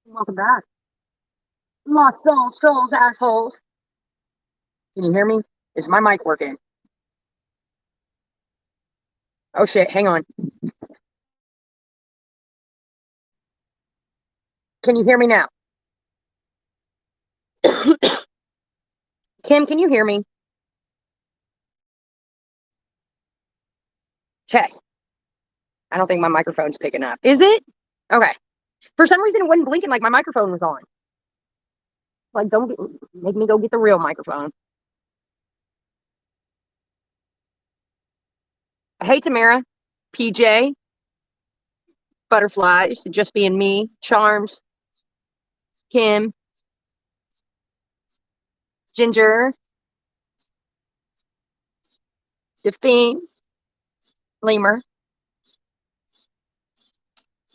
Welcome back. Lost Soul Strolls, assholes. Can you hear me? Is my mic working? Oh shit, hang on. Can you hear me now? Kim, can you hear me? Test. I don't think my microphone's picking up. Is it? Okay. For some reason, it wasn't blinking like my microphone was on. Like, make me go get the real microphone. Hey, Tamara, PJ, Butterflies, Just Being Me, Charms, Kim, Ginger, Define, Lemur.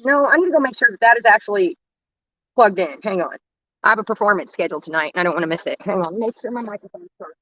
No, I need to go make sure that is actually plugged in. Hang on. I have a performance scheduled tonight, and I don't want to miss it. Hang on. Make sure my microphone's first.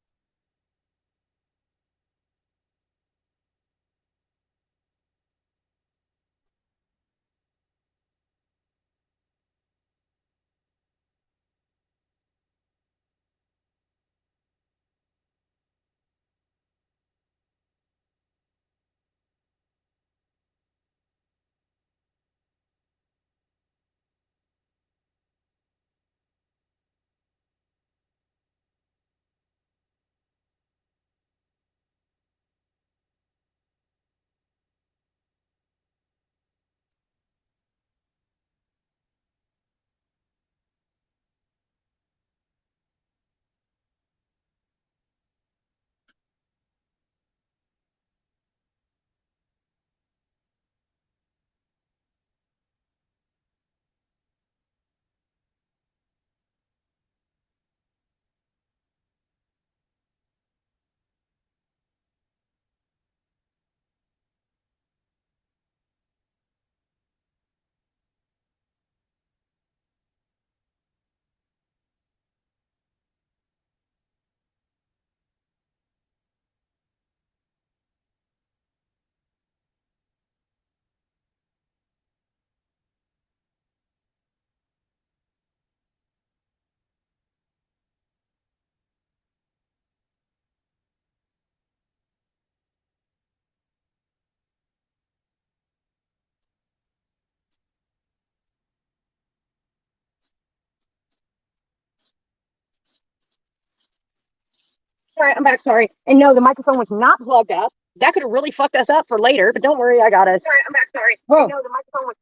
All right, I'm back. Sorry. And no, the microphone was not plugged up. That could have really fucked us up for later, but don't worry, I got us. Sorry, I'm back. Sorry. Whoa. No, the microphone was.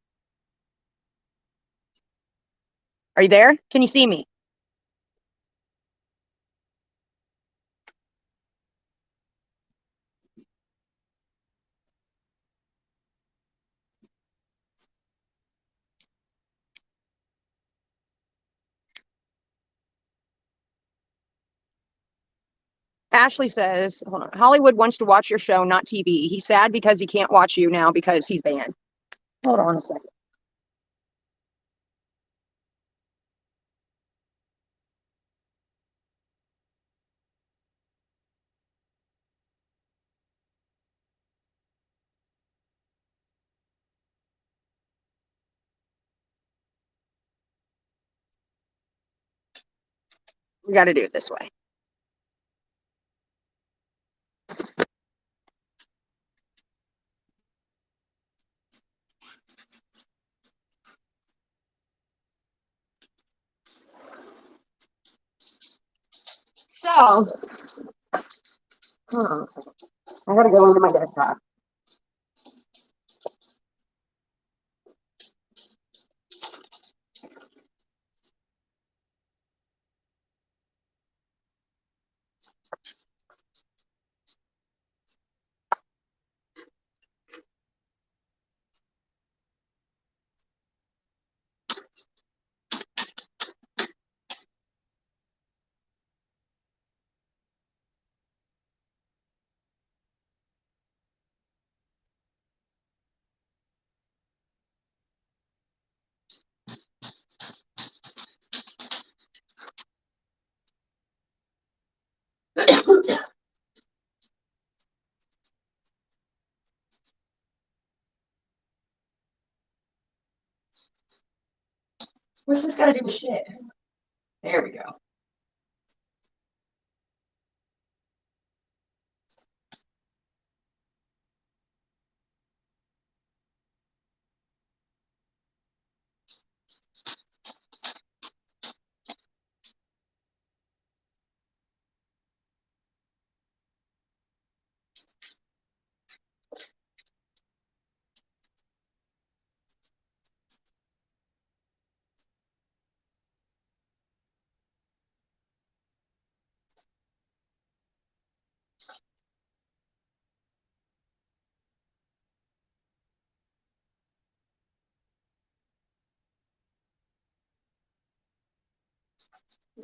Are you there? Can you see me? Ashley says, hold on. Hollywood wants to watch your show, not TV. He's sad because he can't watch you now because he's banned. Hold on a second. We got to do it this way. So, hold on a second. I got to go into my desktop. What's this got to do with shit? There we go.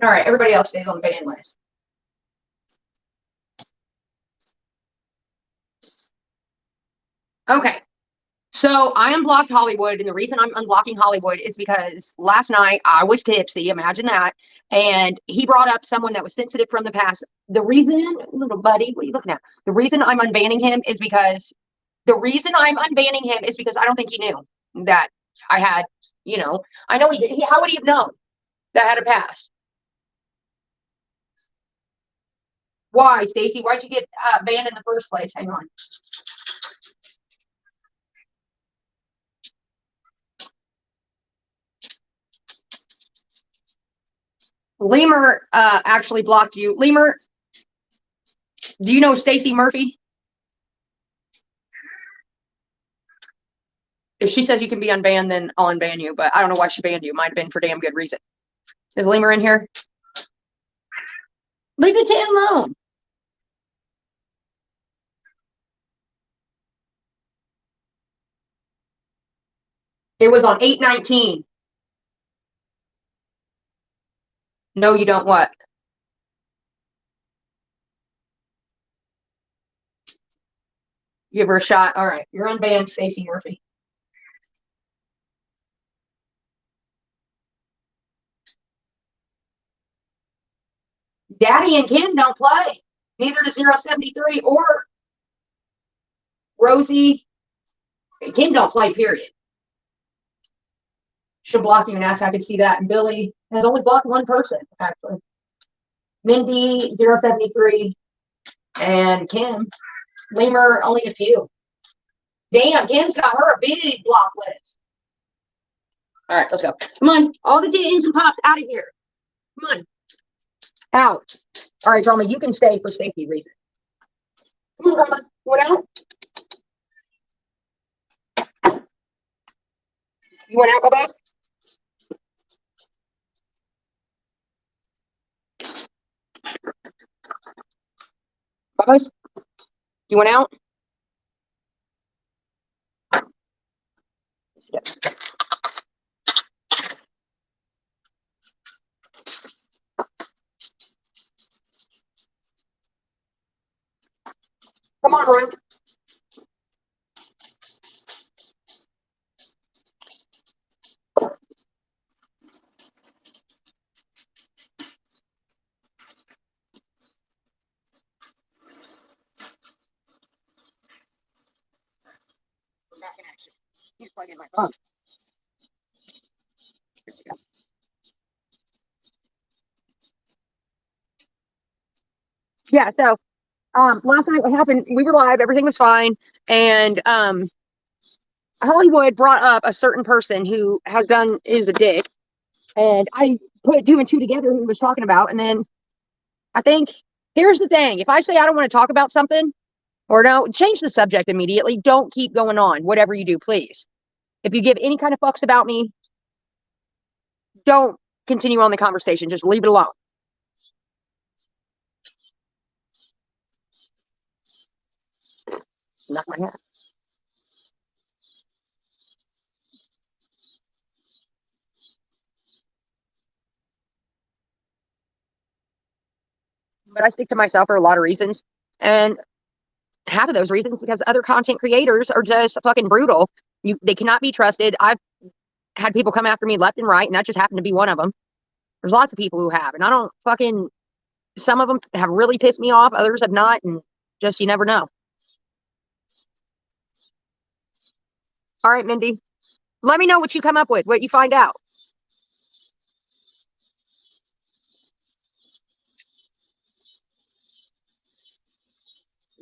All right, everybody else stays on the ban list. Okay. So I unblocked Hollywood, and the reason I'm unblocking Hollywood is because last night I was tipsy, imagine that, and he brought up someone that was sensitive from the past. The reason, little buddy, what are you looking at? The reason I'm unbanning him is because I don't think he knew that I had, I know he did. How would he have known that I had a past? Why, Stacy? Why'd you get banned in the first place? Hang on. Lemur actually blocked you. Lemur, do you know Stacy Murphy? If she says you can be unbanned, then I'll unban you. But I don't know why she banned you. Might have been for damn good reason. Is Lemur in here? Leave the 10 alone. It was on 8/19. No, you don't what? Give her a shot. All right. You're unbanned, Stacy Murphy. Daddy and Kim don't play. Neither does 073 or Rosie. Kim don't play, period. She'll block you and ask. I could see that. And Billy has only blocked one person, actually. Mindy, 073, and Kim. Lemur, only a few. Damn, Kim's got her a big block list. All right, let's go. Come on. All the ins and pops out of here. Come on. Out. All right, Drama, you can stay for safety reasons. Come on, Drama. You went out? You went out, Bubba? Bubba? You went out? Come on, Ryan. He's plugging my phone. Yeah, so last night what happened, we were live, everything was fine, and Hollywood brought up a certain person who is a dick, and I put two and two together who he was talking about, and then I think, here's the thing, if I say I don't want to talk about something, or no, change the subject immediately, don't keep going on, whatever you do, please. If you give any kind of fucks about me, don't continue on the conversation, just leave it alone. Knock my head. But I stick to myself for a lot of reasons. And half of those reasons because other content creators are just fucking brutal. They cannot be trusted. I've had people come after me left and right, and that just happened to be one of them. There's lots of people who have, and I don't fucking, some of them have really pissed me off, others have not, and just, you never know. All right, Mindy, let me know what you come up with, what you find out.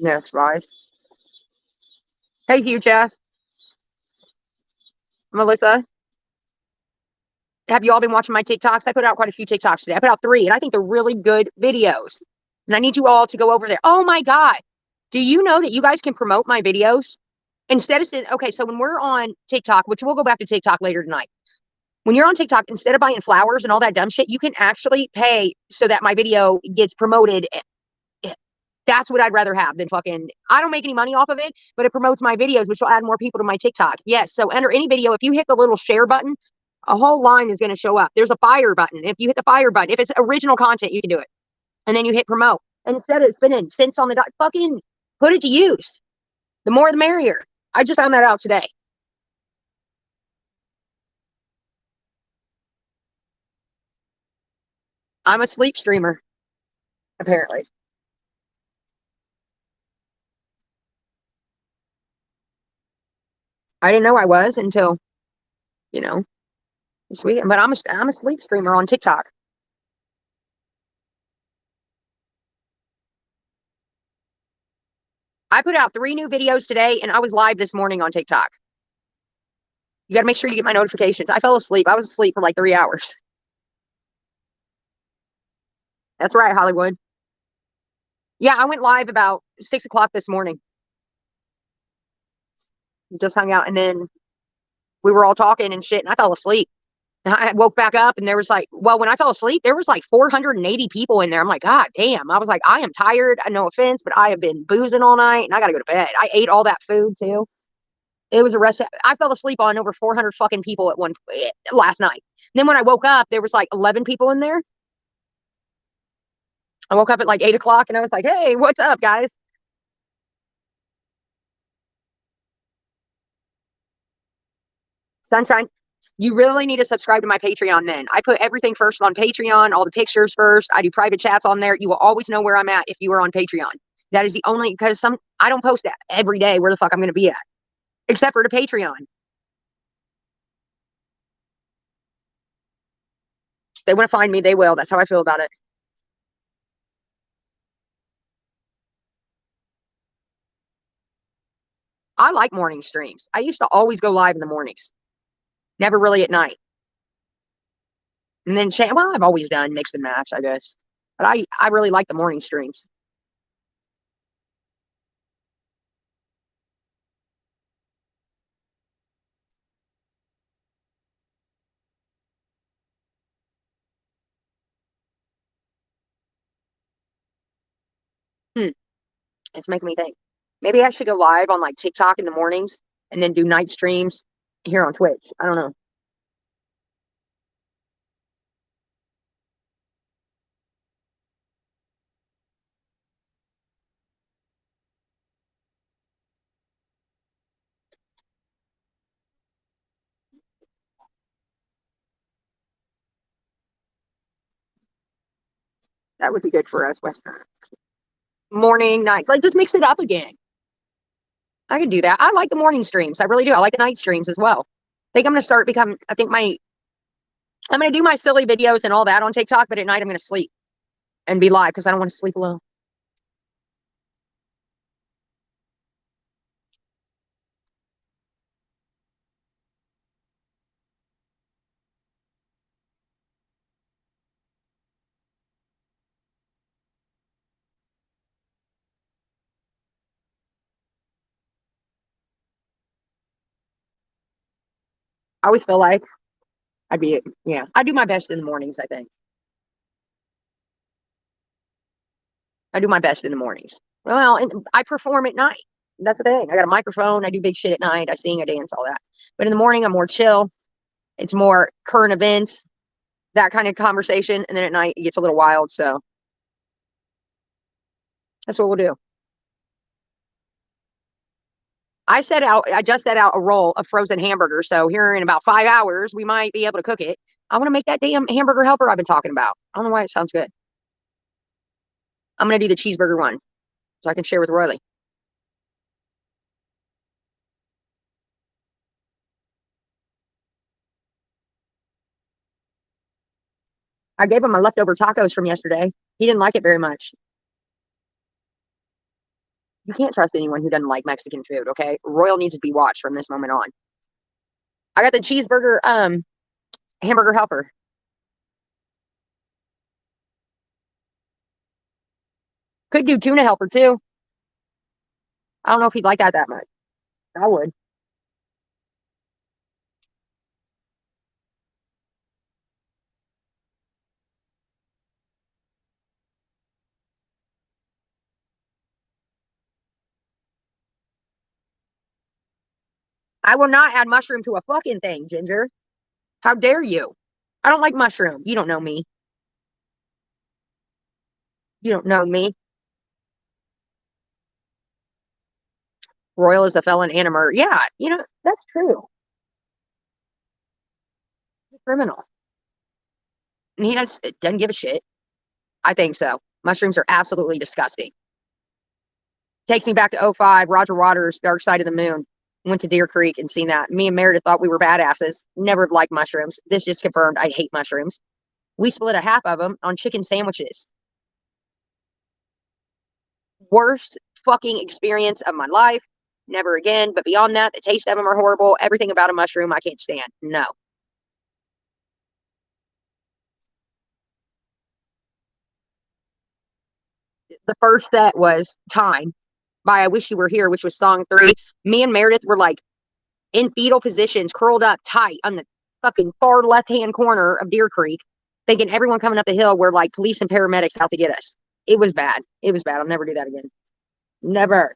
Yes, guys. Hey, Hugh, Jess, Melissa. Have you all been watching my TikToks? I put out quite a few TikToks today. I put out 3, and I think they're really good videos. And I need you all to go over there. Oh my God. Do you know that you guys can promote my videos? Instead of saying, okay, so when we're on TikTok, which we'll go back to TikTok later tonight, when you're on TikTok, instead of buying flowers and all that dumb shit, you can actually pay so that my video gets promoted. That's what I'd rather have than fucking. I don't make any money off of it, but it promotes my videos, which will add more people to my TikTok. Yes. So under any video, if you hit the little share button, a whole line is going to show up. There's a fire button. If you hit the fire button, if it's original content, you can do it. And then you hit promote. And instead of spending cents on the dot, fucking put it to use. The more the merrier. I just found that out today. I'm a sleep streamer, apparently. I didn't know I was until, you know, this weekend. But I'm a sleep streamer on TikTok. I put out 3 new videos today, and I was live this morning on TikTok. You got to make sure you get my notifications. I fell asleep. I was asleep for like 3 hours. That's right, Hollywood. Yeah, I went live about 6 o'clock this morning. Just hung out, and then we were all talking and shit, and I fell asleep. And I woke back up, and there was like, well, when I fell asleep, there was like 480 people in there. I'm like, God damn. I was like, I am tired. No offense, but I have been boozing all night, and I got to go to bed. I ate all that food too. It was a rest. I fell asleep on over 400 fucking people at one last night. And then when I woke up, there was like 11 people in there. I woke up at like 8 o'clock, and I was like, hey, what's up, guys? Sunshine, you really need to subscribe to my Patreon then. I put everything first on Patreon, all the pictures first. I do private chats on there. You will always know where I'm at if you are on Patreon. That is the only, because I don't post that every day where the fuck I'm going to be at, except for the Patreon. If they want to find me, they will. That's how I feel about it. I like morning streams. I used to always go live in the mornings, never really at night. And then, well, I've always done mix and match, I guess. But I really like the morning streams. Hmm. It's making me think. Maybe I should go live on like TikTok in the mornings and then do night streams here on Twitch. I don't know. That would be good for us, Western. Morning, night. Like just mix it up again. I can do that. I like the morning streams. I really do. I like the night streams as well. I think I'm gonna start become I think my I'm gonna do my silly videos and all that on TikTok, but at night I'm gonna sleep and be live because I don't want to sleep alone. I always feel like I'd be yeah. I do my best in the mornings, I think. I do my best in the mornings. Well, and I perform at night. That's the thing. I got a microphone. I do big shit at night. I sing, I dance, all that. But in the morning, I'm more chill. It's more current events, that kind of conversation. And then at night, it gets a little wild. So that's what we'll do. I just set out a roll of frozen hamburgers. So here in about 5 hours, we might be able to cook it. I want to make that damn hamburger helper I've been talking about. I don't know why it sounds good. I'm going to do the cheeseburger one so I can share with Royley. I gave him my leftover tacos from yesterday. He didn't like it very much. You can't trust anyone who doesn't like Mexican food, okay? Royal needs to be watched from this moment on. I got the cheeseburger, hamburger helper. Could do tuna helper too. I don't know if he'd like that much. I would. I will not add mushroom to a fucking thing, Ginger. How dare you? I don't like mushroom. You don't know me. You don't know me. Royal is a felon and a murderer. Yeah, that's true. He's a criminal. And he doesn't give a shit. I think so. Mushrooms are absolutely disgusting. Takes me back to '05, Roger Waters' Dark Side of the Moon. Went to Deer Creek and seen that. Me and Meredith thought we were badasses. Never liked mushrooms. This just confirmed I hate mushrooms. We split a half of them on chicken sandwiches. Worst fucking experience of my life. Never again. But beyond that, the taste of them are horrible. Everything about a mushroom I can't stand. No. The first set was Time by I Wish You Were Here, which was song 3. Me and Meredith were like in fetal positions, curled up tight on the fucking far left-hand corner of Deer Creek, thinking everyone coming up the hill were like police and paramedics out to get us. It was bad. It was bad. I'll never do that again. Never.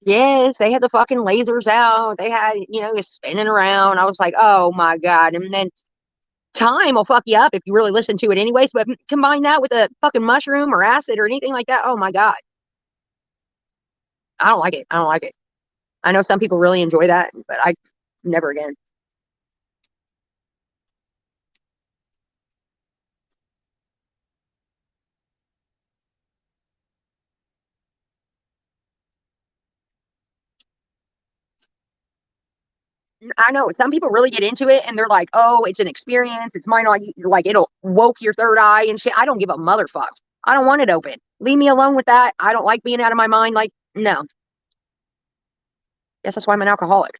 Yes, they had the fucking lasers out. They had, it spinning around. I was like, oh my God. And then Time will fuck you up if you really listen to it anyways. But combine that with a fucking mushroom or acid or anything like that. Oh my God. I don't like it. I don't like it. I know some people really enjoy that, but I never again. I know some people really get into it and they're like, oh, it's an experience. It's mine. Like it'll woke your third eye and shit. I don't give a motherfuck. I don't want it open. Leave me alone with that. I don't like being out of my mind. Like, no. Guess that's why I'm an alcoholic.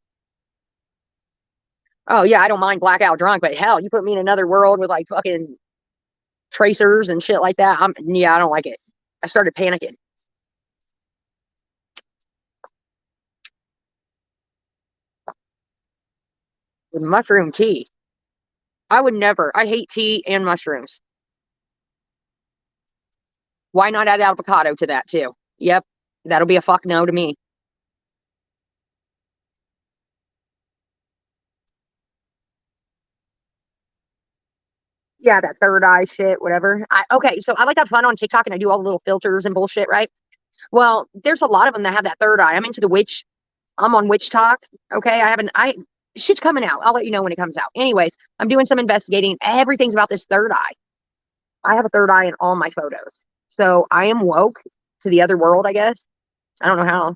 Oh yeah, I don't mind blackout drunk, but hell, you put me in another world with like fucking tracers and shit like that. Yeah, I don't like it. I started panicking. With mushroom tea. I would never. I hate tea and mushrooms. Why not add avocado to that too? Yep. That'll be a fuck no to me. Yeah, that third eye shit, whatever. Okay, so I like to have fun on TikTok and I do all the little filters and bullshit, right? Well, there's a lot of them that have that third eye. I'm into the witch. I'm on witch talk. Okay, shit's coming out. I'll let you know when it comes out. Anyways, I'm doing some investigating. Everything's about this third eye. I have a third eye in all my photos. So I am woke to the other world, I guess. I don't know how.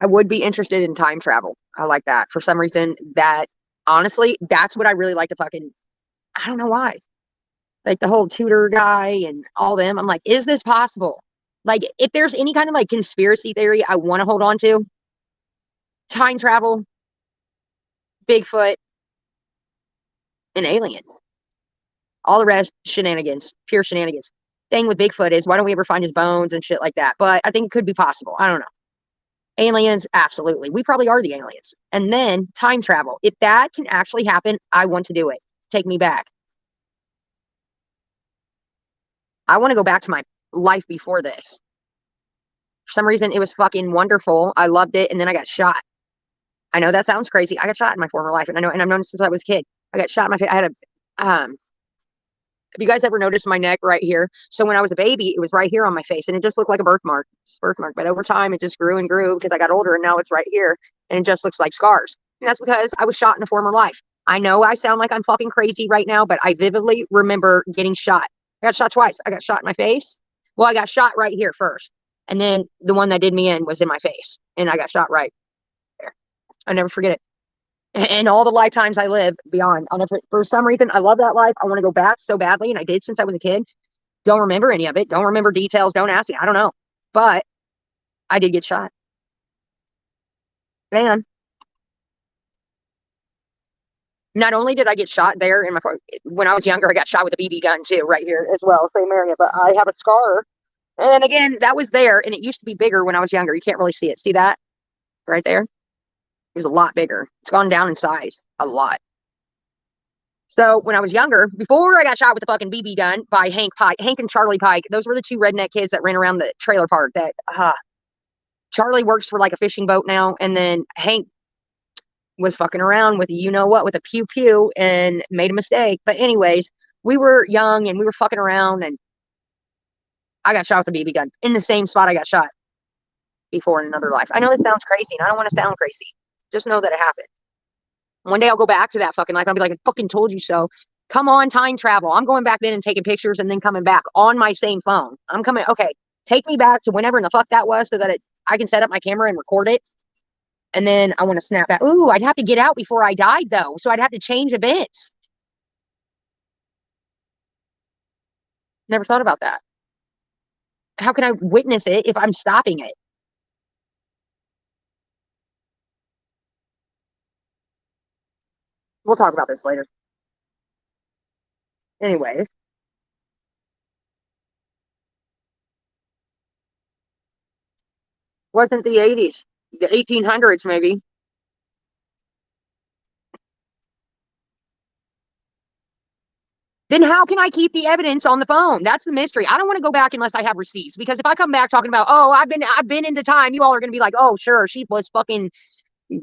I would be interested in time travel. I like that. For some reason, honestly, that's what I really like to fucking, I don't know why. Like the whole Tudor guy and all them. I'm like, is this possible? Like, if there's any kind of like conspiracy theory I want to hold on to, time travel, Bigfoot, and aliens. All the rest, shenanigans, pure shenanigans. Thing with Bigfoot is, why don't we ever find his bones and shit like that? But I think it could be possible. I don't know. Aliens, absolutely. We probably are the aliens. And then time travel. If that can actually happen, I want to do it. Take me back. I want to go back to my life before this. For some reason, it was fucking wonderful. I loved it. And then I got shot. I know that sounds crazy. I got shot in my former life. And I've known since I was a kid. I got shot in my face. Have you guys ever noticed my neck right here? So when I was a baby, it was right here on my face and it just looked like a birthmark. But over time, it just grew and grew because I got older and now it's right here and it just looks like scars. And that's because I was shot in a former life. I know I sound like I'm fucking crazy right now, but I vividly remember getting shot. I got shot twice. I got shot in my face. Well, I got shot right here first. And then the one that did me in was in my face. And I got shot right there. I'll never forget it. And all the lifetimes I live beyond, I'll never, for some reason, I love that life. I want to go back so badly. And I did since I was a kid. Don't remember any of it. Don't remember details. Don't ask me. I don't know. But I did get shot. And not only did I get shot there in my, when I was younger, I got shot with a BB gun too, right here as well, same area. But I have a scar. And again, that was there. And it used to be bigger when I was younger. You can't really see it. See that right there? It was a lot bigger. It's gone down in size a lot. So when I was younger, before I got shot with a fucking BB gun by Hank Pike, Hank and Charlie Pike, those were the two redneck kids that ran around the trailer park. That Charlie works for like a fishing boat now, and then Hank was fucking around with you know what with a pew pew and made a mistake. But anyways, we were young and we were fucking around, and I got shot with a BB gun in the same spot I got shot before in another life. I know this sounds crazy, and I don't want to sound crazy. Just know that it happened. One day I'll go back to that fucking life. I'll be like, I fucking told you so. Come on, time travel. I'm going back then and taking pictures and then coming back on my same phone. I'm coming. Okay, take me back to whenever in the fuck that was so that I can set up my camera and record it. And then I want to snap back. Ooh, I'd have to get out before I died though. So I'd have to change events. Never thought about that. How can I witness it if I'm stopping it? We'll talk about this later. Anyways, wasn't the 80s, the 1800s maybe. Then how can I keep the evidence on the phone? That's the mystery. I don't want to go back unless I have receipts, because if I come back talking about, oh, I've been into time, you all are going to be like, oh, sure, she was fucking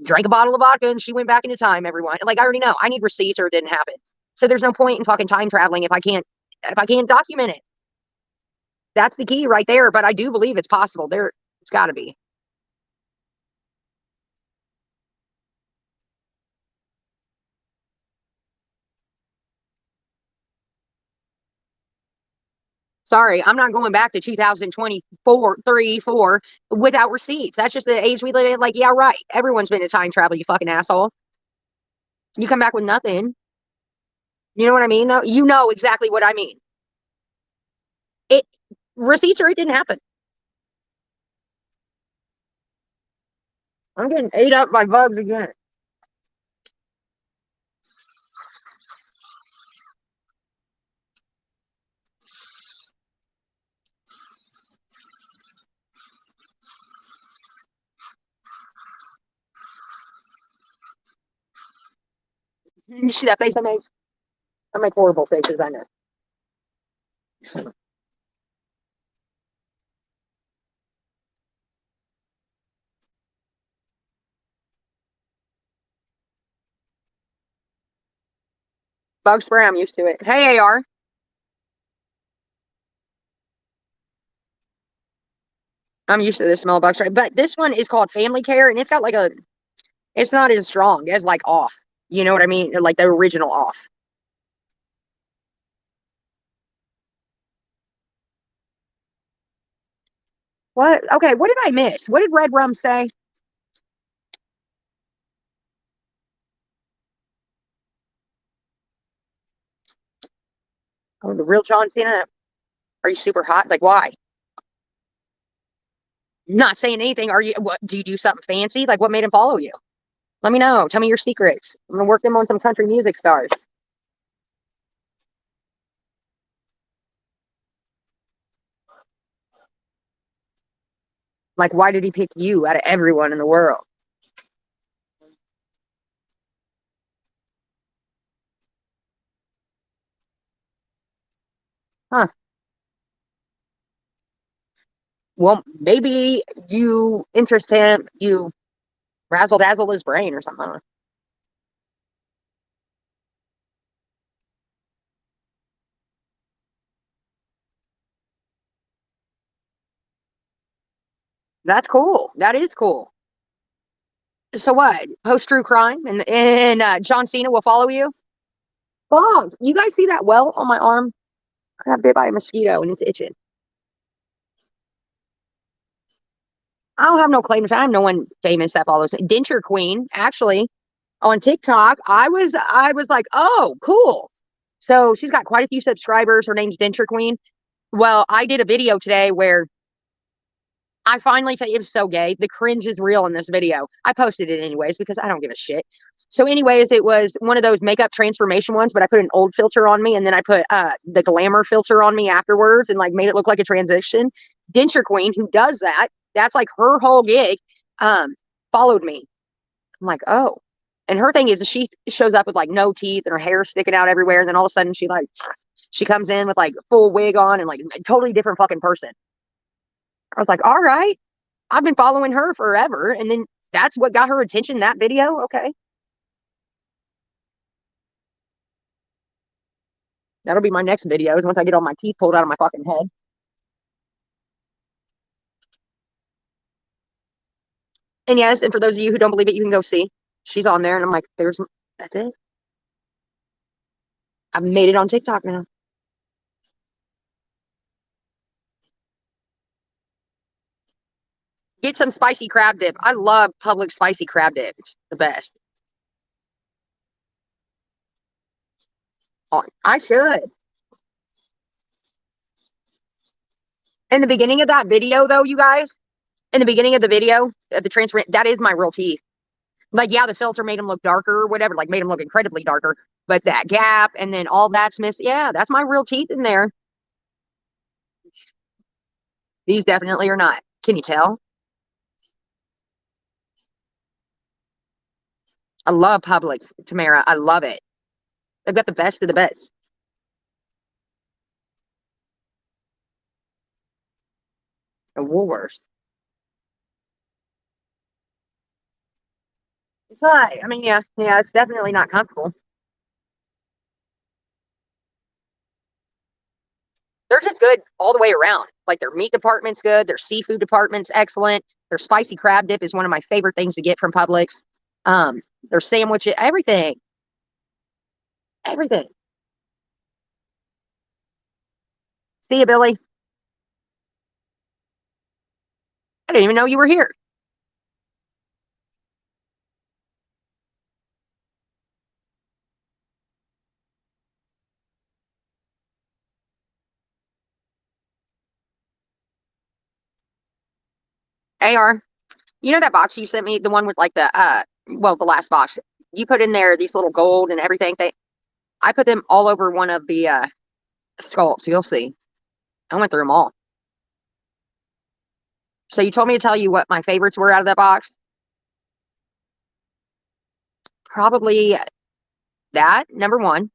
drank a bottle of vodka and she went back into time, everyone. Like, I already know. I need receipts or it didn't happen. So there's no point in fucking time traveling if I can't document it. That's the key right there. But I do believe it's possible. It's got to be. Sorry, I'm not going back to 2024, 3, 4 without receipts. That's just the age we live in. Like, yeah, right. Everyone's been to time travel, you fucking asshole. You come back with nothing. You know what I mean, though? You know exactly what I mean. It receipts or it didn't happen. I'm getting ate up by bugs again. You see that face I make? I make horrible faces, I know. Bug spray, I'm used to it. Hey, AR. I'm used to this smell of bug spray. But this one is called Family Care, and it's got like it's not as strong as like Off. You know what I mean? Like the original Off. What? Okay, what did I miss? What did Red Rum say? Oh, the real John Cena? Are you super hot? Like, why? Not saying anything. Are you, what, do you do something fancy? Like, what made him follow you? Let me know. Tell me your secrets. I'm gonna work them on some country music stars. Like, why did he pick you out of everyone in the world? Huh. Well, maybe you interest him, you razzle dazzle his brain or something. That's cool. That is cool. So what? Post true crime and John Cena will follow you? Fuck. You guys see that well on my arm? I got bit by a mosquito and it's itching. I don't have no claim to. I have no one famous that follows me. Denture Queen, actually, on TikTok, I was like, oh, cool. So she's got quite a few subscribers. Her name's Denture Queen. Well, I did a video today where I finally, it was so gay. The cringe is real in this video. I posted it anyways because I don't give a shit. So anyways, it was one of those makeup transformation ones, but I put an old filter on me and then I put the glamour filter on me afterwards and like made it look like a transition. Denture Queen, who does that, that's like her whole gig, followed me. I'm like, oh. And her thing is she shows up with like no teeth and her hair sticking out everywhere. And then all of a sudden she comes in with like full wig on and like a totally different fucking person. I was like, all right, I've been following her forever. And then that's what got her attention, that video. Okay. That'll be my next video is once I get all my teeth pulled out of my fucking head. And yes, and for those of you who don't believe it, you can go see. She's on there. And I'm like, that's it. I've made it on TikTok now. Get some spicy crab dip. I love Public spicy crab dip. It's the best. I should. In the beginning of that video, though, you guys, in the beginning of the video, the transparent, that is my real teeth. Like, yeah, the filter made them look darker or whatever, like made them look incredibly darker. But that gap and then all that's missing. Yeah, that's my real teeth in there. These definitely are not. Can you tell? I love Publix, Tamara. I love it. They've got the best of the best. A Woolworths. It's not, I mean, yeah, it's definitely not comfortable. They're just good all the way around. Like their meat department's good, their seafood department's excellent. Their spicy crab dip is one of my favorite things to get from Publix. Their sandwiches, everything. Everything. See you, Billy. I didn't even know you were here. AR, you know that box you sent me, the one with like the well, the last box. You put in there these little gold and everything. I put them all over one of the sculpts. You'll see. I went through them all. So you told me to tell you what my favorites were out of that box. Probably that, number one,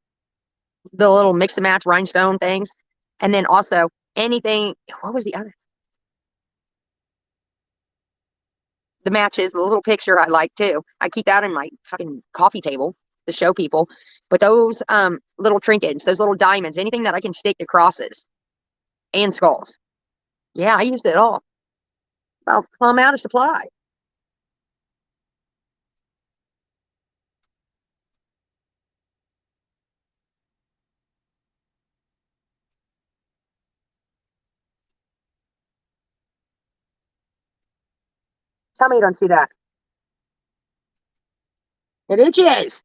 the little mix and match rhinestone things. And then also anything, what was the other? The matches, the little picture I like too. I keep that in my fucking coffee table to show people. But those little trinkets, those little diamonds, anything that I can stick to crosses and skulls. Yeah, I used it all. I'm out of supply. Tell me you don't see that. It itches.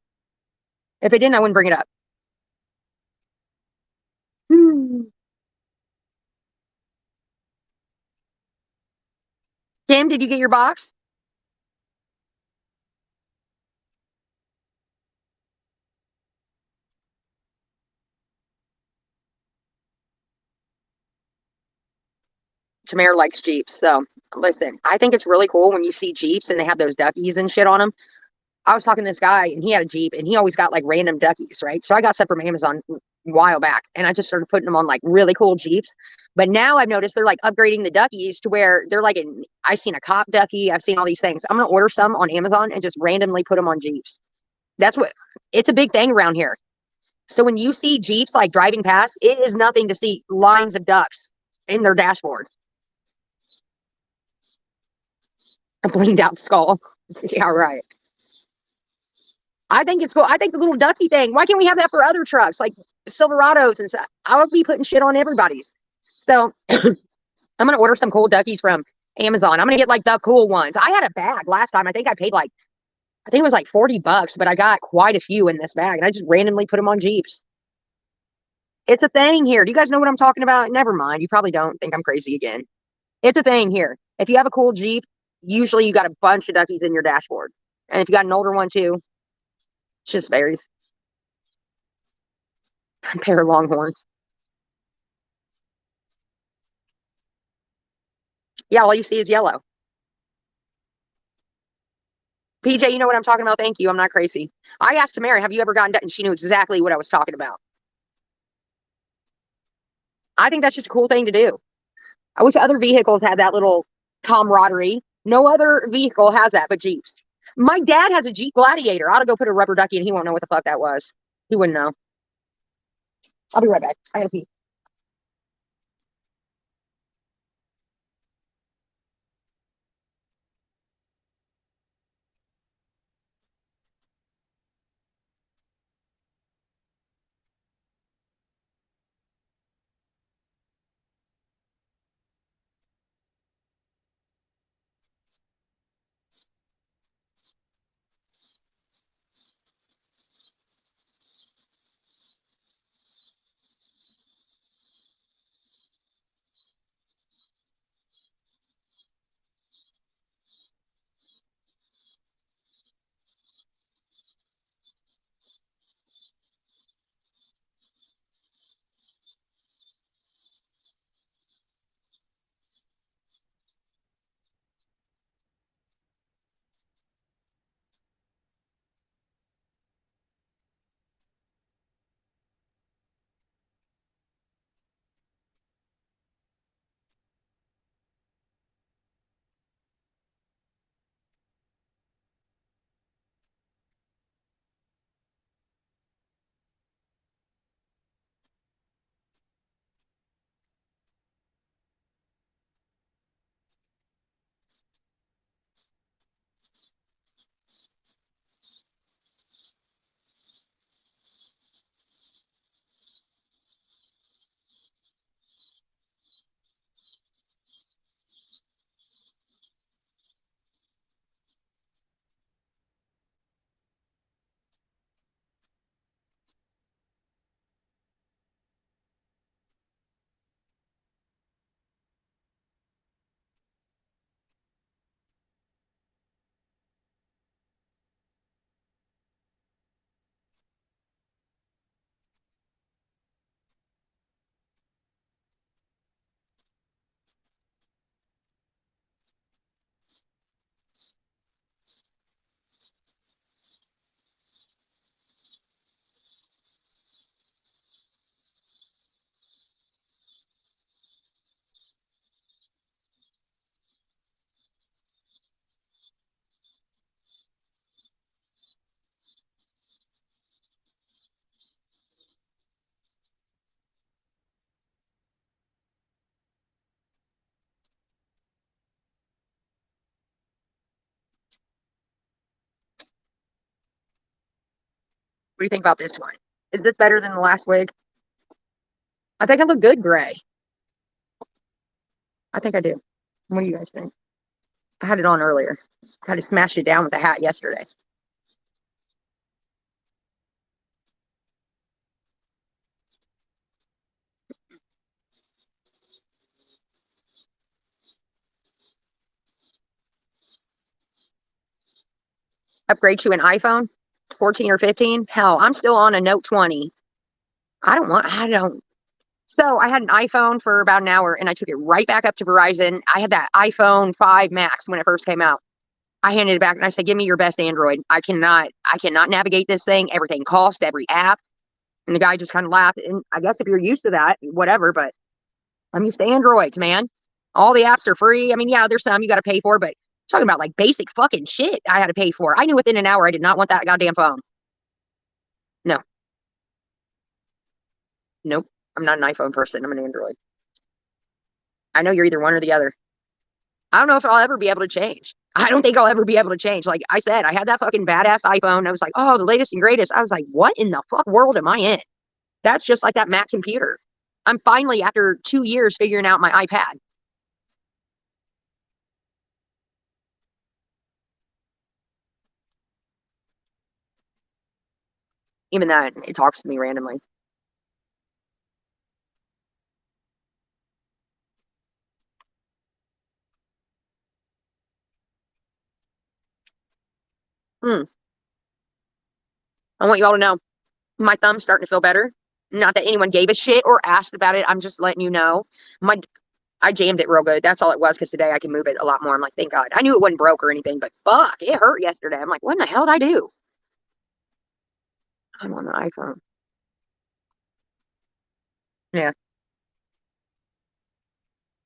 If it didn't, I wouldn't bring it up. Kim, did you get your box? Tamara likes Jeeps. So listen, I think it's really cool when you see Jeeps and they have those duckies and shit on them. I was talking to this guy and he had a Jeep and he always got like random duckies, right? So I got some from Amazon a while back and I just started putting them on like really cool Jeeps. But now I've noticed they're like upgrading the duckies to where they're like I've seen a cop ducky. I've seen all these things. I'm going to order some on Amazon and just randomly put them on Jeeps. That's what it's a big thing around here. So when you see Jeeps like driving past, it is nothing to see lines of ducks in their dashboard. A bleeded out skull. Yeah, right. I think it's cool. I think the little ducky thing. Why can't we have that for other trucks like Silverados and stuff? I would be putting shit on everybody's. So I'm gonna order some cool duckies from Amazon. I'm gonna get like the cool ones. I had a bag last time. I think I paid like I think it was like $40, but I got quite a few in this bag, and I just randomly put them on Jeeps. It's a thing here. Do you guys know what I'm talking about? Never mind. You probably don't think I'm crazy again. It's a thing here. If you have a cool Jeep, usually you got a bunch of duckies in your dashboard. And if you got an older one too, it just varies. A pair of Longhorns. Yeah, all you see is yellow. PJ, you know what I'm talking about? Thank you. I'm not crazy. I asked Mary, have you ever gotten and she knew exactly what I was talking about. I think that's just a cool thing to do. I wish other vehicles had that little camaraderie. No other vehicle has that but Jeeps. My dad has a Jeep Gladiator. I ought to go put a rubber ducky and he won't know what the fuck that was. He wouldn't know. I'll be right back. I gotta pee. What do you think about this one? Is this better than the last wig? I think I look good gray. I think I do. What do you guys think? I had it on earlier. I had to smash it down with the hat yesterday. Upgrade to an iPhone 14 or 15. Hell, I'm still on a Note 20. I don't. So I had an iPhone for about an hour and I took it right back up to Verizon. I had that iPhone 5 Max when it first came out. I handed it back and I said, give me your best Android. I cannot navigate this thing. Everything cost, every app. And the guy just kind of laughed. And I guess if you're used to that, whatever, but I'm used to Androids, man. All the apps are free. I mean, yeah, there's some you got to pay for, but I'm talking about like basic fucking shit I had to pay for. I knew within an hour I did not want that goddamn phone. No, nope. I'm not an iPhone person. I'm an Android. I know you're either one or the other. I don't know if I'll ever be able to change. I don't think I'll ever be able to change. Like I said, I had that fucking badass iPhone. I was like, oh, the latest and greatest. I was like, what in the fuck world am I in? That's just like that Mac computer. I'm finally, after 2 years, figuring out my iPad. Even that, it talks to me randomly. Hmm. I want you all to know my thumb's starting to feel better. Not that anyone gave a shit or asked about it. I'm just letting you know. My I jammed it real good. That's all it was, because today I can move it a lot more. I'm like, thank God. I knew it wasn't broke or anything, but fuck, it hurt yesterday. I'm like, what in the hell did I do? I'm on the iPhone. Yeah.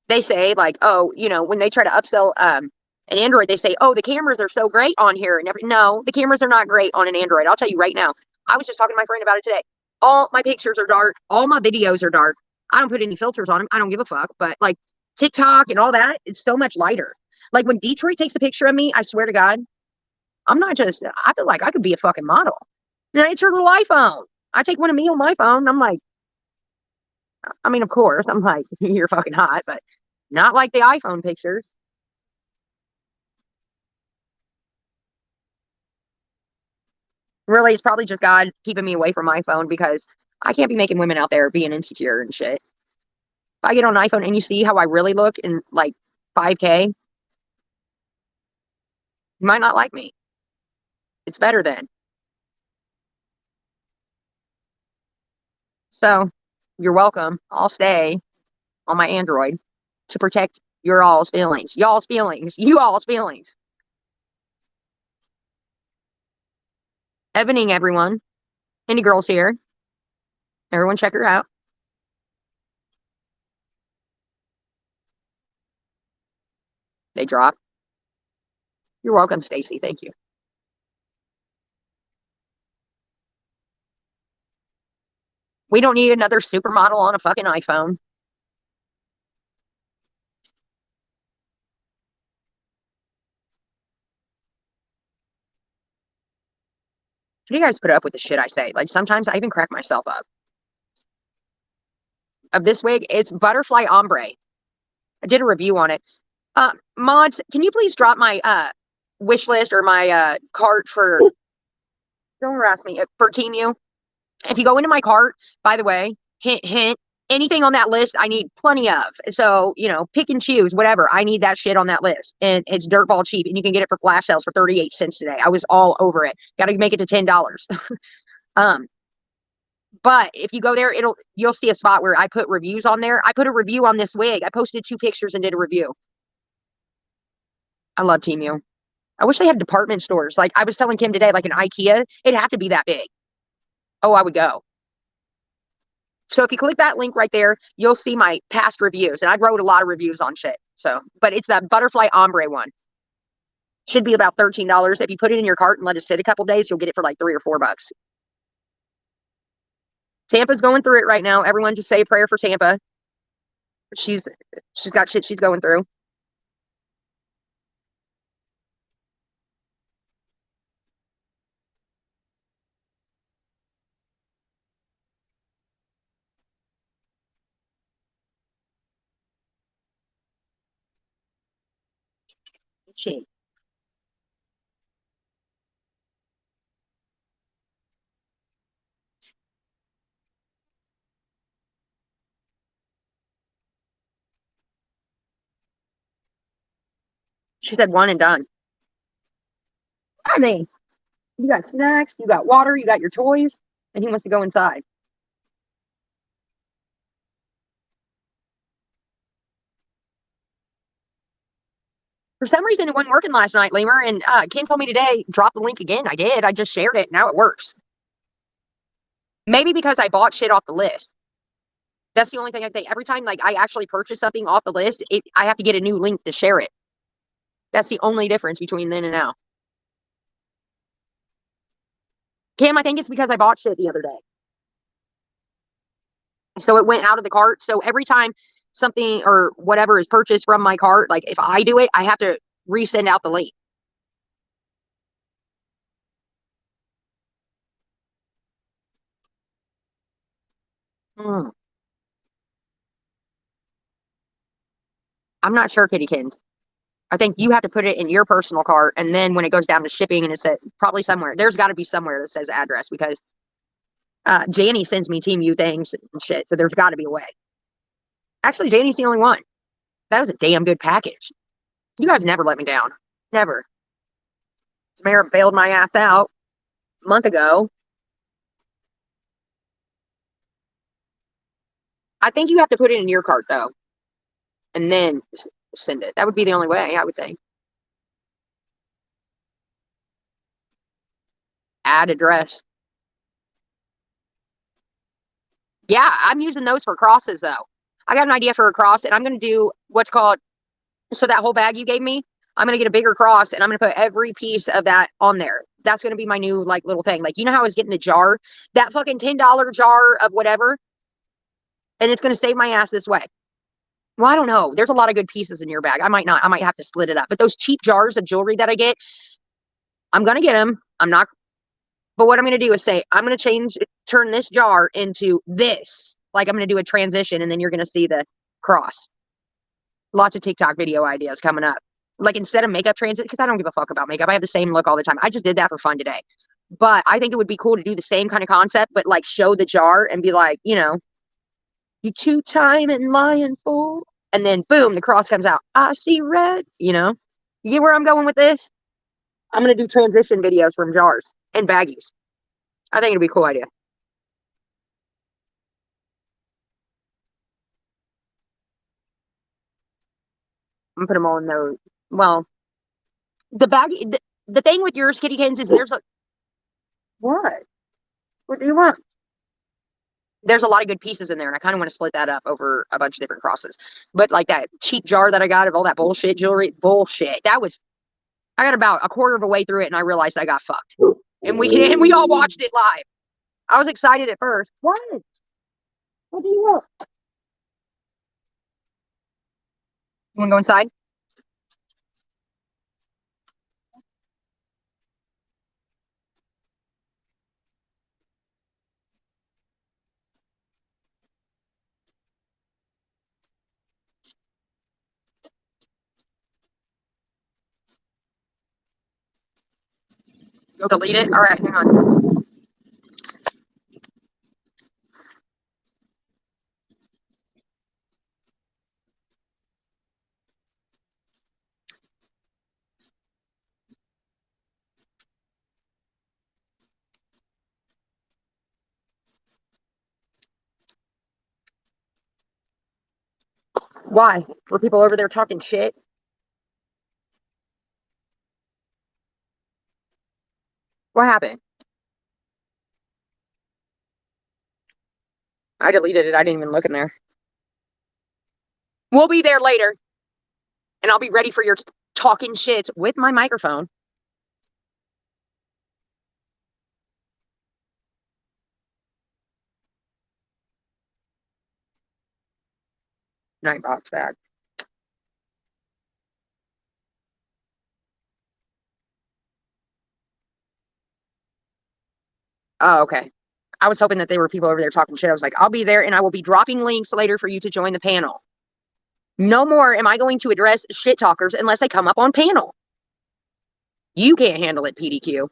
They say like, oh, when they try to upsell an Android, they say, oh, the cameras are so great on here. And no, the cameras are not great on an Android. I'll tell you right now. I was just talking to my friend about it today. All my pictures are dark. All my videos are dark. I don't put any filters on them. I don't give a fuck. But like TikTok and all that, it's so much lighter. Like when Detroit takes a picture of me, I swear to God, I feel like I could be a fucking model. And it's her little iPhone. I take one of me on my phone. I'm like, I mean, of course, I'm like, you're fucking hot, but not like the iPhone pictures. Really, it's probably just God keeping me away from my phone, because I can't be making women out there being insecure and shit. If I get on an iPhone and you see how I really look in like 5K, you might not like me. It's better then. So you're welcome. I'll stay on my Android to protect your all's feelings. Y'all's feelings. You all's feelings. Evening, everyone. Any girls here? Everyone check her out. They drop. You're welcome, Stacy. Thank you. We don't need another supermodel on a fucking iPhone. How do you guys put up with the shit I say? Like sometimes I even crack myself up. Of this wig, it's butterfly ombre. I did a review on it. Mods, can you please drop my wish list or my cart for, don't harass me, for Team U? If you go into my cart, by the way, hint, hint, anything on that list, I need plenty of. So, pick and choose, whatever. I need that shit on that list. And it's dirtball cheap. And you can get it for flash sales for 38 cents today. I was all over it. Got to make it to $10. um, but if you go there, you'll see a spot where I put reviews on there. I put a review on this wig. I posted 2 pictures and did a review. I love Team U. I wish they had department stores. Like I was telling Kim today, like an IKEA, it'd have to be that big. Oh, I would go. So if you click that link right there, you'll see my past reviews. And I wrote a lot of reviews on shit. So, but it's that butterfly ombre one. Should be about $13. If you put it in your cart and let it sit a couple days, you'll get it for like $3 or $4. Tampa's going through it right now. Everyone just say a prayer for Tampa. She's got shit she's going through. She she said one and done. I mean, you got snacks, you got water, you got your toys, and he wants to go inside. For some reason, it wasn't working last night, Lemur. And Ken told me today, drop the link again. I did. I just shared it. Now it works. Maybe because I bought shit off the list. That's the only thing I think. Every time like I actually purchase something off the list, I have to get a new link to share it. That's the only difference between then and now. Kim, I think it's because I bought shit the other day. So it went out of the cart. So every time something or whatever is purchased from my cart, like if I do it, I have to resend out the link. Mm. I'm not sure, Kittykins. I think you have to put it in your personal cart, and then when it goes down to shipping, and it says probably somewhere, there's got to be somewhere that says address because Janie sends me Team U things and shit, so there's got to be a way. Actually, Janie's the only one. That was a damn good package. You guys never let me down. Never. Samara bailed my ass out a month ago. I think you have to put it in your cart, though, and then send it. That would be the only way, I would think. Add address. Yeah, I'm using those for crosses, though. I got an idea for a cross, and I'm going to do what's called, so that whole bag you gave me, I'm going to get a bigger cross, and I'm going to put every piece of that on there. That's going to be my new, like, little thing. Like, you know how I was getting the jar? That fucking $10 jar of whatever? And it's going to save my ass this way. Well, I don't know. There's a lot of good pieces in your bag. I might not. I might have to split it up. But those cheap jars of jewelry that I get, I'm going to get them. I'm not. But what I'm going to do is say, I'm going to turn this jar into this. Like, I'm going to do a transition, and then you're going to see the cross. Lots of TikTok video ideas coming up. Like, instead of makeup transit, because I don't give a fuck about makeup. I have the same look all the time. I just did that for fun today. But I think it would be cool to do the same kind of concept, but, like, show the jar and be like, you know, you two-time and lying fool. And then, boom, the cross comes out. I see red, you know? You get where I'm going with this? I'm going to do transition videos from jars and baggies. I think it'd be a cool idea. I'm going to put them all in those. Well, the thing with yours, Kittykins, is there's a... What? What do you want? There's a lot of good pieces in there, and I kind of want to split that up over a bunch of different crosses. But like that cheap jar that I got of all that bullshit jewelry, bullshit. That was... I got about a quarter of a way through it, and I realized I got fucked. And we all watched it live. I was excited at first. What? What do you want? You want to go inside? Go delete it? All right, hang on. Why? Were people over there talking shit? What happened? I deleted it. I didn't even look in there. We'll be there later. And I'll be ready for your talking shit with my microphone. Night box bag. Oh, okay. I was hoping that there were people over there talking shit. I was like, I'll be there and I will be dropping links later for you to join the panel. No more am I going to address shit talkers unless they come up on panel. You can't handle it, PDQ.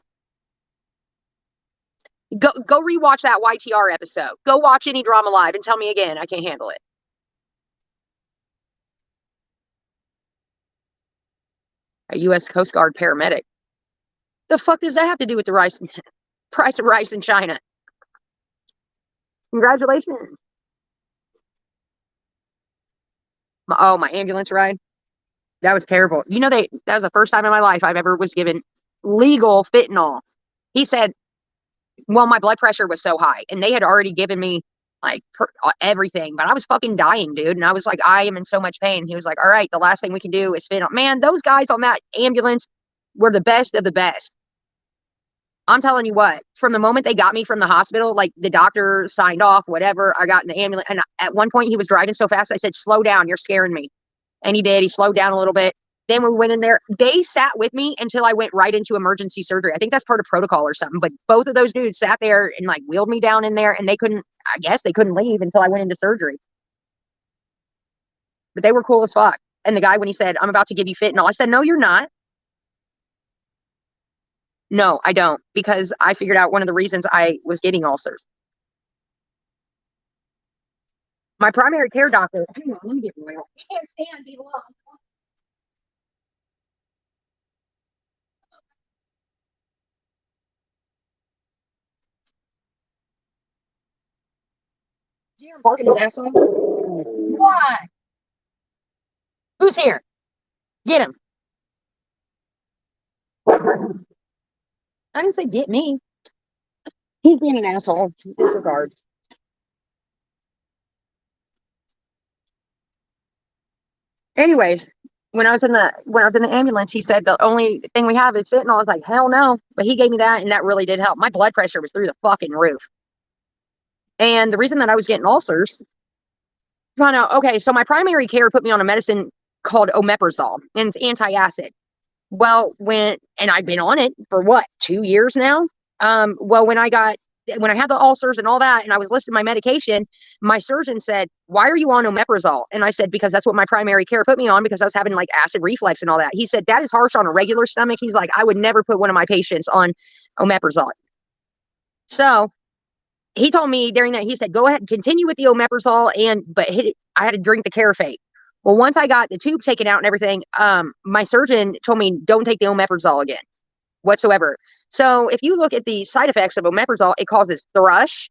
Go rewatch that YTR episode. Go watch any drama live and tell me again I can't handle it. A U.S. Coast Guard paramedic. The fuck does that have to do with the price of rice in China? Congratulations. My ambulance ride. That was terrible. You know, that was the first time in my life I've ever was given legal fentanyl. He said, well, my blood pressure was so high and they had already given me like everything, but I was fucking dying, dude. And I was like, I am in so much pain. He was like, all right, the last thing we can do is fentanyl. Man, those guys on that ambulance were the best of the best. I'm telling you what, from the moment they got me from the hospital, like the doctor signed off, whatever, I got in the ambulance. And at one point he was driving so fast, I said, slow down, you're scaring me. And he did. He slowed down a little bit. Then we went in there. They sat with me until I went right into emergency surgery. I think that's part of protocol or something. But both of those dudes sat there and like wheeled me down in there, and they couldn't, I guess they couldn't leave until I went into surgery. But they were cool as fuck. And the guy, when he said, I'm about to give you fentanyl, I said, no, you're not. No, I don't. Because I figured out one of the reasons I was getting ulcers. My primary care doctor, hang on, let me get real. You can't stand, be alone. You're barking his ass off. Why? Who's here? Get him. I didn't say get me. He's being an asshole. Disregard. Anyways, when I was in the ambulance, he said the only thing we have is fentanyl. I was like, hell no. But he gave me that, and that really did help. My blood pressure was through the fucking roof. And the reason that I was getting ulcers, found out, okay, so my primary care put me on a medicine called omeprazole, and it's antacid. Well, and I've been on it for what, 2 years now? Well, when I had the ulcers and all that, and I was listing my medication, my surgeon said, why are you on omeprazole? And I said, because that's what my primary care put me on, because I was having like acid reflux and all that. He said, that is harsh on a regular stomach. He's like, I would never put one of my patients on omeprazole. So he told me during that, he said, go ahead and continue with the omeprazole, but I had to drink the Carafate. Well, once I got the tube taken out and everything, my surgeon told me, don't take the omeprazole again whatsoever. So if you look at the side effects of omeprazole, it causes thrush.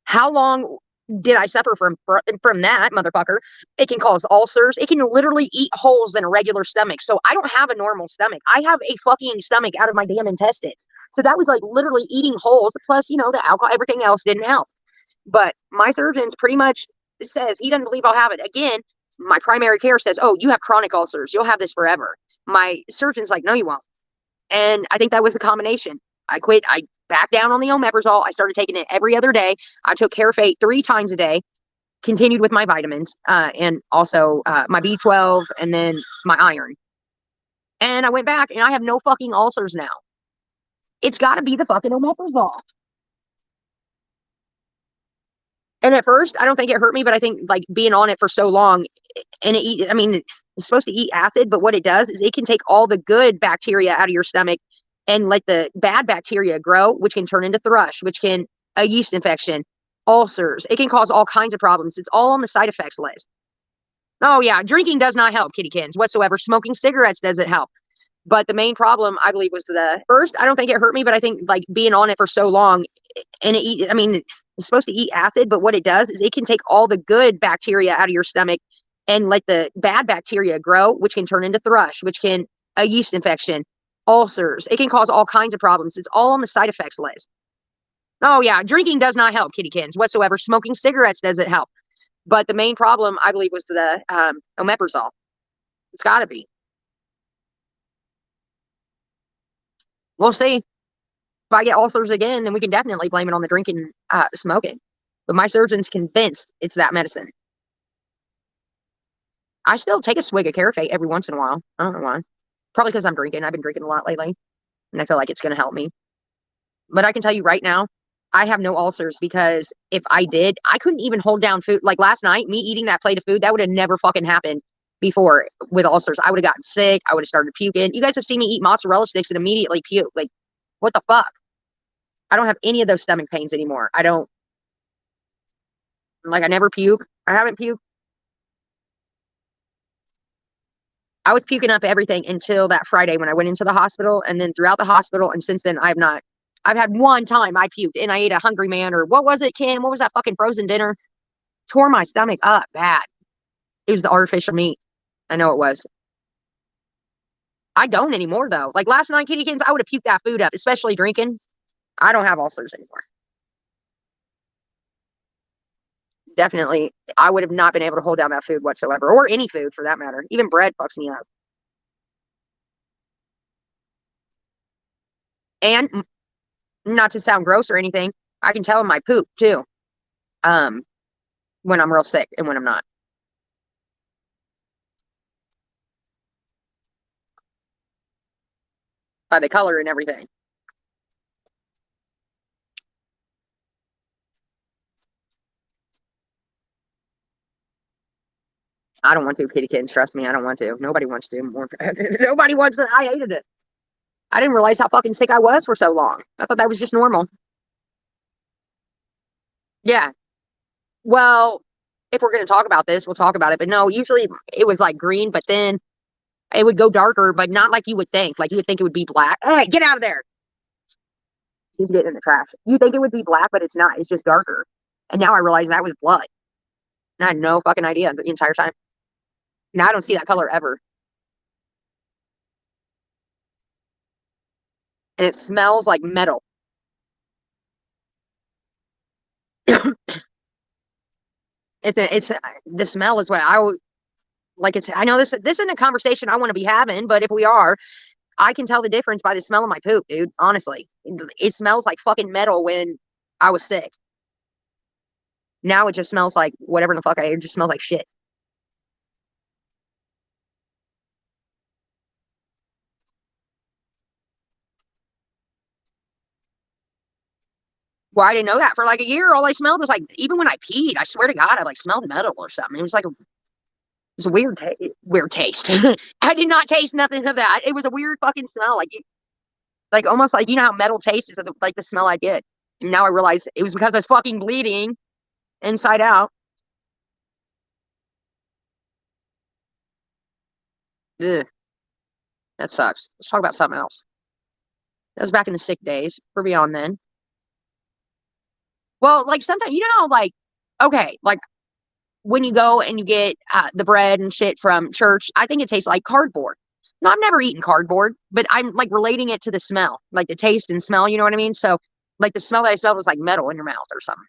How long did I suffer from that, motherfucker? It can cause ulcers. It can literally eat holes in a regular stomach. So I don't have a normal stomach. I have a fucking stomach out of my damn intestines. So that was like literally eating holes. Plus, the alcohol, everything else didn't help. But my surgeon's pretty much says he doesn't believe I'll have it. Again, my primary care says, oh, you have chronic ulcers. You'll have this forever. My surgeon's like, no, you won't. And I think that was the combination. I quit. I backed down on the omeprazole. I started taking it every other day. I took Carafate 3 times a day, continued with my vitamins, and also my B12 and then my iron. And I went back and I have no fucking ulcers now. It's got to be the fucking omeprazole. And at first, I don't think it hurt me, but I think like being on it for so long, and it's supposed to eat acid, but what it does is it can take all the good bacteria out of your stomach and let the bad bacteria grow, which can turn into thrush, which can a yeast infection, ulcers. It can cause all kinds of problems. It's all on the side effects list. Oh yeah, drinking does not help, kittykins, whatsoever. Smoking cigarettes doesn't help. But the main problem, I believe, was the first. I don't think it hurt me, but I think like being on it for so long, and it's supposed to eat acid, but what it does is it can take all the good bacteria out of your stomach and let the bad bacteria grow, which can turn into thrush, which can a yeast infection, ulcers. It can cause all kinds of problems. It's all on the side effects list. Oh yeah, drinking does not help, kittykins, whatsoever. Smoking cigarettes doesn't help. But the main problem, I believe, was the omeprazole. It's got to be. We'll see. If I get ulcers again, then we can definitely blame it on the drinking, smoking. But my surgeon's convinced it's that medicine. I still take a swig of Carafate every once in a while. I don't know why. Probably because I'm drinking. I've been drinking a lot lately, and I feel like it's going to help me. But I can tell you right now, I have no ulcers because if I did, I couldn't even hold down food. Like last night, me eating that plate of food, that would have never fucking happened before with ulcers. I would have gotten sick. I would have started puking. You guys have seen me eat mozzarella sticks and immediately puke. Like, what the fuck? I don't have any of those stomach pains anymore. I don't, like, I never puke. I haven't puked. I was puking up everything until that Friday when I went into the hospital. And then throughout the hospital, and since then, I've had one time I puked and I ate a Hungry Man, or what was it, Ken? What was that fucking frozen dinner? Tore my stomach up bad. It was the artificial meat. I know it was. I don't anymore though. Like last night, kittykins, I would have puked that food up, especially drinking. I don't have ulcers anymore. Definitely, I would have not been able to hold down that food whatsoever, or any food for that matter. Even bread fucks me up. And not to sound gross or anything, I can tell in my poop too. Um, when I'm real sick and when I'm not. By the color and everything. I don't want to, kitty kittens. Trust me, I don't want to. Nobody wants to. More. Nobody wants it. I hated it. I didn't realize how fucking sick I was for so long. I thought that was just normal. Yeah. Well, if we're going to talk about this, we'll talk about it. But no, usually it was like green, but then it would go darker, but not like you would think. Like you would think it would be black. Hey, get out of there. He's getting in the trash. You think it would be black, but it's not. It's just darker. And now I realize that was blood. And I had no fucking idea the entire time. Now I don't see that color ever. And it smells like metal. It's the smell is what I like. It's I know this isn't a conversation I want to be having, but if we are, I can tell the difference by the smell of my poop, dude. Honestly, it smells like fucking metal when I was sick. Now it just smells like whatever the fuck I. It just smells like shit. Well, I didn't know that for like a year. All I smelled was like even when I peed. I swear to God, I like smelled metal or something. It was like it was a weird taste. I did not taste nothing of that. It was a weird fucking smell, like almost like you know how metal tastes is like the smell I get. And now I realize it was because I was fucking bleeding inside out. Ugh, that sucks. Let's talk about something else. That was back in the sick days. We're beyond then. Well, like sometimes you know, like okay, like when you go and you get the bread and shit from church, I think it tastes like cardboard. No, I've never eaten cardboard, but I'm like relating it to the smell, like the taste and smell. You know what I mean? So, like the smell that I smelled was like metal in your mouth or something.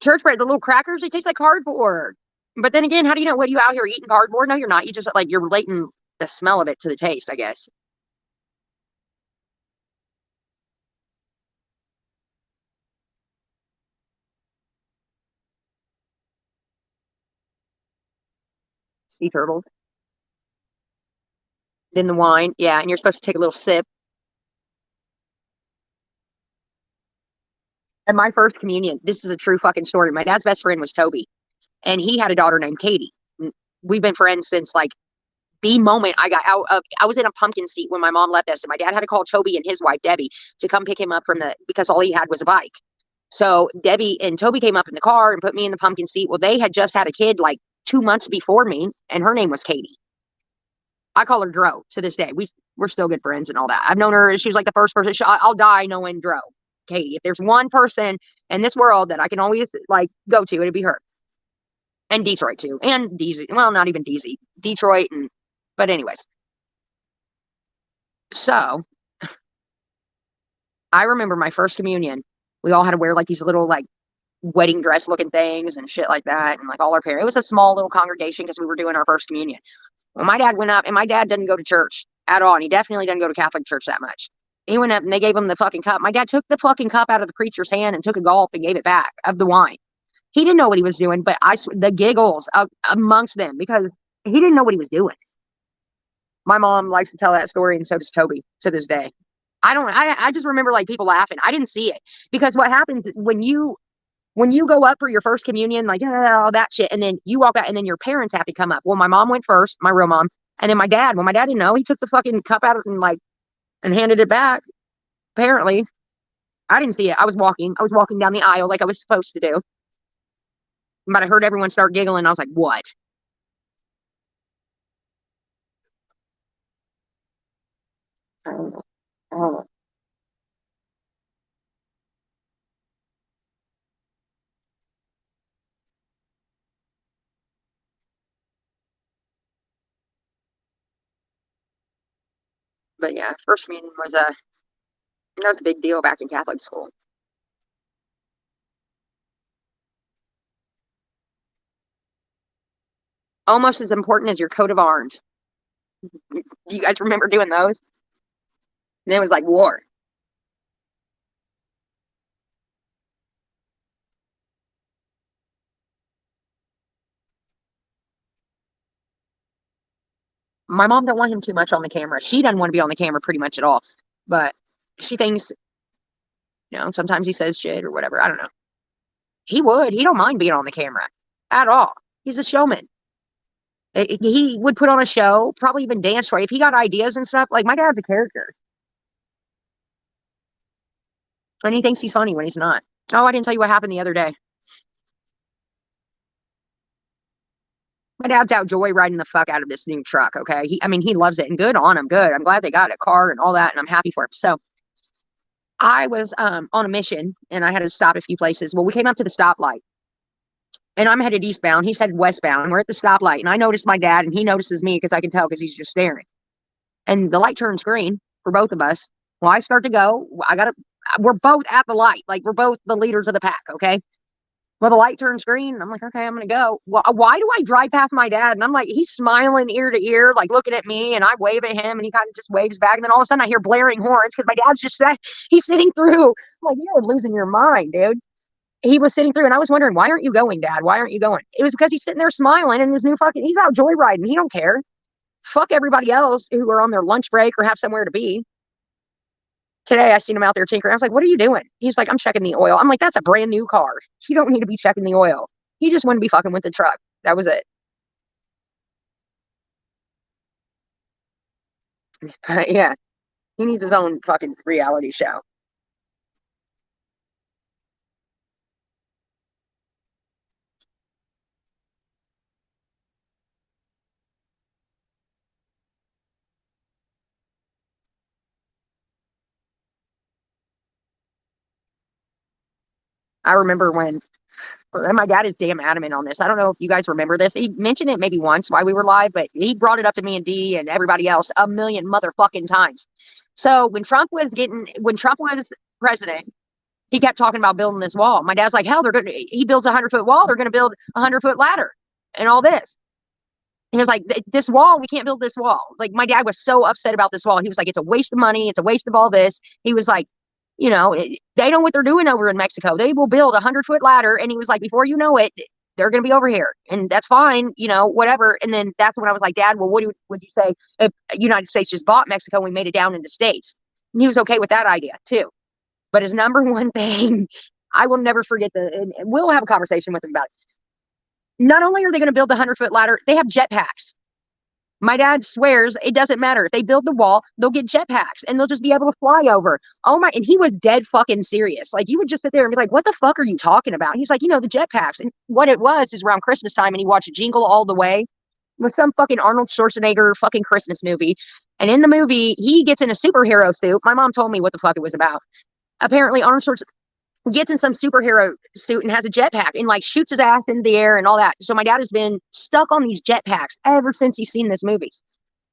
Church bread, the little crackers, they taste like cardboard. But then again, how do you know? What are you out here eating cardboard? No, you're not. You just like you're relating the smell of it to the taste, I guess. Sea turtles. Then the wine, yeah, and you're supposed to take a little sip. And my first communion, this is a true fucking story. My dad's best friend was Toby, and he had a daughter named Katie. We've been friends since like the moment I got out of, I was in a pumpkin seat when my mom left us, and my dad had to call Toby and his wife Debbie to come pick him up from the because all he had was a bike. So Debbie and Toby came up in the car and put me in the pumpkin seat. Well, they had just had a kid like 2 months before me, and her name was Katie. I call her Dro to this day. We're still good friends and all that. I've known her. She was like the first person. I'll die knowing Dro, Katie. If there's one person in this world that I can always like go to, it'd be her. And Detroit too, and DZ. Well, not even DZ, Detroit, and but anyways. So I remember my first communion. We all had to wear like these little like wedding dress looking things and shit like that, and like all our parents. It was a small little congregation because we were doing our first communion. Well, my dad went up, and my dad doesn't go to church at all, and he definitely doesn't go to Catholic church that much. He went up and they gave him the fucking cup. My dad took the fucking cup out of the preacher's hand and took a gulp and gave it back of the wine. He didn't know what he was doing, but the giggles amongst them because he didn't know what he was doing. My mom likes to tell that story, and so does Toby to this day. I don't. I just remember like people laughing. I didn't see it because what happens when you go up for your first communion, like all that shit, and then you walk out, and then your parents have to come up. Well, my mom went first, my real mom, and then my dad. Well, my dad didn't know. He took the fucking cup out and like and handed it back. Apparently, I didn't see it. I was walking. I was walking down the aisle like I was supposed to do, but I heard everyone start giggling. I was like, "What?" Oh, but yeah, first communion was a That was a big deal back in Catholic school. Almost as important as your coat of arms. Do you guys remember doing those? And it was like war. My mom don't want him too much on the camera. She doesn't want to be on the camera pretty much at all. But she thinks, sometimes he says shit or whatever. I don't know. He would. He don't mind being on the camera at all. He's a showman. He would put on a show, probably even dance for you. If he got ideas and stuff, like my dad's a character. And he thinks he's funny when he's not. Oh, I didn't tell you what happened the other day. My dad's out joyriding the fuck out of this new truck, okay? He loves it, and good on him, good. I'm glad they got a car and all that, and I'm happy for him. So I was on a mission, and I had to stop a few places. Well, we came up to the stoplight, and I'm headed eastbound. He's headed westbound. We're at the stoplight, and I noticed my dad, and he notices me because I can tell because he's just staring. And the light turns green for both of us. Well, I start to go. We're both at the light. Like, we're both the leaders of the pack, okay? Well, the light turns green, and I'm like, okay, I'm going to go. Well, why do I drive past my dad? And I'm like, he's smiling ear to ear, like looking at me, and I wave at him, and he kind of just waves back. And then all of a sudden, I hear blaring horns because my dad's just he's sitting through. I'm like, you're losing your mind, dude. He was sitting through, and I was wondering, why aren't you going, Dad? Why aren't you going? It was because he's sitting there smiling, and he's out joyriding. He don't care. Fuck everybody else who are on their lunch break or have somewhere to be. Today, I seen him out there tinkering. I was like, what are you doing? He's like, I'm checking the oil. I'm like, that's a brand new car. You don't need to be checking the oil. He just wouldn't be fucking with the truck. That was it. Yeah. He needs his own fucking reality show. I remember when and my dad is damn adamant on this. I don't know if you guys remember this. He mentioned it maybe once while we were live, but he brought it up to me and Dee and everybody else a million motherfucking times. So when Trump was president, he kept talking about building this wall. My dad's like, hell, he builds a 100-foot wall. They're going to build a 100-foot ladder and all this. He was like, this wall, we can't build this wall. Like, my dad was so upset about this wall. He was like, it's a waste of money. It's a waste of all this. He was like, they know what they're doing over in Mexico. They will build a 100-foot ladder. And he was like, before you know it, they're going to be over here. And that's fine, whatever. And then that's when I was like, Dad, well, what would you say if the United States just bought Mexico and we made it down into states? And he was okay with that idea, too. But his number one thing, I will never forget and we'll have a conversation with him about it. Not only are they going to build a 100-foot ladder, they have jetpacks. My dad swears it doesn't matter. If they build the wall, they'll get jetpacks and they'll just be able to fly over. Oh my, and he was dead fucking serious. Like, you would just sit there and be like, what the fuck are you talking about? And he's like, the jetpacks. And what it was is around Christmas time, and he watched Jingle All the Way with some fucking Arnold Schwarzenegger fucking Christmas movie. And in the movie, he gets in a superhero suit. My mom told me what the fuck it was about. Apparently, Arnold Schwarzenegger gets in some superhero suit and has a jetpack and like shoots his ass in the air and all that. So my dad has been stuck on these jetpacks ever since he's seen this movie.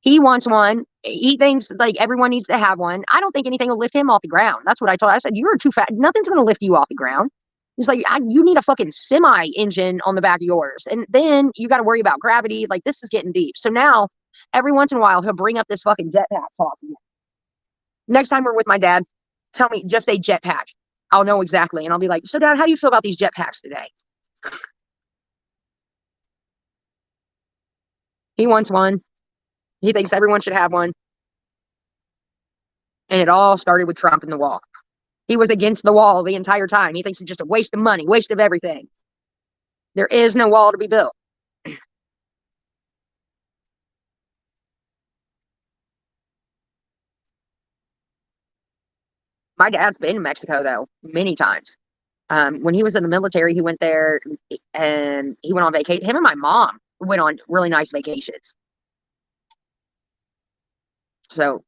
He wants one. He thinks like everyone needs to have one. I don't think anything will lift him off the ground. That's what I told him. I said, you're too fat. Nothing's going to lift you off the ground. He's like, you need a fucking semi engine on the back of yours. And then you got to worry about gravity. Like, this is getting deep. So now every once in a while, he'll bring up this fucking jetpack talk again. Next time we're with my dad, tell me, just say jetpack. I'll know exactly. And I'll be like, so Dad, how do you feel about these jetpacks today? He wants one. He thinks everyone should have one. And it all started with Trump and the wall. He was against the wall the entire time. He thinks it's just a waste of money, waste of everything. There is no wall to be built. My dad's been to Mexico, though, many times. When he was in the military, he went there and he went on vacation. Him and my mom went on really nice vacations. So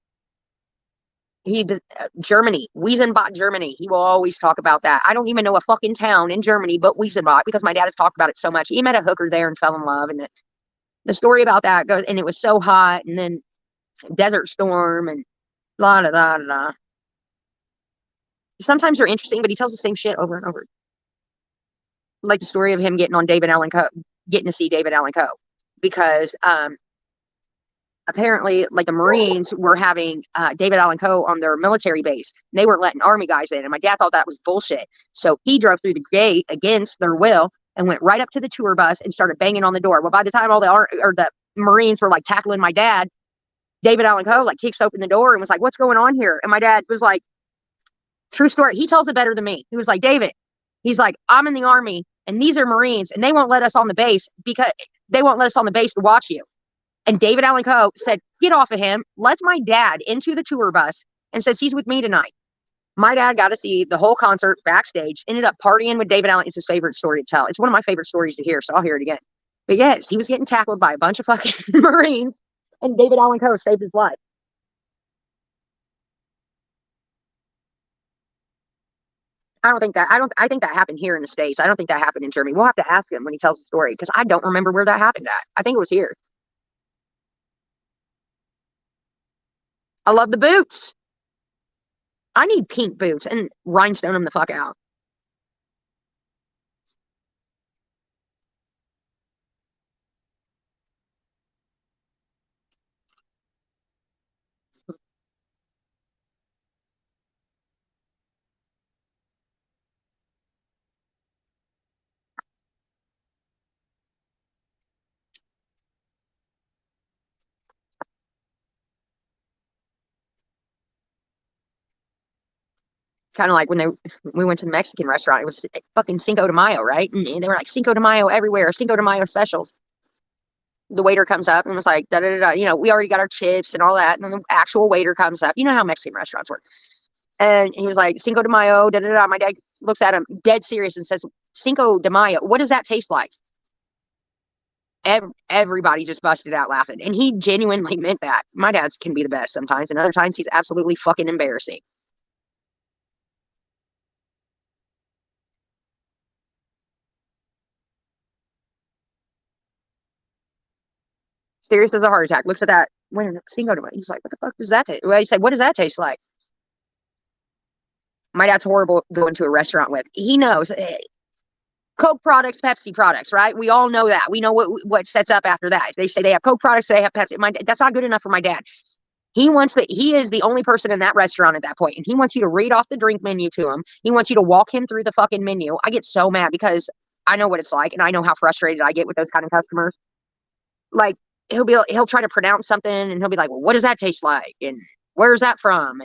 Germany, Wiesenbach, Germany. He will always talk about that. I don't even know a fucking town in Germany but Wiesenbach because my dad has talked about it so much. He met a hooker there and fell in love, and the story about that goes, and it was so hot, and then Desert Storm and la da da da. Sometimes they're interesting, but he tells the same shit over and over. Like the story of him getting on David Allen Coe, getting to see David Allen Coe, because apparently, like the Marines were having David Allen Coe on their military base. They weren't letting Army guys in, and my dad thought that was bullshit. So he drove through the gate against their will and went right up to the tour bus and started banging on the door. Well, by the time all the Marines were like tackling my dad, David Allen Coe like kicks open the door and was like, "What's going on here?" And my dad was like, "True story." He tells it better than me. He was like, "David," he's like, "I'm in the Army, and these are Marines, and they won't let us on the base because they won't let us on the base to watch you." And David Allen Coe said, "Get off of him," lets my dad into the tour bus and says, "He's with me tonight." My dad got to see the whole concert backstage, ended up partying with David Allen. It's his favorite story to tell. It's one of my favorite stories to hear, so I'll hear it again. But yes, he was getting tackled by a bunch of fucking Marines, and David Allen Coe saved his life. I think that happened here in the States. I don't think that happened in Germany. We'll have to ask him when he tells the story because I don't remember where that happened at. I think it was here. I love the boots. I need pink boots and rhinestone them the fuck out. Kind of like when we went to the Mexican restaurant. It was fucking Cinco de Mayo, right? And they were like Cinco de Mayo everywhere, Cinco de Mayo specials. The waiter comes up and was like, da da da da. You know, we already got our chips and all that. And then the actual waiter comes up. You know how Mexican restaurants work. And he was like, Cinco de Mayo, da da da. My dad looks at him dead serious and says, Cinco de Mayo, what does that taste like? Everybody just busted out laughing. And he genuinely meant that. My dad can be the best sometimes, and other times he's absolutely fucking embarrassing. Serious as a heart attack. Looks at that. When Cinco de Mayo, he's like, what the fuck does that taste? Well, he said, what does that taste like? My dad's horrible going to a restaurant with. He knows Coke products, Pepsi products, right? We all know that. We know what sets up after that. They say they have Coke products, they have Pepsi. That's not good enough for my dad. He wants that. He is the only person in that restaurant at that point, and he wants you to read off the drink menu to him. He wants you to walk him through the fucking menu. I get so mad because I know what it's like, and I know how frustrated I get with those kind of customers. Like he'll try to pronounce something, and he'll be like, "Well, what does that taste like?" and "Where's that from?"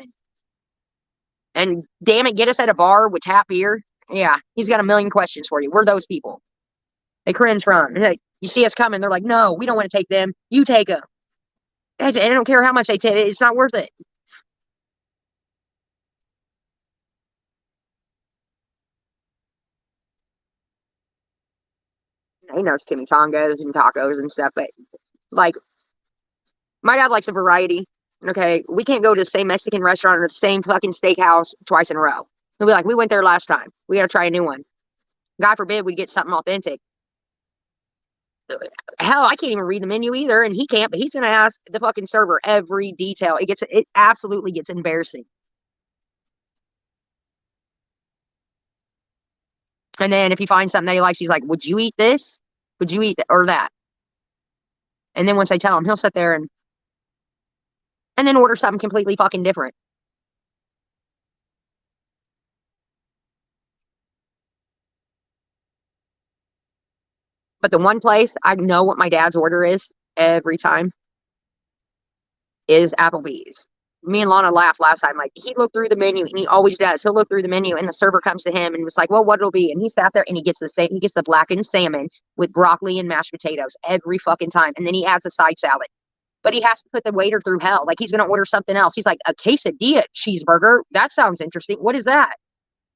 and damn it, get us at a bar with tap beer. Yeah, he's got a million questions for you. We're those people. They cringe from. And you see us coming, they're like, "No, we don't want to take them. You take them." And I don't care how much they take. It's not worth it. He knows chimichangas and tacos and stuff, but like my dad likes a variety. Okay, we can't go to the same Mexican restaurant or the same fucking steakhouse twice in a row. He'll be like, "We went there last time. We got to try a new one." God forbid we get something authentic. Hell, I can't even read the menu either, and he can't. But he's gonna ask the fucking server every detail. It absolutely gets embarrassing. And then if he finds something that he likes, he's like, "Would you eat this? Would you eat or that?" And then once I tell him, he'll sit there and then order something completely fucking different. But the one place I know what my dad's order is every time is Applebee's. Me and Lana laughed last time. Like he looked through the menu, and he always does. He'll look through the menu, and the server comes to him and was like, "Well, what it'll be?" And he sat there and he gets the same. He gets the blackened salmon with broccoli and mashed potatoes every fucking time, and then he adds a side salad. But he has to put the waiter through hell. Like he's gonna order something else. He's like, "A quesadilla cheeseburger. That sounds interesting. What is that?"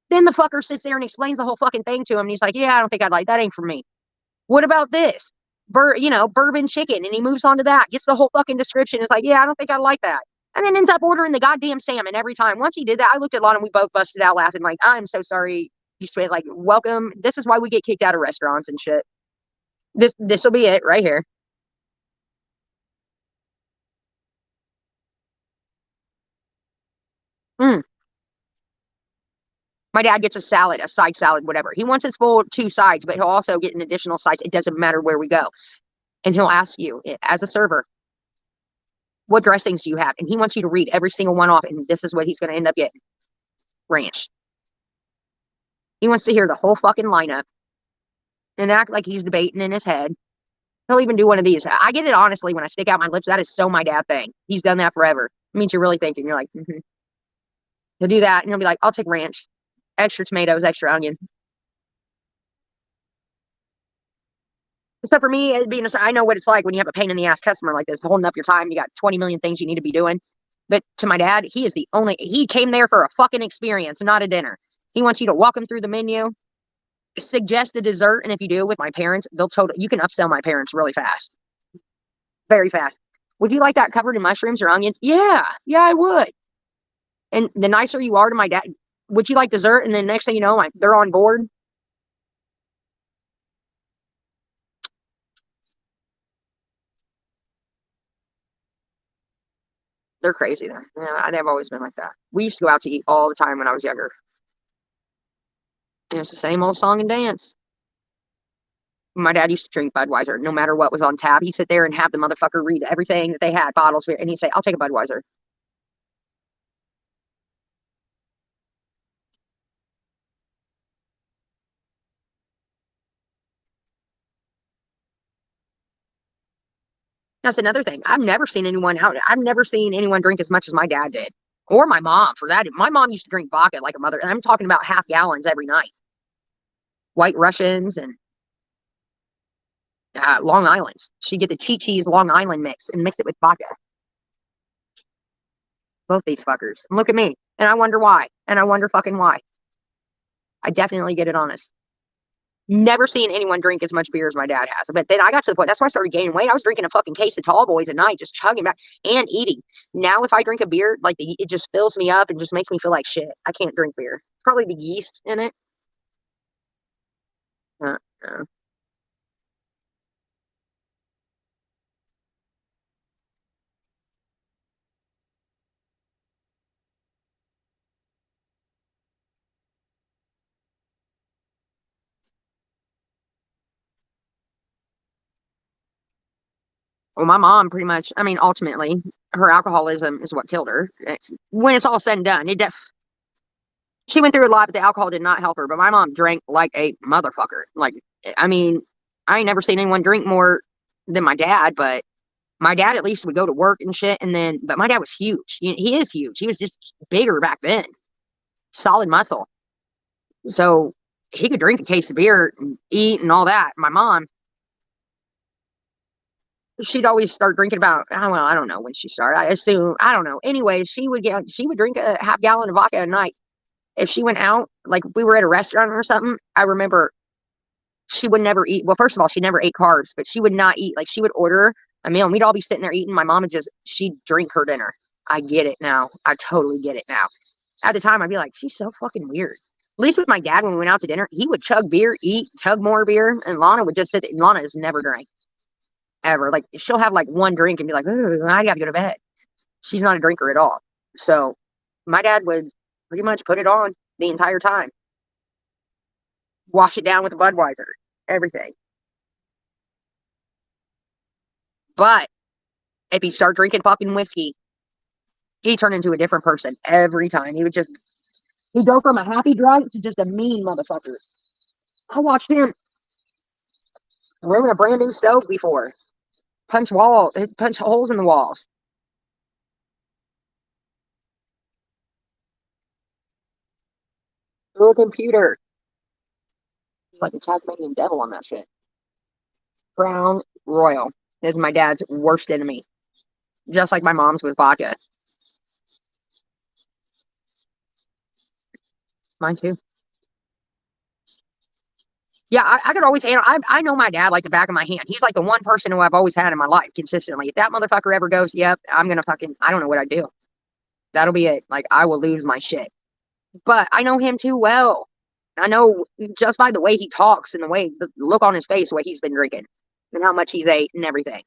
Then the fucker sits there and explains the whole fucking thing to him, and he's like, "Yeah, I don't think I'd like that. Ain't for me." What about this? Bourbon chicken. And he moves on to that, gets the whole fucking description. It's like, yeah, I don't think I like that. And then ends up ordering the goddamn salmon every time. Once he did that, I looked at Lon and we both busted out laughing. Like, I'm so sorry. You sweat. Like, welcome. This is why we get kicked out of restaurants and shit. This will be it right here. Mm. My dad gets a salad, a side salad, whatever. He wants his full 2 sides, but he'll also get an additional sides. It doesn't matter where we go. And he'll ask you, as a server, what dressings do you have? And he wants you to read every single one off, and this is what he's going to end up getting. Ranch. He wants to hear the whole fucking lineup and act like he's debating in his head. He'll even do one of these. I get it honestly when I stick out my lips. That is so my dad thing. He's done that forever. It means you're really thinking. You're like, mm-hmm. He'll do that, and he'll be like, I'll take ranch. Extra tomatoes, extra onion. So for me, I know what it's like when you have a pain in the ass customer like this, holding up your time. You got 20 million things you need to be doing. But to my dad, he came there for a fucking experience, not a dinner. He wants you to walk him through the menu, suggest a dessert, and if you do with my parents, you can upsell my parents really fast. Very fast. Would you like that covered in mushrooms or onions? Yeah, I would. And the nicer you are to my dad, would you like dessert? And then next thing you know, they're on board. They're crazy there. Yeah, they've always been like that. We used to go out to eat all the time when I was younger. And it's the same old song and dance. My dad used to drink Budweiser. No matter what was on tap, he'd sit there and have the motherfucker read everything that they had, bottles, and he'd say, I'll take a Budweiser. That's another thing. I've never seen anyone drink as much as my dad did. Or my mom, for that. My mom used to drink vodka like a mother, and I'm talking about half gallons every night. White Russians and Long Islands. She'd get the Chi-Chi's Long Island mix and mix it with vodka. Both these fuckers. And look at me. And I wonder why. And I wonder fucking why. I definitely get it honest. Never seen anyone drink as much beer as my dad has. But then I got to the point, that's why I started gaining weight. I was drinking a fucking case of tall boys at night, just chugging back and eating. Now, if I drink a beer, it just fills me up and just makes me feel like shit. I can't drink beer. Probably the yeast in it. Uh. Well, my mom pretty much, ultimately, her alcoholism is what killed her. When it's all said and done, she went through a lot, but the alcohol did not help her. But my mom drank like a motherfucker. I mean, I ain't never seen anyone drink more than my dad, but my dad at least would go to work and shit. But my dad was huge. He is huge. He was just bigger back then. Solid muscle. So he could drink a case of beer and eat and all that. My mom, she'd always start drinking I don't know when she started. I assume, I don't know. Anyway, she would drink a half gallon of vodka a night. If she went out, like if we were at a restaurant or something, I remember she would never eat. Well, first of all, she never ate carbs, but she would not eat. Like she would order a meal and we'd all be sitting there eating. My mom she'd drink her dinner. I get it now. I totally get it now. At the time, I'd be like, she's so fucking weird. At least with my dad, when we went out to dinner, he would chug beer, chug more beer, and Lana would just sit there. Lana has never drank. Ever. Like she'll have like one drink and be like, I gotta go to bed. She's not a drinker at all. So my dad would pretty much put it on the entire time. Wash it down with a Budweiser. Everything. But if he started drinking fucking whiskey, he turned into a different person every time. He'd go from a happy drunk to just a mean motherfucker. I watched him ruin a brand new stove before. Punch holes in the walls. Through a computer. It's like a Tasmanian devil on that shit. Crown Royal is my dad's worst enemy. Just like my mom's with vodka. Mine too. Yeah, I could always handle. I know my dad like the back of my hand. He's like the one person who I've always had in my life consistently. If that motherfucker ever goes, yep, I'm gonna I don't know what I do. That'll be it. Like I will lose my shit. But I know him too well. I know just by the way he talks and the look on his face, the way he's been drinking and how much he's ate and everything.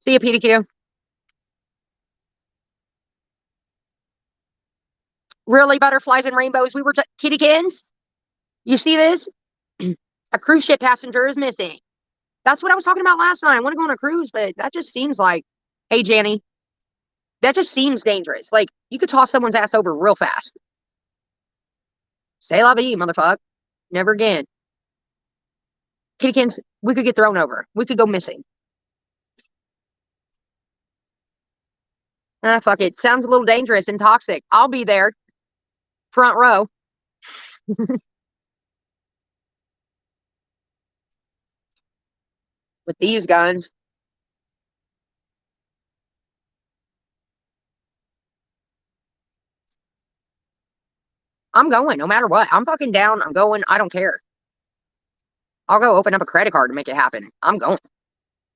See you, PDQ. Really, butterflies and rainbows. We were kittykins. You see this? A cruise ship passenger is missing. That's what I was talking about last night. I want to go on a cruise, but that just seems like, hey, Janny, that just seems dangerous. Like, you could toss someone's ass over real fast. Say la vie, motherfucker. Never again. Kittykins, we could get thrown over. We could go missing. Ah, fuck it. Sounds a little dangerous and toxic. I'll be there. Front row. With these guns. I'm going no matter what. I'm fucking down. I'm going. I don't care. I'll go open up a credit card to make it happen. I'm going.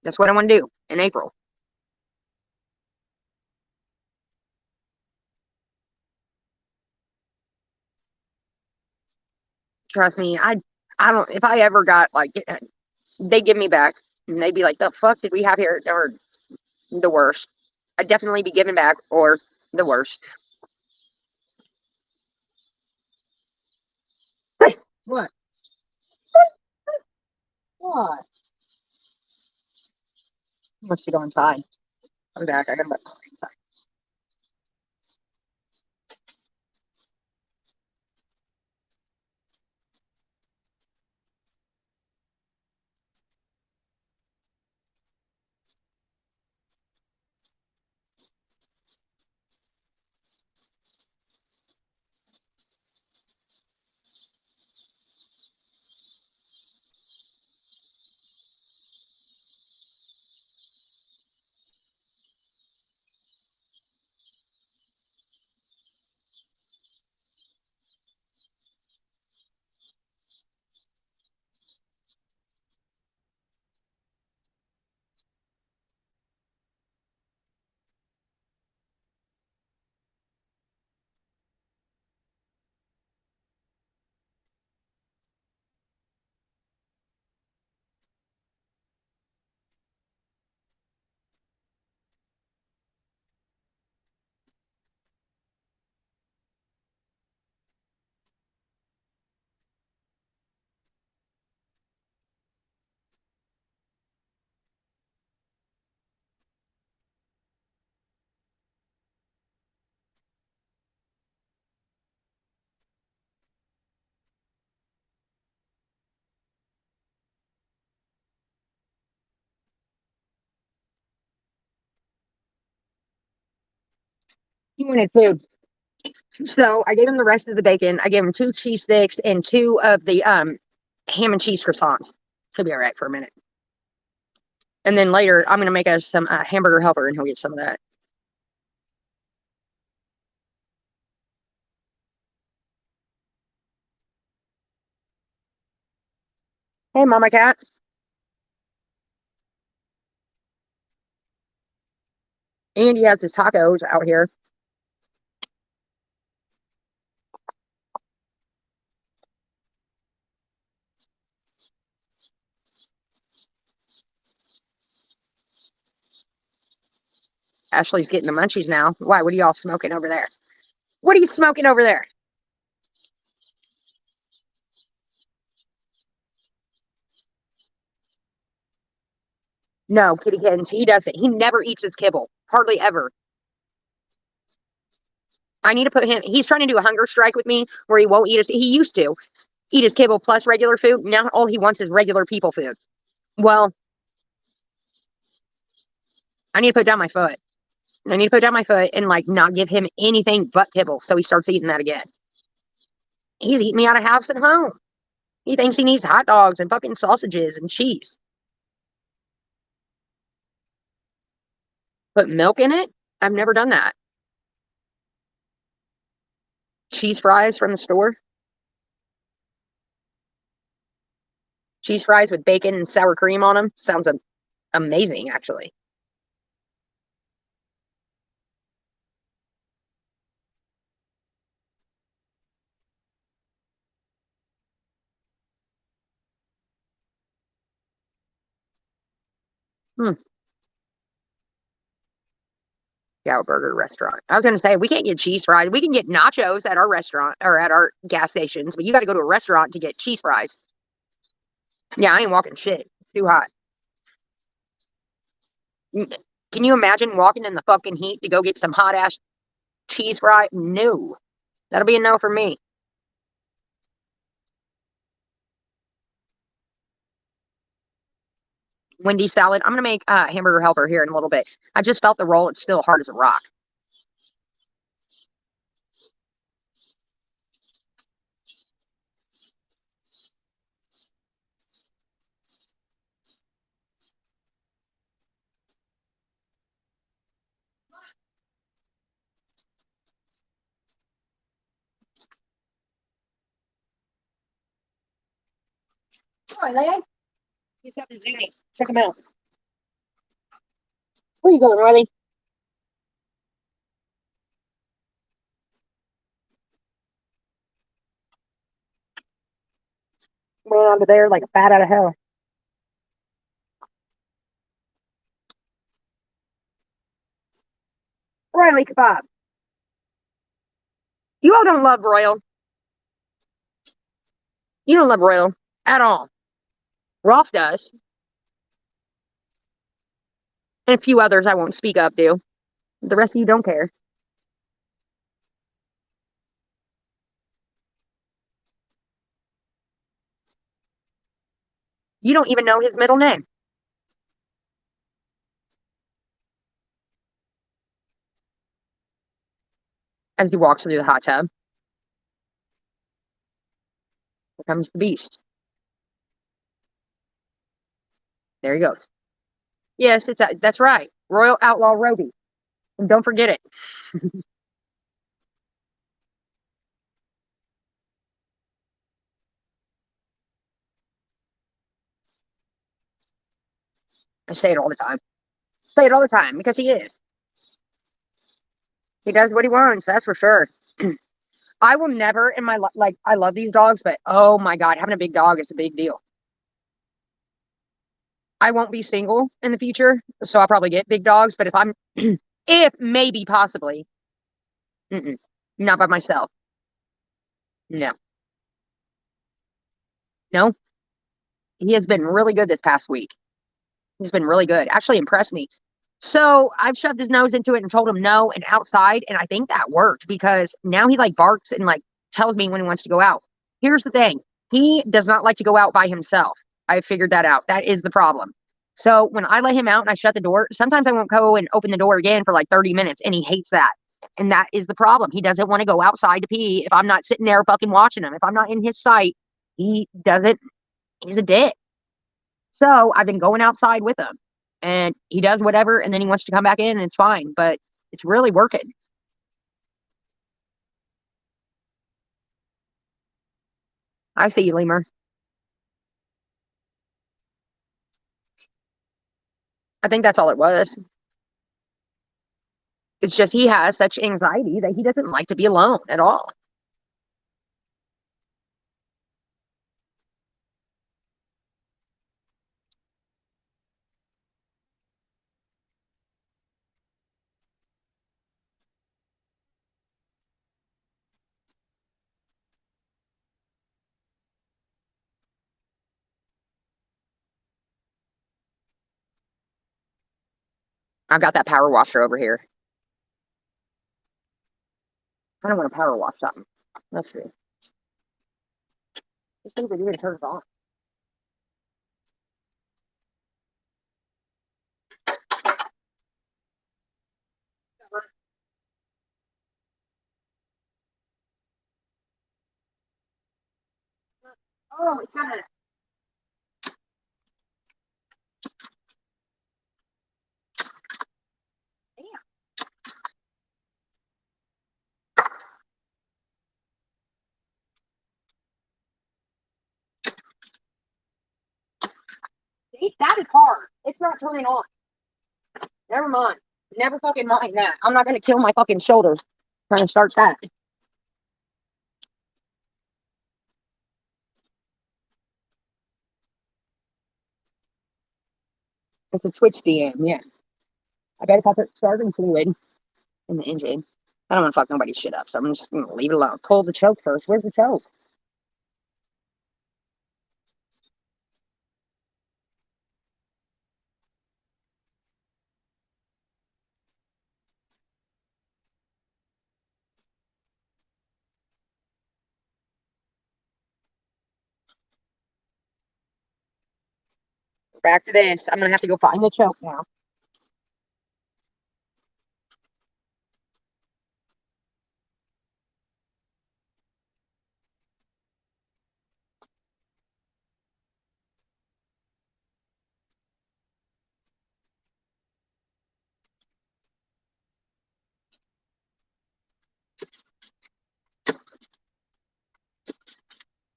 That's what I want to do in April. Trust me. I don't, if I ever got like, they give me back and they'd be like, the fuck did we have here? Or the worst. I'd definitely be giving back or the worst. What? What? Wants to go inside. I'll be back. I gotta go inside. He wanted food. So I gave him the rest of the bacon. I gave him 2 cheese sticks and 2 of the ham and cheese croissants. He'll be all right for a minute. And then later, I'm going to make us some hamburger helper and he'll get some of that. Hey, Mama Cat. Andy has his tacos out here. Ashley's getting the munchies now. Why? What are y'all smoking over there? What are you smoking over there? No, kitty kittens. He doesn't. He never eats his kibble. Hardly ever. I need to put him. He's trying to do a hunger strike with me where he won't eat his. He used to eat his kibble plus regular food. Now all he wants is regular people food. Well, I need to put down my foot. I need to put down my foot and like not give him anything but kibble. So he starts eating that again. He's eating me out of house and home. He thinks he needs hot dogs and fucking sausages and cheese. Put milk in it? I've never done that. Cheese fries from the store. Cheese fries with bacon and sour cream on them. Sounds amazing, actually. Hmm. Yeah, burger restaurant. I was gonna say we can't get cheese fries. We can get nachos at our restaurant or at our gas stations, but you got to go to a restaurant to get cheese fries. Yeah, I ain't walking shit. It's too hot. Can you imagine walking in the fucking heat to go get some hot ass cheese fry? No, that'll be a no for me. Wendy's salad. I'm gonna make hamburger helper here in a little bit. I just felt the roll. It's still hard as a rock. All right, lady. He's got the zoomies. Check him out. Where you going, Riley? Ran under there like a bat out of hell. Riley kebab. You all don't love Royal. You don't love Royal at all. Rolf does. And a few others I won't speak up do. The rest of you don't care. You don't even know his middle name. As he walks through the hot tub. Here comes the beast. There he goes. Yes, that's right. Royal Outlaw Roby. And don't forget it. I say it all the time. Say it all the time because he is. He does what he wants, that's for sure. I will never in my life, like, I love these dogs, but oh my God, having a big dog is a big deal. I won't be single in the future, so I'll probably get big dogs, but if I'm, if maybe possibly, not by myself. No, no, he has been really good this past week. He's been really good. Actually impressed me. So I've shoved his nose into it and told him no and outside, and I think that worked because now he like barks and like tells me when he wants to go out. Here's the thing. He does not like to go out by himself. I figured that out. That is the problem. So when I let him out and I shut the door, sometimes I won't go and open the door again for like 30 minutes, and he hates that. And that is the problem. He doesn't want to go outside to pee if I'm not sitting there fucking watching him. If I'm not in his sight, he doesn't, he's a dick. So I've been going outside with him and he does whatever and then he wants to come back in and it's fine, but it's really working. I see you, Lemur. I think that's all it was. It's just he has such anxiety that he doesn't like to be alone at all. I've got that power washer over here. I don't want to power wash something. Let's see. This thing's even to turn it on. Oh, it's got a see, that is hard. It's not turning on. Never mind. Never fucking mind that. I'm not gonna kill my fucking shoulders trying to start that. It's a Twitch DM, yes. I bet if I put starving fluid in the engine. I don't want to fuck nobody's shit up, so I'm just gonna leave it alone. Pull the choke first. Where's the choke? Back to this. I'm gonna have to go find the choke now.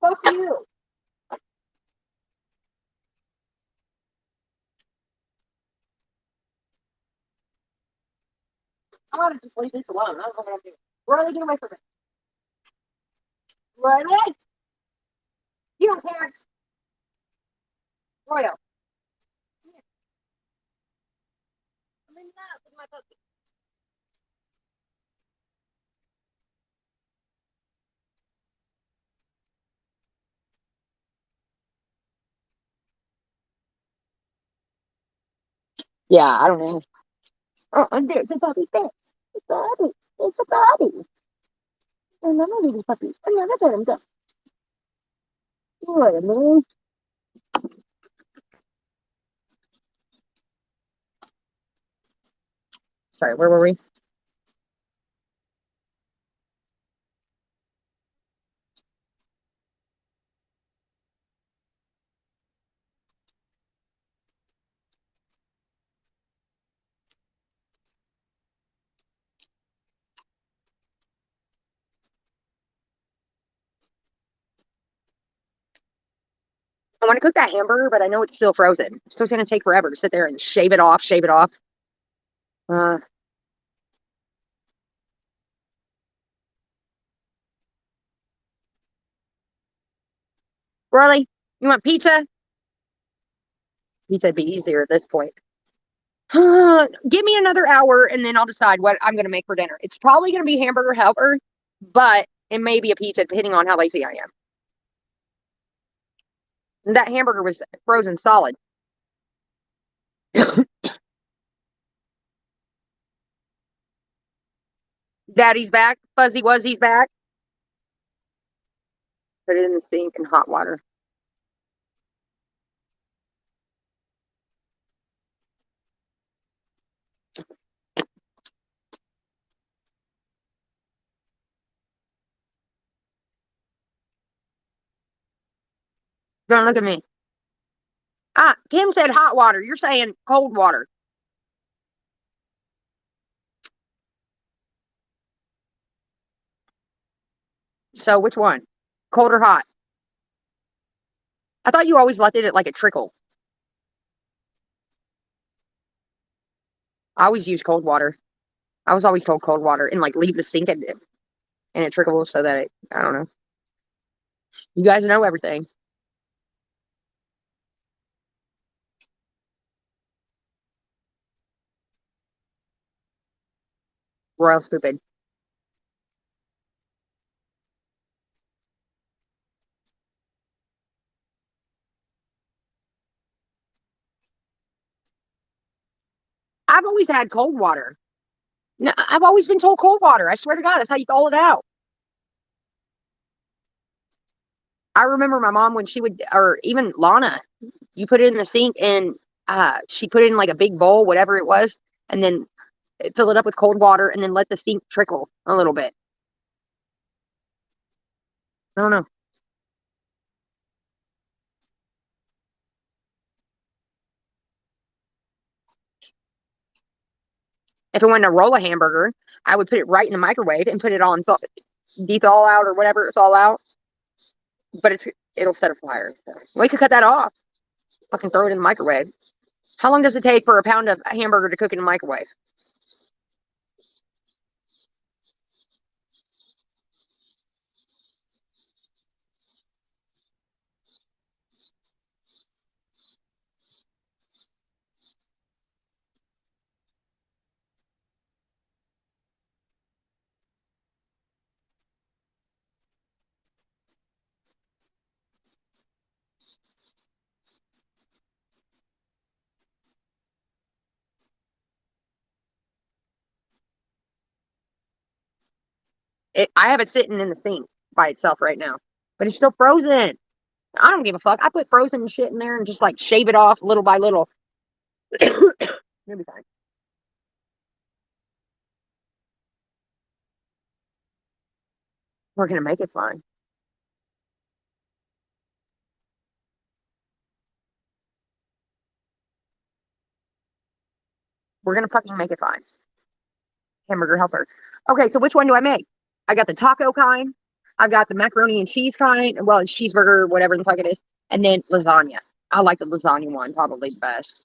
Fuck you. I want to just leave this alone. I don't know what I'm doing. Riley, get away from it. Riley, you don't care. Royal. I'm in love with my puppy. Yeah, I don't know. Oh, and there's a puppy. There. It's a puppy. It's a puppy. And I'm not even puppy. Oh, yeah, look at him go. What a man. Sorry, where were we? I want to cook that hamburger, but I know it's still frozen. So it's going to take forever to sit there and shave it off, shave it off. Uh, Riley, you want pizza? Pizza'd be easier at this point. Give me another hour and then I'll decide what I'm going to make for dinner. It's probably going to be hamburger helper, but it may be a pizza depending on how lazy I am. And that hamburger was frozen solid. Daddy's back. Fuzzy Wuzzy's back. Put it in the sink in hot water. Don't look at me. Ah, Kim said hot water. You're saying cold water. So which one? Cold or hot? I thought you always left it at like a trickle. I always use cold water. I was always told cold water and like leave the sink and it trickles so that it, I don't know. You guys know everything. Royal stupid. I've always had cold water. No, I've always been told cold water. I swear to God, that's how you thaw it out. I remember my mom when she would, or even Lana, you put it in the sink and she put it in like a big bowl, whatever it was, and then fill it up with cold water and then let the sink trickle a little bit. I don't know. If I wanted to roll a hamburger, I would put it right in the microwave and put it on deep all out or whatever it's all out. But it'll set a fire. We could cut that off. I can throw it in the microwave. How long does it take for a pound of hamburger to cook in the microwave? I have it sitting in the sink by itself right now, but it's still frozen. I don't give a fuck. I put frozen shit in there and just like shave it off little by little. It'll be fine. We're gonna make it fine. We're gonna fucking make it fine. Hamburger helper. Okay, so which one do I make? I got the taco kind. I've got the macaroni and cheese kind. Well, it's cheeseburger, whatever the fuck it is, and then lasagna. I like the lasagna one probably the best.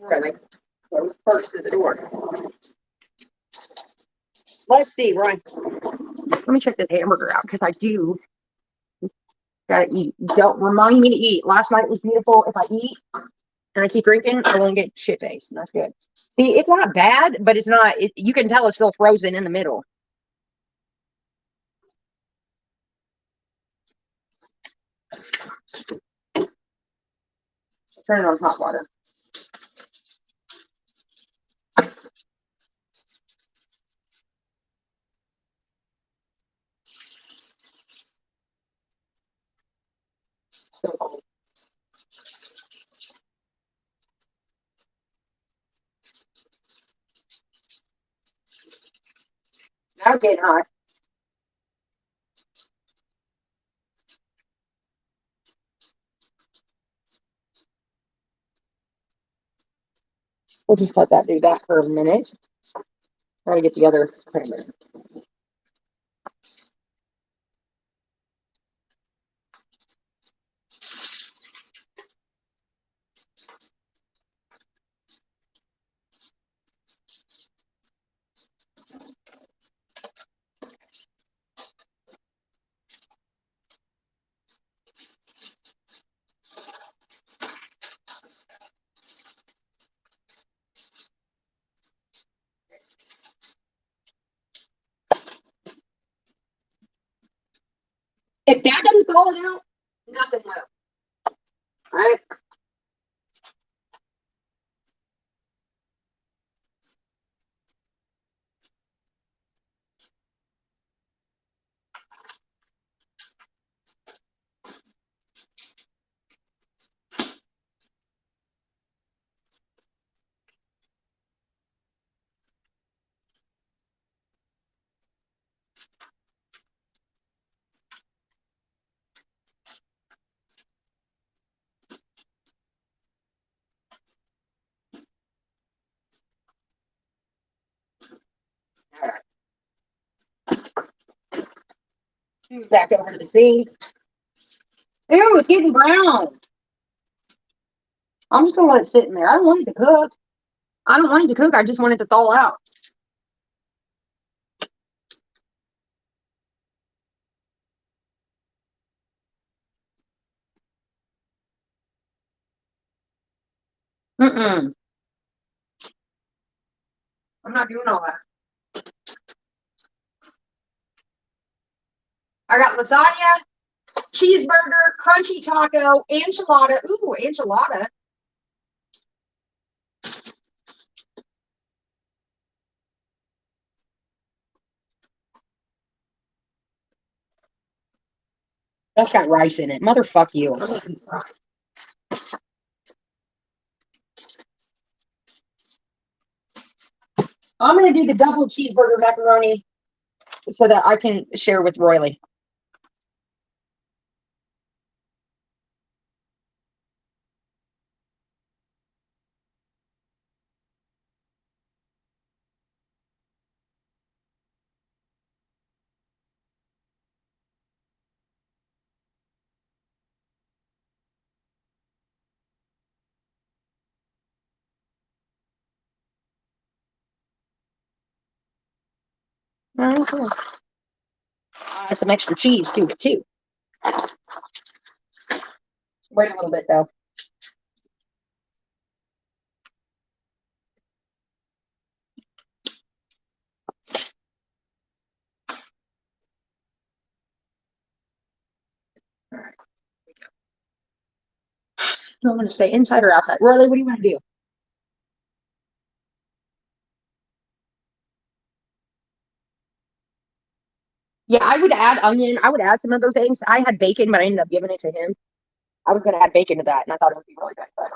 Really? Close first to the door. Let's see, Ryan. Let me check this hamburger out because I do gotta eat. Don't remind me to eat. Last night was beautiful. If I eat and I keep drinking, I won't get shit faced, and that's good. See, it's not bad, but it's not. You can tell it's still frozen in the middle. Turn it on hot water. Still cold. Now it's getting hot. We'll just let that do that for a minute. Try to get the other cranberry. If that doesn't thaw it out, nothing will. All right. All right. Back over to the sink. Ew, it's getting brown. I'm just gonna let it sit in there. I don't want it to cook. I don't want it to cook. I just want it to thaw out. Mm-mm. I'm not doing all that. I got lasagna, cheeseburger, crunchy taco, enchilada. Ooh, enchilada. That's got rice in it. Motherfuck you. I'm gonna do the double cheeseburger macaroni so that I can share with Royley. Okay. I have some extra cheese to it too. Wait a little bit though. I'm going to say inside or outside. Riley, what do you want to do? Yeah, I would add onion. I would add some other things. I had bacon, but I ended up giving it to him. I was going to add bacon to that, and I thought it would be really good. But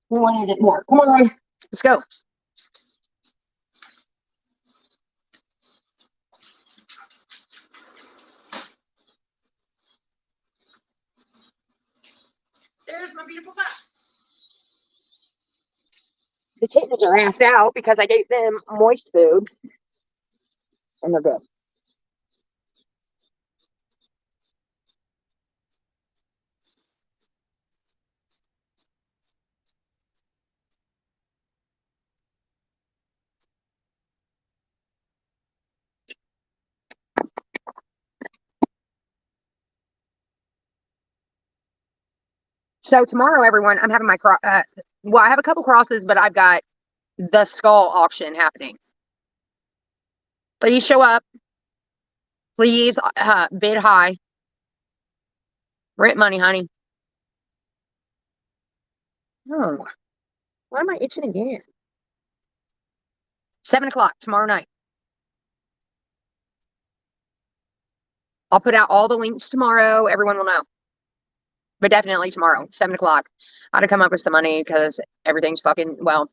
we wanted it more. Come on, Riley. Let's go. There's my beautiful pie. The chickens are assed out because I gave them moist food, and they're good. So tomorrow, everyone, I'm having my well, I have a couple crosses, but I've got the skull auction happening. Please show up. Please bid high. Rent money, honey. Oh, why am I itching again? 7 o'clock tomorrow night. I'll put out all the links tomorrow. Everyone will know. But definitely tomorrow, 7 o'clock. I gotta come up with some money because everything's fucking, well,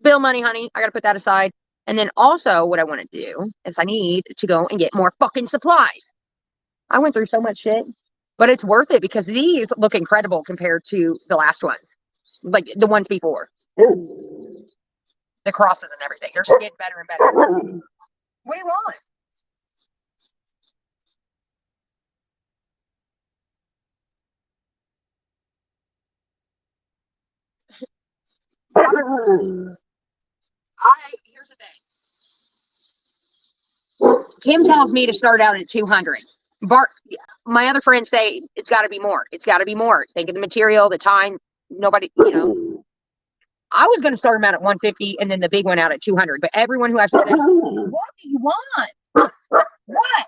bill money, honey. I gotta put that aside. And then also what I want to do is I need to go and get more fucking supplies. I went through so much shit, but it's worth it because these look incredible compared to the last ones. Like the ones before. The crosses and everything. They're just getting better and better. What do you want? Here's the thing. Kim tells me to start out at 200. My other friends say it's got to be more. It's got to be more. Think of the material, the time. Nobody, I was going to start them out at 150 and then the big one out at 200. But everyone who I've said, what do you want? What?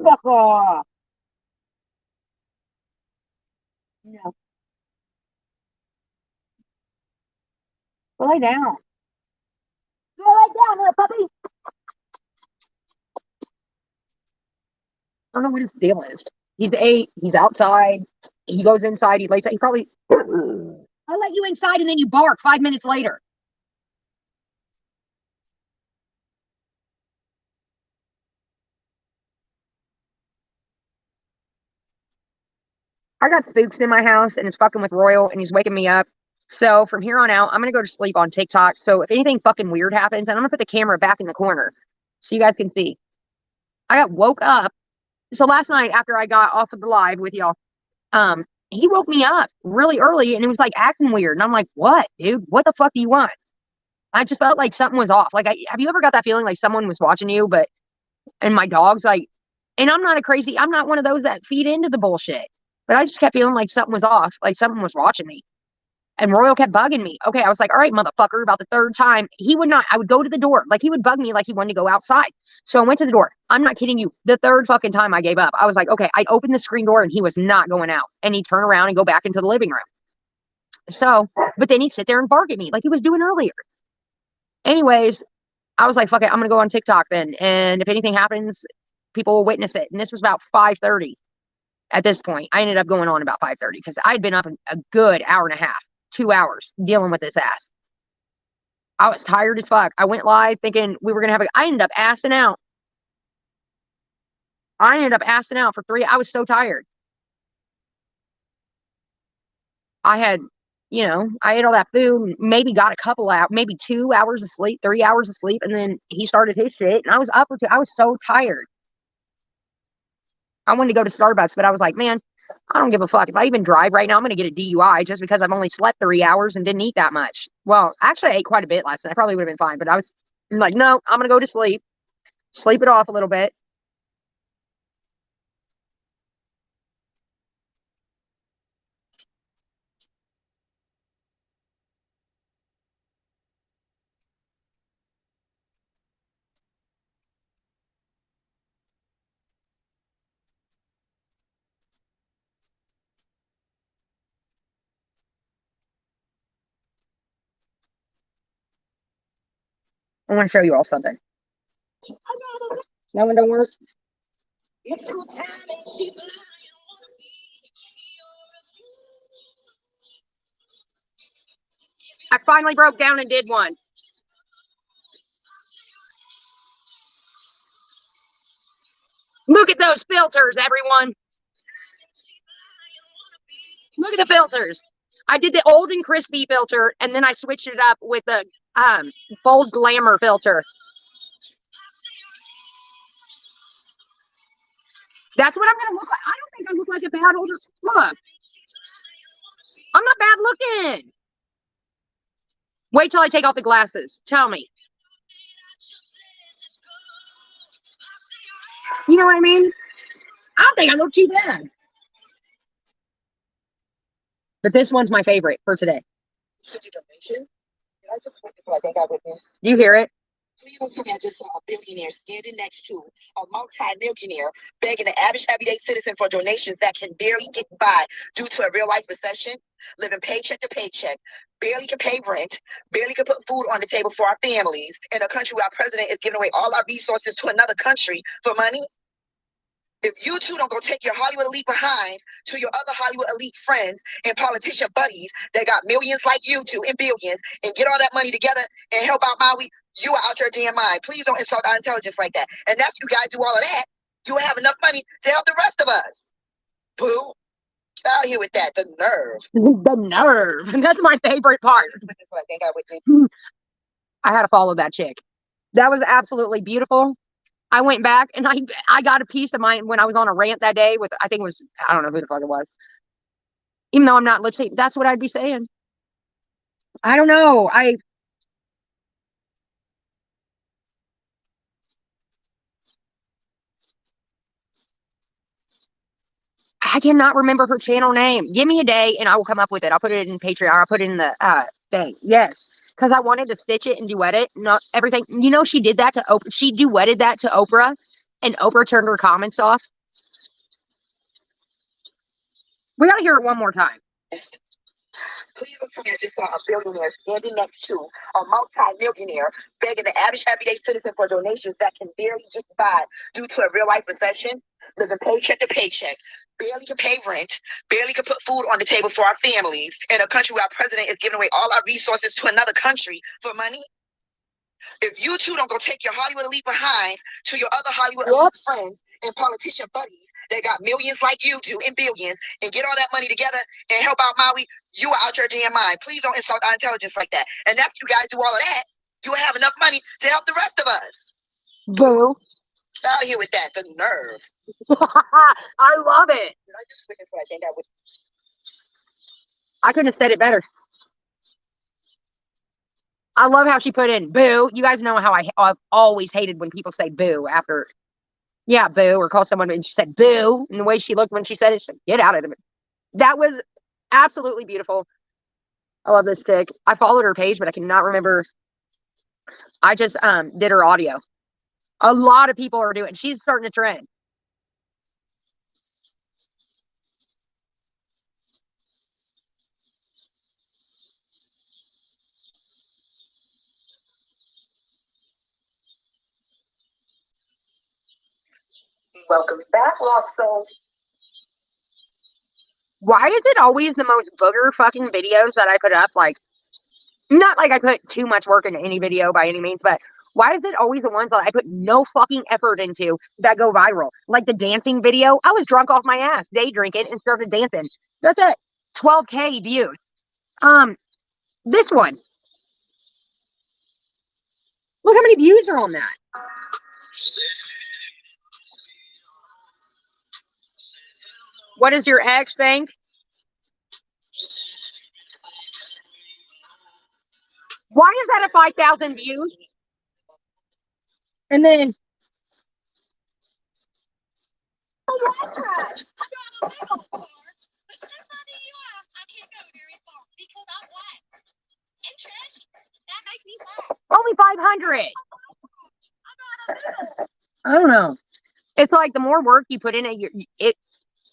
Fuck off. No. Go lay down. Go lay down, little puppy. I don't know what his deal is. He's 8. He's outside. He goes inside. He lays out. He probably. I let you inside and then you bark 5 minutes later. I got spooks in my house and it's fucking with Royal and he's waking me up. So from here on out, I'm going to go to sleep on TikTok. So if anything fucking weird happens, and I'm going to put the camera back in the corner so you guys can see. I got woke up. So last night after I got off of the live with y'all, he woke me up really early and it was like acting weird. And I'm like, what, dude? What the fuck do you want? I just felt like something was off. Like, have you ever got that feeling like someone was watching you, and my dog's like, and I'm not one of those that feed into the bullshit, but I just kept feeling like something was off, like someone was watching me. And Royal kept bugging me. Okay, I was like, all right, motherfucker, about the third time. He would not, I would go to the door. Like, he would bug me like he wanted to go outside. So I went to the door. I'm not kidding you. The third fucking time I gave up, I was like, okay, I'd open the screen door and he was not going out. And he'd turn around and go back into the living room. So, but then he'd sit there and bark at me like he was doing earlier. Anyways, I was like, fuck it, I'm going to go on TikTok then. And if anything happens, people will witness it. And this was about 5:30 at this point. I ended up going on about 5:30 because I'd been up a good hour and a half. 2 hours dealing with this ass. I was tired as fuck. I went live thinking we were going to have I ended up assing out. For 3. I was so tired. I had, I ate all that food, maybe got a couple out, maybe 2 hours of sleep, 3 hours of sleep. And then he started his shit and I was up for 2. I was so tired. I wanted to go to Starbucks, but I was like, man, I don't give a fuck. If I even drive right now, I'm going to get a DUI just because I've only slept 3 hours and didn't eat that much. Well, actually, I ate quite a bit last night. I probably would have been fine, but I was I'm like, no, I'm gonna go to sleep. Sleep it off a little bit. I want to show you all something. That one don't work. I finally broke down and did one. Look at those filters, everyone. Look at the filters. I did the old and crispy filter, and then I switched it up with the bold glamour filter. That's what I'm gonna look like. I don't think I look like a bad older. Look, I'm not bad looking. Wait till I take off the glasses. Tell me. You know what I mean? I don't think I look too bad. But this one's my favorite for today. I just witnessed what I think I witnessed. You hear it? Please don't tell me I just saw a billionaire standing next to a multi-millionaire begging the average everyday citizen for donations that can barely get by due to a real life recession, living paycheck to paycheck, barely can pay rent, barely can put food on the table for our families, in a country where our president is giving away all our resources to another country for money. If you two don't go take your Hollywood elite behind to your other Hollywood elite friends and politician buddies that got millions like you two and billions and get all that money together and help out Maui, you are out your damn mind. Please don't insult our intelligence like that. And after you guys do all of that, you will have enough money to help the rest of us. Boo. Get out here with that. The nerve. The nerve. That's my favorite part. That's what I think I would. I had to follow that chick. That was absolutely beautiful. I went back and I got a piece of mine when I was on a rant that day with, I think it was, I don't know who the fuck it was. Even though I'm not lip sync, that's what I'd be saying. I don't know. I cannot remember her channel name. Give me a day and I will come up with it. I'll put it in Patreon. I'll put it in the thing. Yes. Because I wanted to stitch it and duet it. Not everything. You know, she did that to Oprah. She duetted that to Oprah and Oprah turned her comments off. We got to hear it one more time. Please don't tell me I just saw a billionaire standing next to a multi-millionaire begging the average everyday citizen for donations that can barely get by due to a real life recession, living paycheck to paycheck, barely can pay rent, barely can put food on the table for our families, in a country where our president is giving away all our resources to another country for money. If you two don't go take your Hollywood elite behind to your other Hollywood elite friends and politician buddies that got millions like you do and billions and get all that money together and help out Maui, you are out your damn mind. Please don't insult our intelligence like that. And after you guys do all of that, you will have enough money to help the rest of us. Boo. Out here with that, the nerve. I love it. I just witnessed what I think I would. I couldn't have said it better. I love how she put in boo. You guys know how I've always hated when people say boo after, yeah, boo, or call someone and she said boo. And the way she looked when she said it, she said, get out of it. That was absolutely beautiful. I love this chick. I followed her page, but I cannot remember. I just did her audio. A lot of people are doing. She's starting to trend. Welcome back, Lost Souls. Why is it always the most booger fucking videos that I put up? Like, not like I put too much work into any video by any means, but why is it always the ones that I put no fucking effort into that go viral? Like the dancing video. I was drunk off my ass, day drinking, and started dancing. That's at 12K views. This one. Look how many views are on that. What does your ex think? Why is that at 5,000 views? And then only 500. I don't know. It's like the more work you put in it,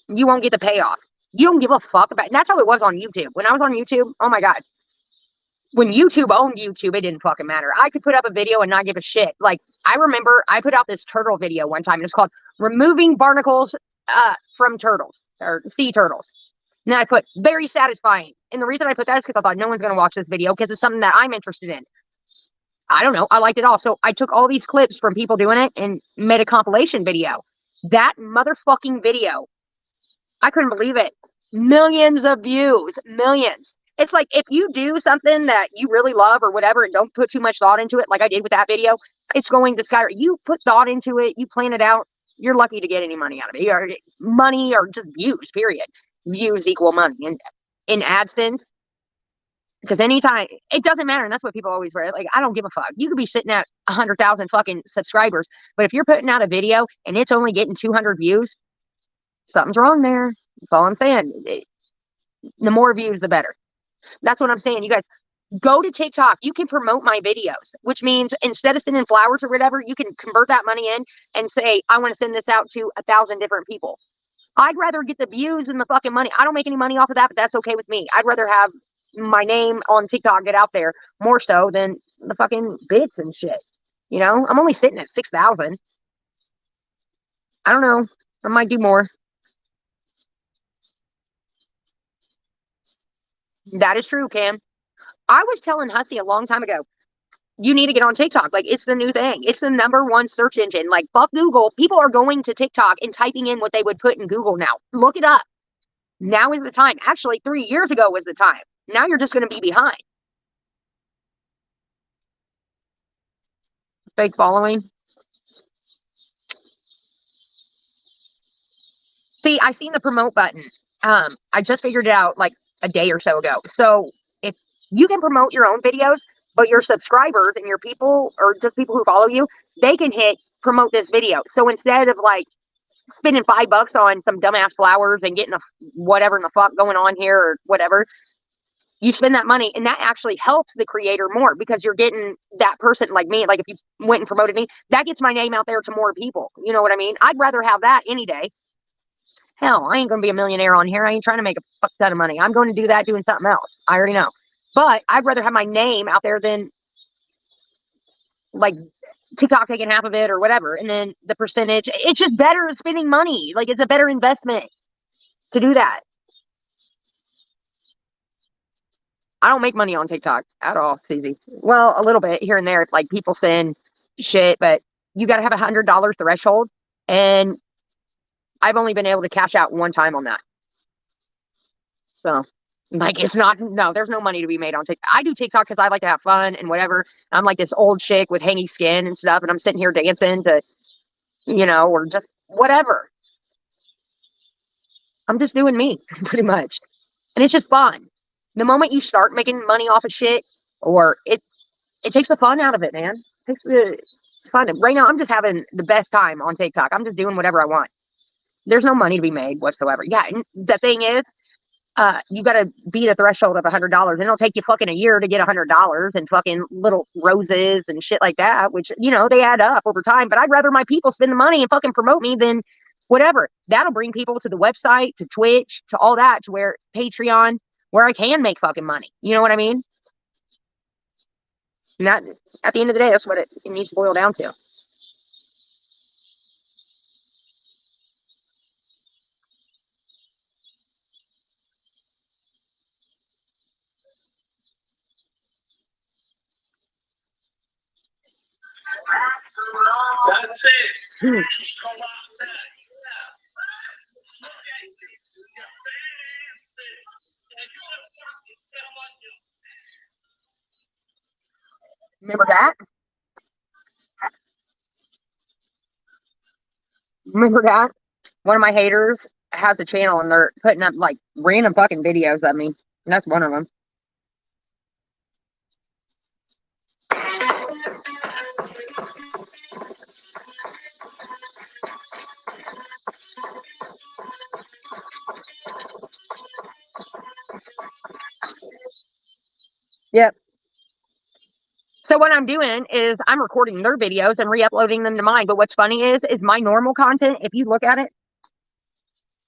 you won't get the payoff. You don't give a fuck about it. And that's how it was on YouTube. When I was on YouTube, oh my God. When YouTube owned YouTube, it didn't fucking matter. I could put up a video and not give a shit. Like, I remember I put out this turtle video one time, and it's called Removing Barnacles from Turtles, or Sea Turtles. And then I put, very satisfying. And the reason I put that is because I thought no one's going to watch this video because it's something that I'm interested in. I don't know. I liked it all. So I took all these clips from people doing it and made a compilation video. That motherfucking video, I couldn't believe it. Millions of views. Millions. It's like, if you do something that you really love or whatever and don't put too much thought into it, like I did with that video, it's going to skyrocket. You put thought into it, you plan it out, you're lucky to get any money out of it. Or money or just views, period. Views equal money. And in AdSense, because anytime, it doesn't matter. And that's what people always wear. Like, I don't give a fuck. You could be sitting at 100,000 fucking subscribers, but if you're putting out a video and it's only getting 200 views, something's wrong there. That's all I'm saying. The more views, the better. That's what I'm saying. You guys, go to TikTok. You can promote my videos, which means instead of sending flowers or whatever, you can convert that money in and say, I want to send this out to 1,000 different people. I'd rather get the views and the fucking money. I don't make any money off of that, but that's okay with me. I'd rather have my name on TikTok get out there more so than the fucking bits and shit. You know, I'm only sitting at 6,000. I don't know. I might do more. That is true, Cam. I was telling Hussy a long time ago, you need to get on TikTok. Like, it's the new thing. It's the #1 search engine. Like, fuck Google. People are going to TikTok and typing in what they would put in Google now. Look it up. Now is the time. Actually, 3 years ago was the time. Now you're just going to be behind. Fake following. See, I seen the promote button. I just figured it out like a day or so ago. So if you can promote your own videos, but your subscribers and your people, or just people who follow you, they can hit promote this video. So instead of like spending $5 on some dumbass flowers and getting a whatever in the fuck going on here or whatever, you spend that money, and that actually helps the creator more because you're getting that person like me. Like, if you went and promoted me, that gets my name out there to more people. You know what I mean? I'd rather have that any day. Hell, I ain't going to be a millionaire on here. I ain't trying to make a fuck ton of money. I'm going to do that doing something else. I already know. But I'd rather have my name out there than like TikTok taking half of it or whatever. And then the percentage, it's just better than spending money. Like, it's a better investment to do that. I don't make money on TikTok at all, Susie. Well, a little bit here and there. It's like people send shit, but you got to have $100 threshold. And I've only been able to cash out one time on that. So, like, it's not, no, there's no money to be made on TikTok. I do TikTok because I like to have fun and whatever. I'm like this old chick with hangy skin and stuff, and I'm sitting here dancing to, you know, or just whatever. I'm just doing me, pretty much. And it's just fun. The moment you start making money off of shit, or it takes the fun out of it, man. It takes the fun. Right now, I'm just having the best time on TikTok. I'm just doing whatever I want. There's no money to be made whatsoever. Yeah, and the thing is, you got to beat a threshold of $100, and it'll take you fucking a year to get $100 and fucking little roses and shit like that, which, you know, they add up over time. But I'd rather my people spend the money and fucking promote me than whatever. That'll bring people to the website, to Twitch, to all that, to where Patreon, where I can make fucking money. You know what I mean? And that, at the end of the day, that's what it needs to boil down to. That's it. Remember that? Remember that? One of my haters has a channel, and they're putting up like random fucking videos of me. And that's one of them. Yep. So what I'm doing is I'm recording their videos and re-uploading them to mine. But what's funny is my normal content, if you look at it,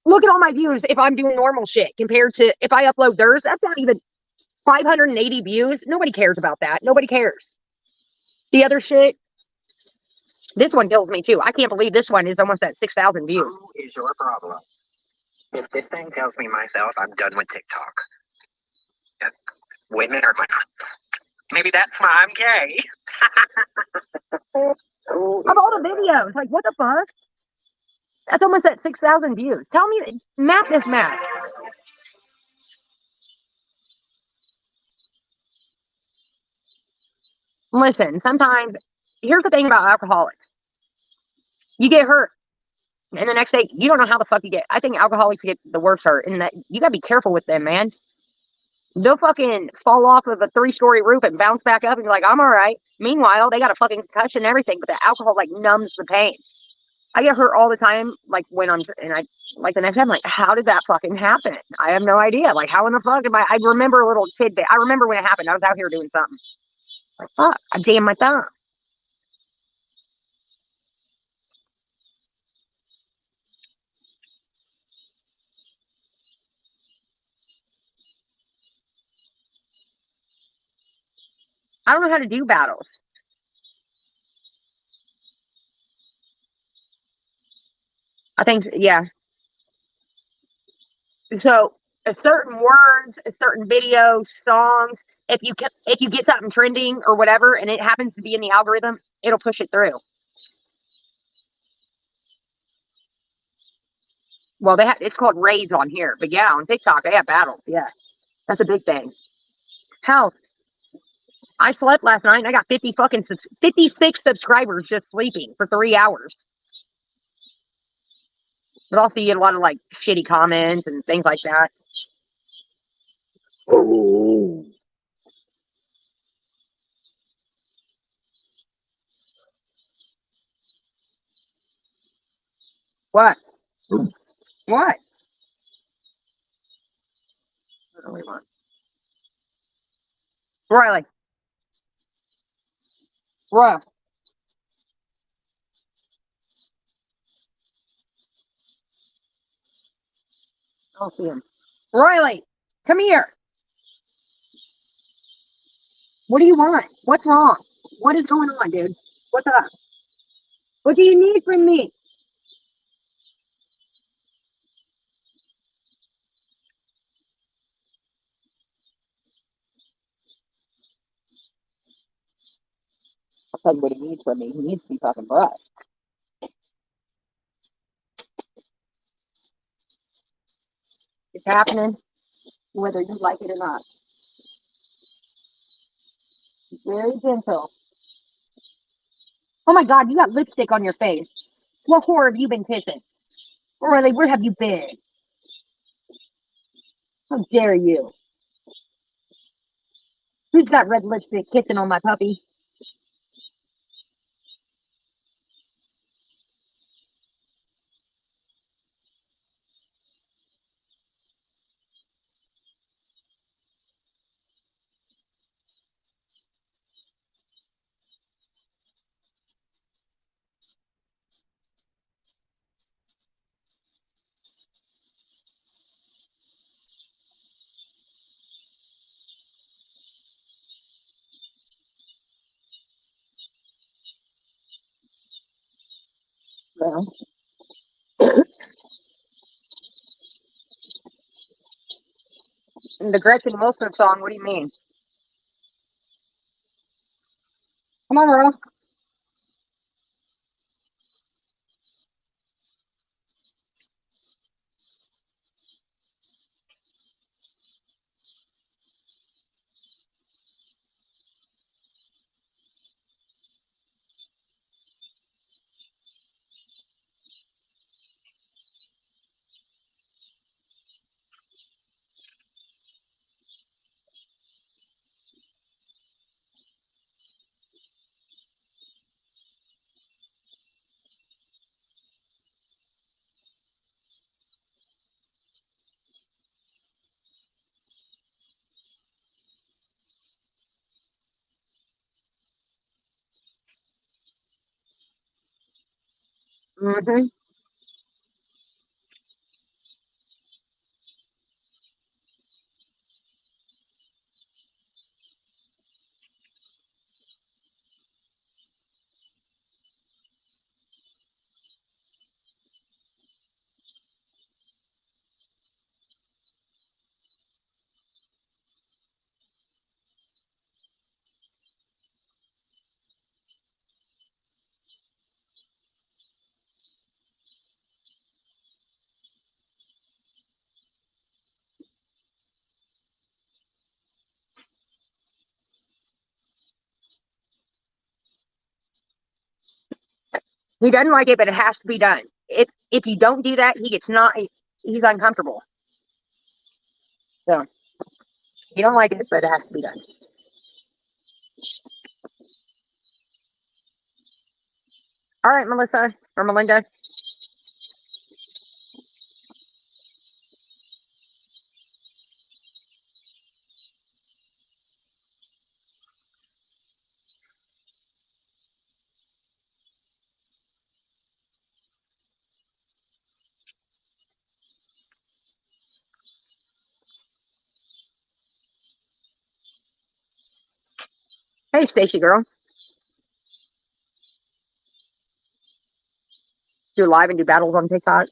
look at all my views if I'm doing normal shit compared to if I upload theirs. That's not even 580 views. Nobody cares about that. Nobody cares. The other shit, this one kills me too. I can't believe this one is almost at 6,000 views. Who is your problem? If this thing tells me myself, I'm done with TikTok. Women are my. Maybe that's why I'm gay. Of all the videos, like what the fuck? That's almost at 6,000 views. Tell me, map this map. Listen, sometimes, here's the thing about alcoholics. You get hurt, and the next day, you don't know how the fuck you get. I think alcoholics get the worst hurt, and that you gotta be careful with them, man. They'll fucking fall off of a 3-story roof and bounce back up and be like, I'm all right. Meanwhile, they got a fucking concussion and everything, but the alcohol like numbs the pain. I get hurt all the time, like when I'm, and I, like the next time, like, how did that fucking happen? I have no idea. Like, how in the fuck am I remember a little tidbit. I remember when it happened. I was out here doing something. Like, fuck, I jammed my thumb. I don't know how to do battles. I think, yeah. So, certain words, certain videos, songs, if you get something trending or whatever, and it happens to be in the algorithm, it'll push it through. Well, it's called raids on here, but yeah, on TikTok they have battles. Yeah, that's a big thing. Hell, I slept last night and I got 56 subscribers just sleeping for 3 hours. But also you get a lot of like shitty comments and things like that. Oh. What? What? Riley. Roy. I don't see him. Riley, come here. What do you want? What's wrong? What is going on, dude? What's up? What do you need from me? I'll tell you what he needs from me. He needs to be fucking brushed. It's happening, whether you like it or not. It's very gentle. Oh my god, you got lipstick on your face. What whore have you been kissing? Riley, where have you been? How dare you? Who's got red lipstick kissing on my puppy? Well, the Gretchen Wilson song, what do you mean? Come on, Earl. Mm-hmm. He doesn't like it, but it has to be done. If you don't do that, he gets not. He's uncomfortable. So he don't like it, but it has to be done. All right, Melissa or Melinda. Hey, Stacy girl. Do live and do battles on TikTok.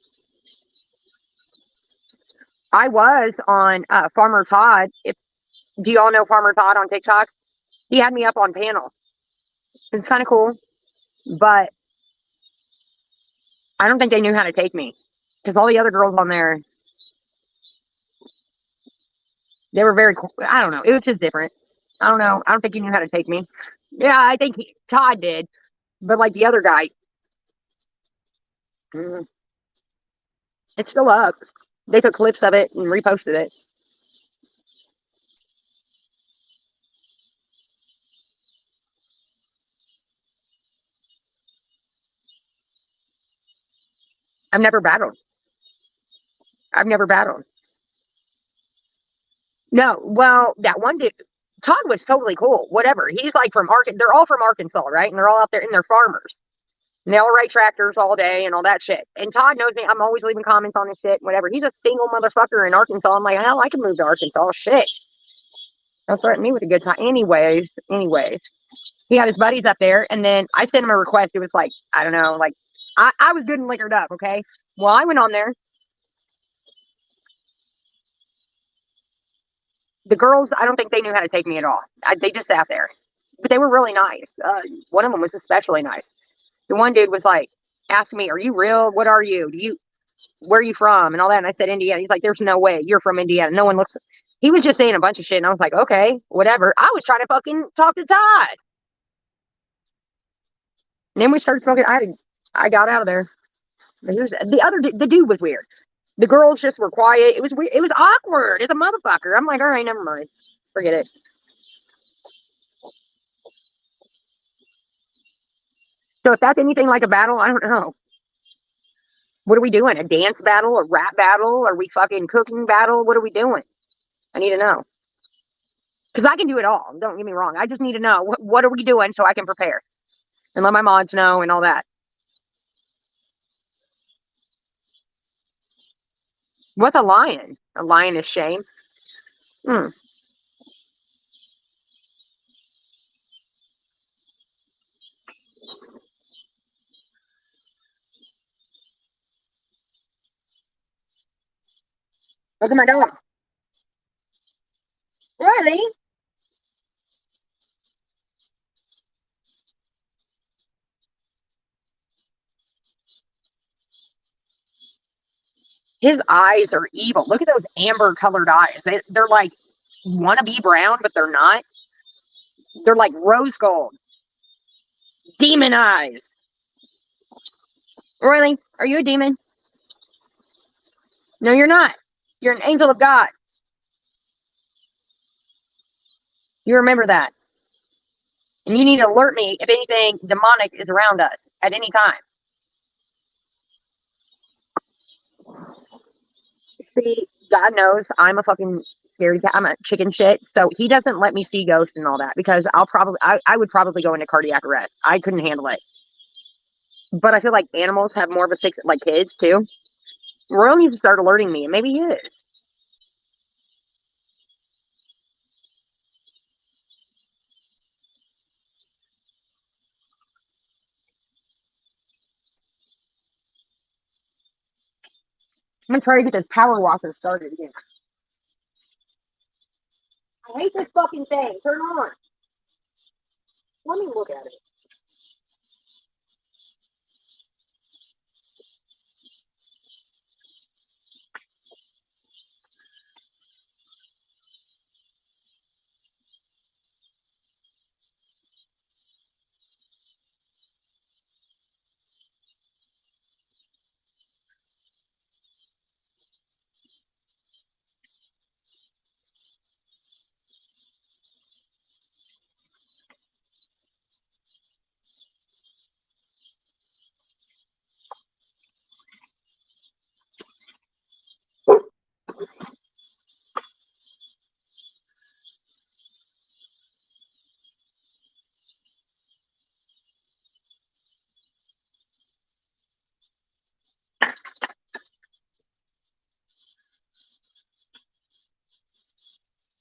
I was on Farmer Todd. Do you all know Farmer Todd on TikTok? He had me up on panel. It's kind of cool, but I don't think they knew how to take me because all the other girls on there, they were very cool. I don't know. It was just different. I don't know. I don't think he knew how to take me. Yeah, I think Todd did, but like the other guy, mm, it's still up. They took clips of it and reposted it. I've never battled. I've never battled. No, well, that one dude, Todd was totally cool. Whatever. He's like from Arkansas. They're all from Arkansas, right? And they're all out there and they're farmers. And they all ride tractors all day and all that shit. And Todd knows me. I'm always leaving comments on his shit, whatever. He's a single motherfucker in Arkansas. I'm like, hell, I can move to Arkansas. Shit. Don't threaten me with a good time. Anyways, he had his buddies up there. And then I sent him a request. It was like, I don't know, like, I was good and liquored up, okay? Well, I went on there. The girls, I don't think they knew how to take me at all. They just sat there. But they were really nice. One of them was especially nice. The one dude was like, asking me, are you real? What are you? Where are you from? And all that. And I said, Indiana. He's like, there's no way. You're from Indiana. No one looks. He was just saying a bunch of shit. And I was like, okay, whatever. I was trying to fucking talk to Todd. And then we started smoking. I got out of there. The dude was weird. The girls just were quiet. It was weird. It was awkward. It's a motherfucker. I'm like, all right, never mind. Forget it. So if that's anything like a battle, I don't know. What are we doing? A dance battle? A rap battle? Are we fucking cooking battle? What are we doing? I need to know. Because I can do it all. Don't get me wrong. I just need to know what are we doing so I can prepare and let my mods know and all that. What's a lion? A lion is shame. Hmm. Look at my dog. Really? His eyes are evil. Look at those amber colored eyes. They're like want to be brown, but they're not. They're like rose gold. Demon eyes. Really? Are you a demon? No, you're not. You're an angel of God. You remember that. And you need to alert me if anything demonic is around us at any time. See, God knows I'm a fucking scary cat. I'm a chicken shit. So he doesn't let me see ghosts and all that because I would probably go into cardiac arrest. I couldn't handle it. But I feel like animals have more of a sixth, like kids too. Royal needs to start alerting me, and maybe he is. I'm gonna try to get this power washer started again. I hate this fucking thing. Turn on. Let me look at it.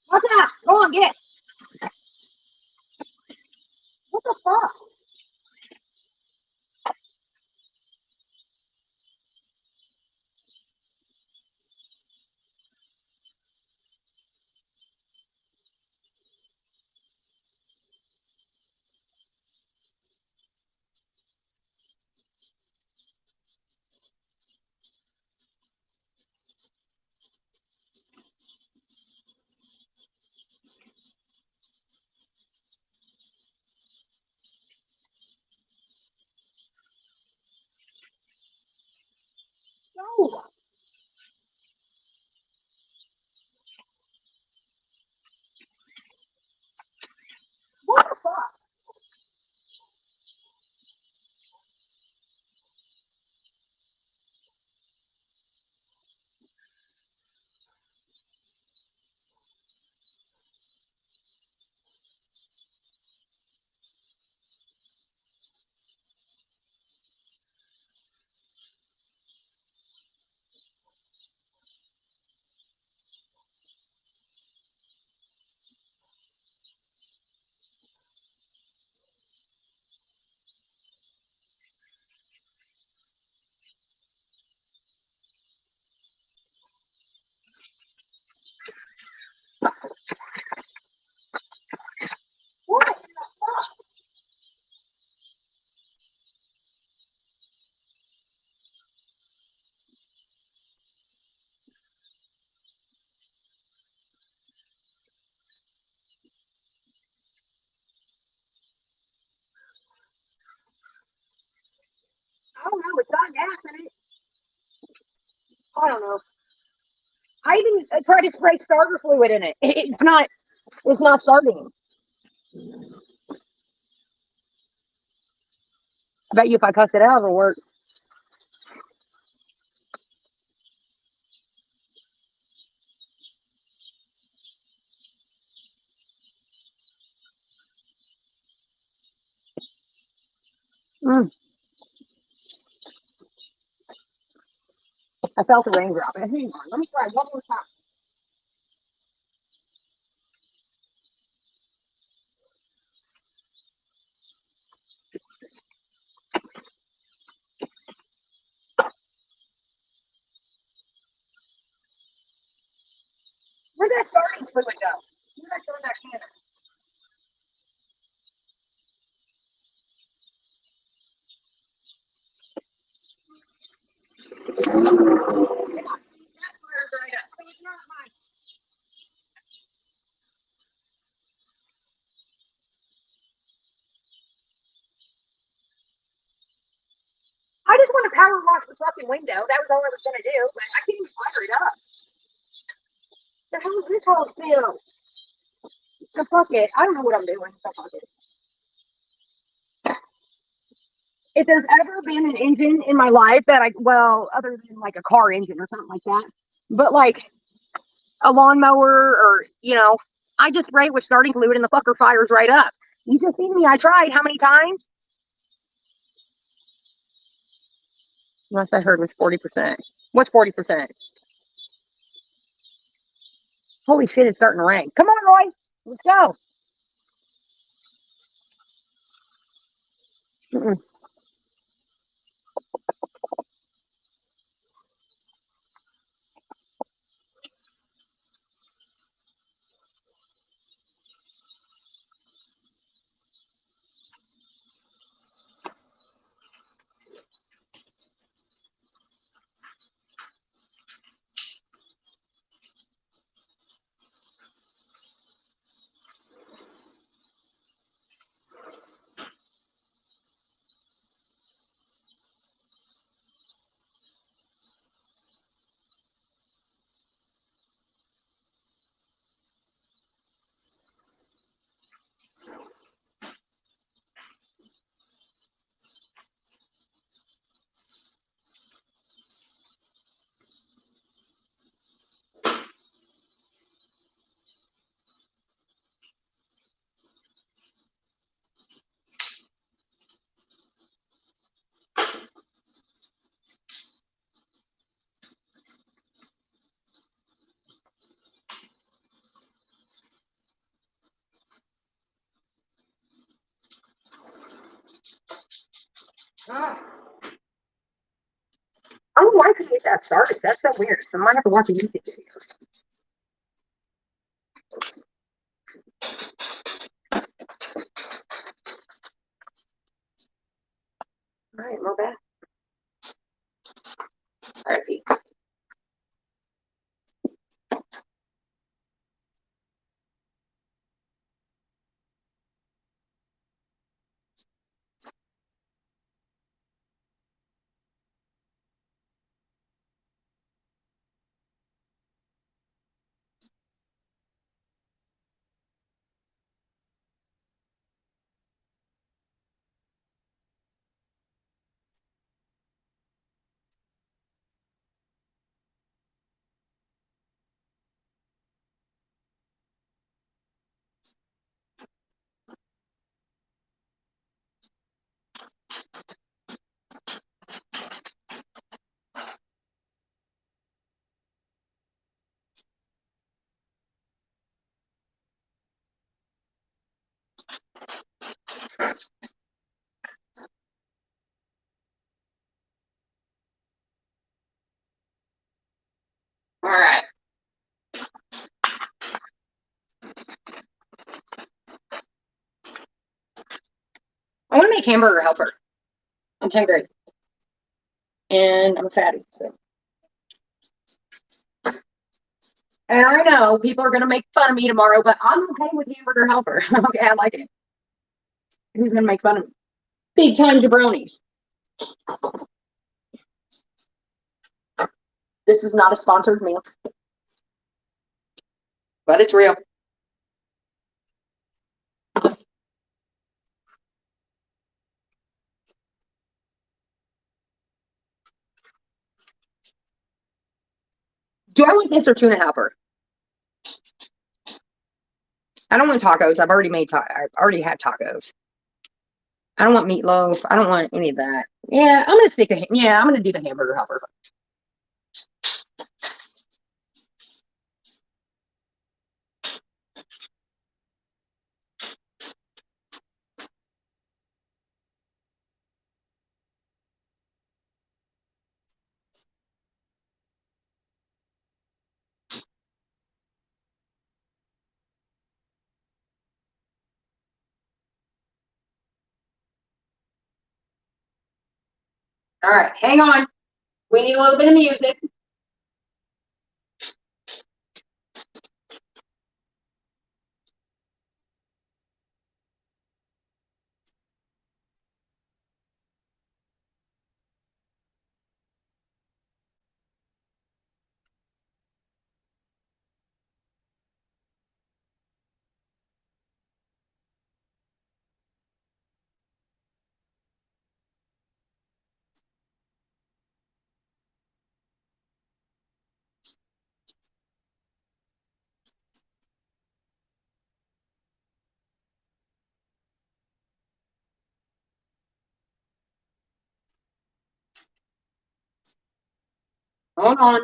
What's that? Go on, get. What the fuck? No. What the fuck? What the fuck? I don't know. It's got gas in it. I don't know. I even tried to spray starter fluid in it. It's not. It's not starting. I bet you if I cuss it out, it'll work. Mm. I felt the raindrop. Hang on. Let me try one more time. Where'd that starting fluid go? Where'd I throw that can? I just want to power wash the fucking window. That was all I was gonna do, but I can't even fire it up. The hell is this whole deal? So fuck it. I don't know what I'm doing. So fuck it. If there's ever been an engine in my life that well, other than like a car engine or something like that, but like a lawnmower or, I just spray it with starting fluid and the fucker fires right up. You just see me. I tried how many times? Last I heard was 40%. What's 40%? Holy shit, it's starting to rain. Come on, Roy. Let's go. Mm-mm. Ah. I don't know why I couldn't get that started. That's so weird. So I might have to watch a YouTube video. All right, we're back. All right, Pete. All right. I want to make hamburger helper. I'm hungry. And I'm a fatty, so. And I know people are going to make fun of me tomorrow, but I'm okay with hamburger helper. Okay, I like it. Who's going to make fun of me? Big time jabronis. This is not a sponsored meal, but it's real. Do I want this or tuna helper? I don't want tacos. I've already made I've already had tacos. I don't want meatloaf. I don't want any of that. Yeah, I'm gonna stick a yeah. I'm gonna do the hamburger helper. All right, hang on. We need a little bit of music. Hold on.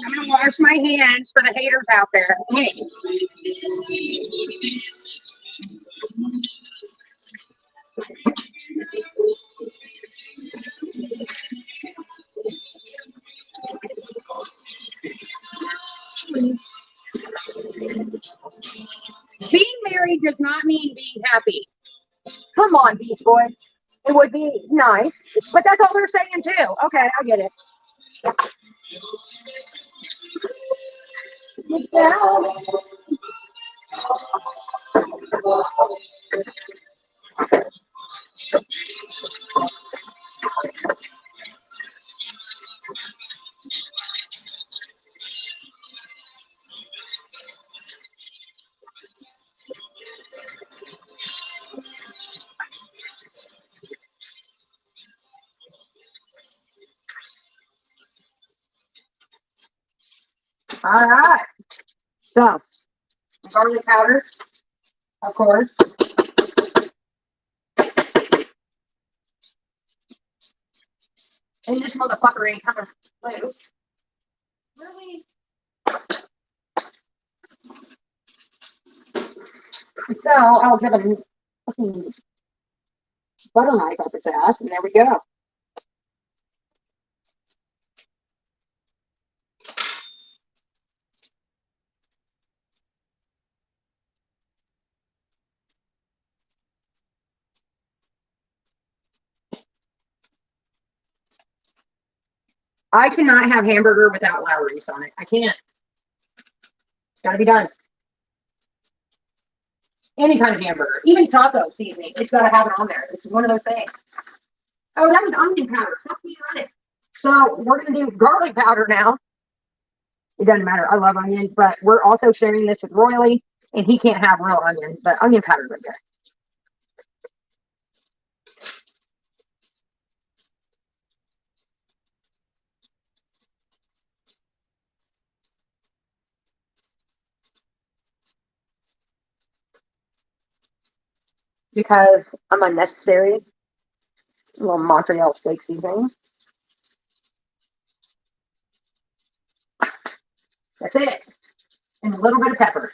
I'm gonna wash my hands for the haters out there. Hey. Being married does not mean being happy. Come on, Beach Boys. It would be nice, but that's all they're saying too. Okay, I get it. All right. So, garlic powder, of course. And this motherfucker ain't coming loose. Really? So, I'll give a fucking butter knife up its ass, and there we go. I cannot have hamburger without Lowry's on it. I can't. It's got to be done. Any kind of hamburger, even taco seasoning, it's got to have it on there. It's one of those things. Oh, that was onion powder. Fuck me on it. So we're going to do garlic powder now. It doesn't matter. I love onion, but we're also sharing this with Royally, and he can't have real onion, but onion powder is good. Because I'm unnecessary. A little Montreal steak seasoning. That's it. And a little bit of pepper.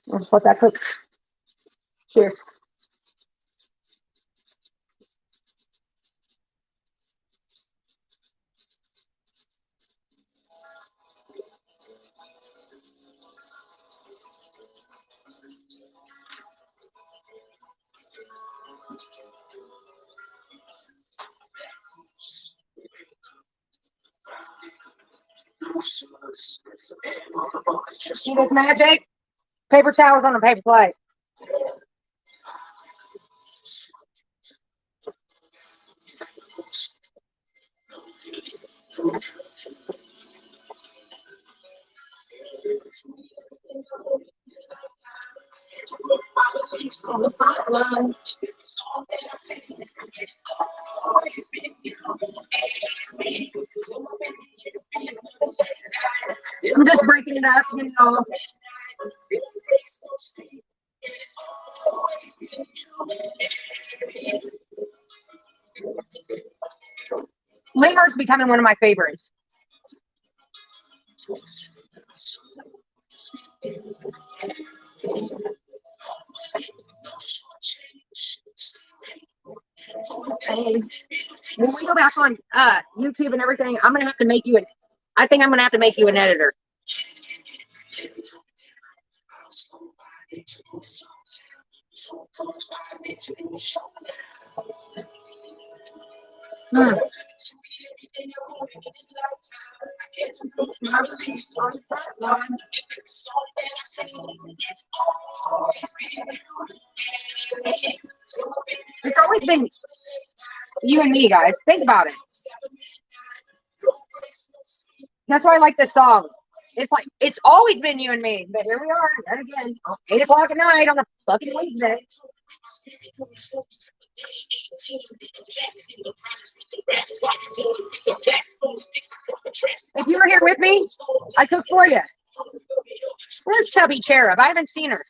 Let's let that cook. Cheers. See this magic? Paper towels on a paper plate. I'm just breaking it up, you know. Lemur's becoming one of my favorites. when we go back on YouTube and everything, I'm gonna have to make you an. I think I'm gonna have to make you an editor. Hmm. It's always been you and me, guys. Think about it. That's why I like this song. It's like it's always been you and me, but here we are, and again, 8 o'clock at night on a fucking Wednesday. If you were here with me, I cooked for you. Where's Chubby Cherub? I haven't seen her.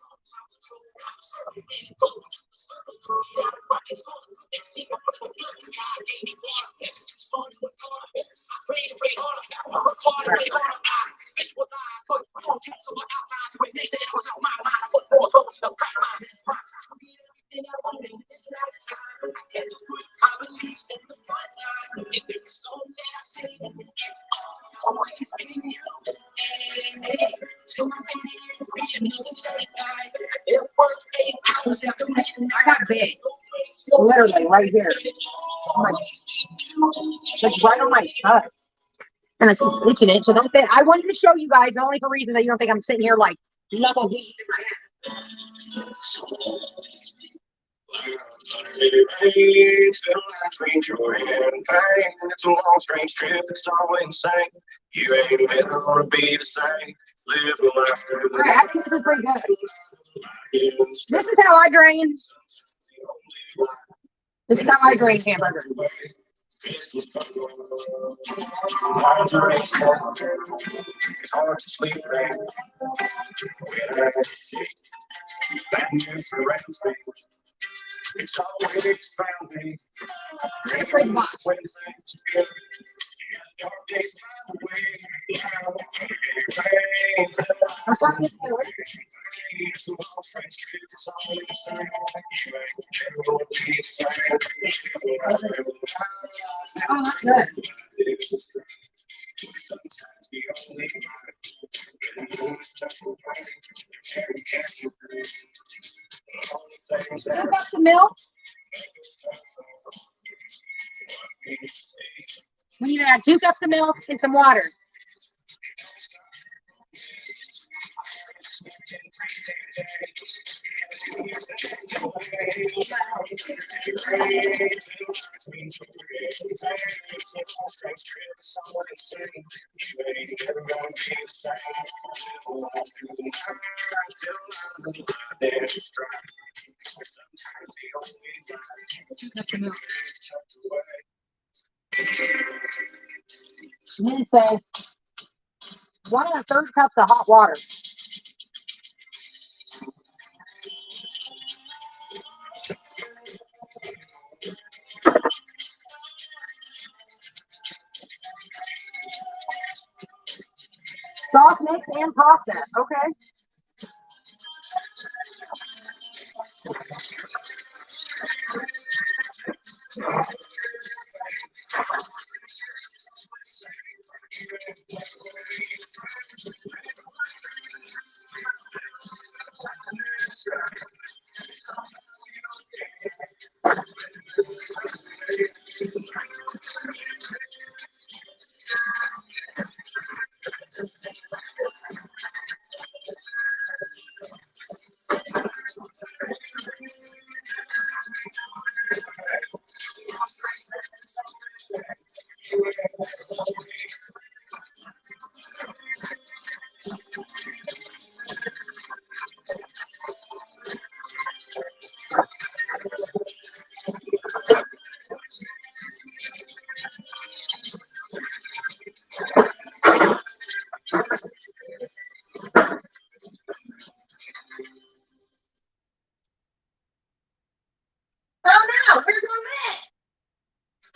I got big, literally right here, like right on my cut, and I keep itching it. So don't think I wanted to show you guys only for reason that you don't think I'm sitting here like knuckle deep in my ass. It's a long, strange trip. It's all insane. You ain't never gonna be the same. Live your life through the Alright, I think this is pretty good. This is how I drain. This is how I drain hamburger. It's hard to sleep, man. It's always sounding. It's pretty much. I'm fucking do it. Oh, that's good. You got some milk? We need to add 2 cups of milk and some water. And then it says 1 1/3 cups of hot water. Sauce mix and process. Okay. Oh no, where's my lid?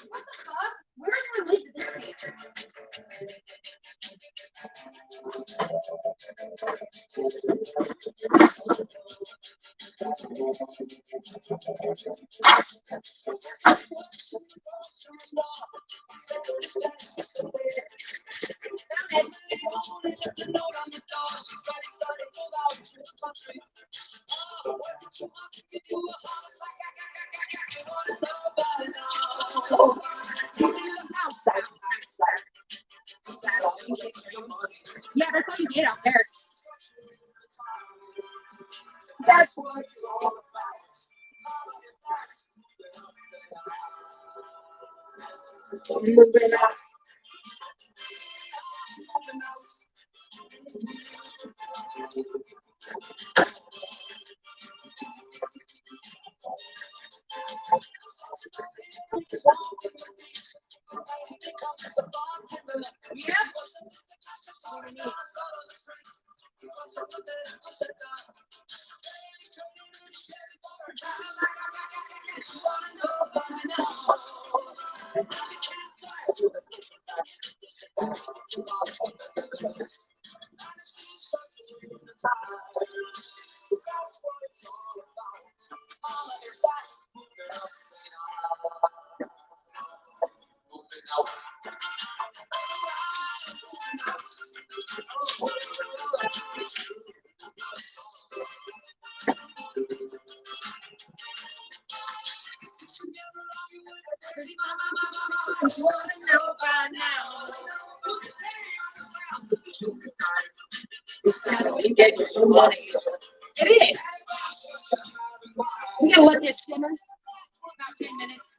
What the fuck? Where's my lid to this thing? Yeah, that's all you get out there. That's what it's all about. Moving up. You get your money. It is. We gotta let this simmer about 10 minutes.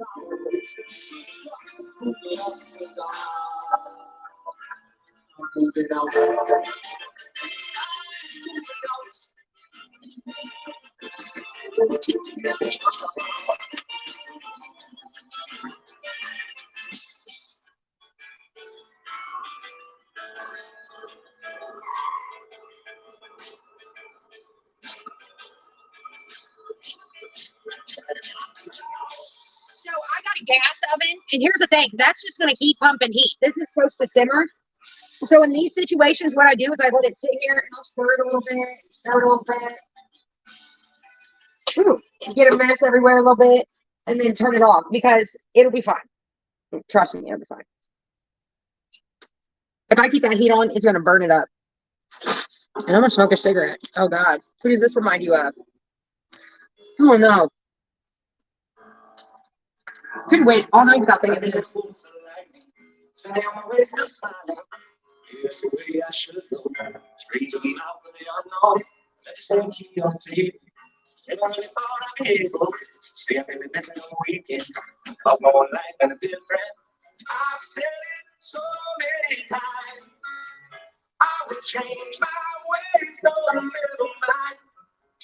So I got a gas oven, and here's the thing, that's just gonna keep pumping heat. This is supposed to simmer. So in these situations, what I do is I let it sit here and I'll stir it a little bit, stir it a little bit. Whew, get a mess everywhere a little bit, and then turn it off because it'll be fine. Trust me, it'll be fine. If I keep that heat on, it's gonna burn it up. And I'm gonna smoke a cigarette. Oh God, who does this remind you of? Oh no. Couldn't wait all night without thinking of this. Here's the way I should go. Straight to the mouth of the unknown. Let's take you on tape. And I really thought I'd be able. See, I'm really missing on the weekend. Cause my own life and a different. I've said it so many times. I will change my ways, no middle mind.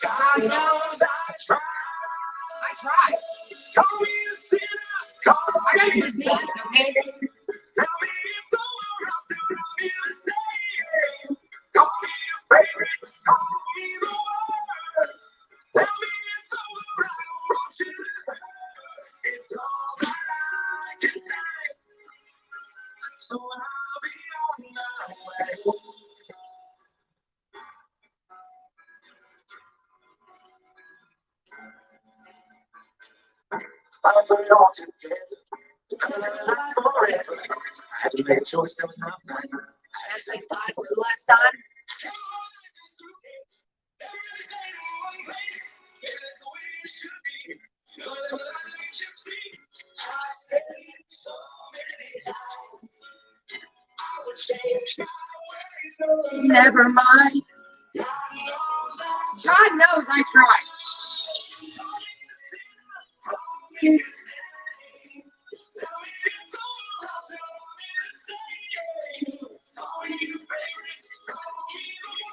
God knows I tried. I tried. Call me a sinner. Call I got me a this sinner. okay? Tell me it's over, I'll still love you the same. Call me your favorite, call me the worst. Tell me it's over, I don't want you to hurt. It's all that I can say. So I'll be on my way. I put it all together. Last forever. I had to make a choice that was not mine. I say five for the last time. Never mind. God knows I tried.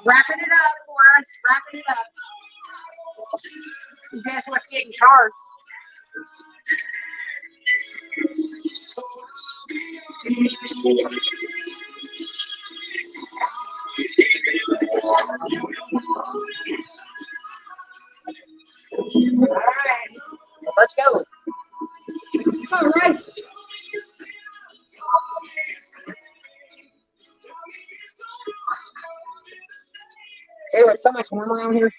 Wrapping it up for us. Wrapping it up. Guess what's getting charged? All right. Let's go. All right. Ew, it's so much warmer around here.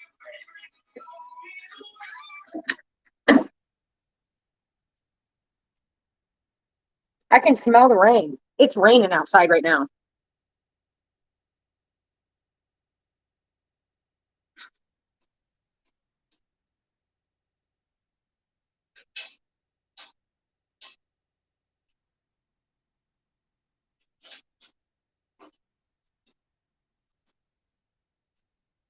I can smell the rain. It's raining outside right now.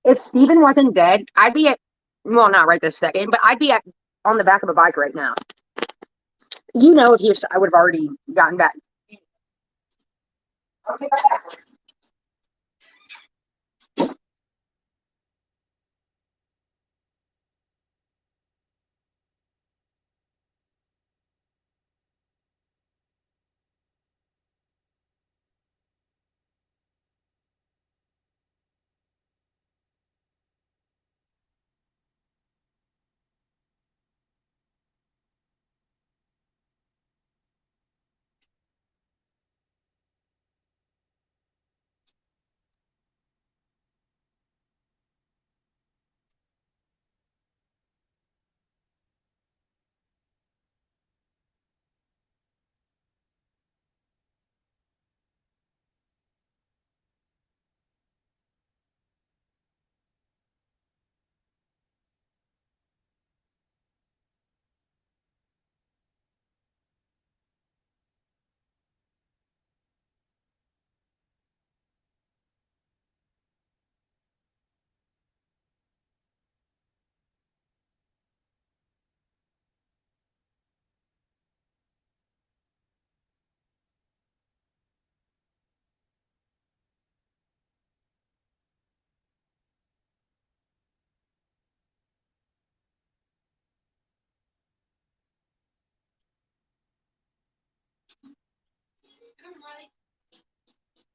If Steven wasn't dead, I'd be at, well, not right this second, but I'd be at on the back of a bike right now. You know, if he was, I would have already gotten back. Okay, bye.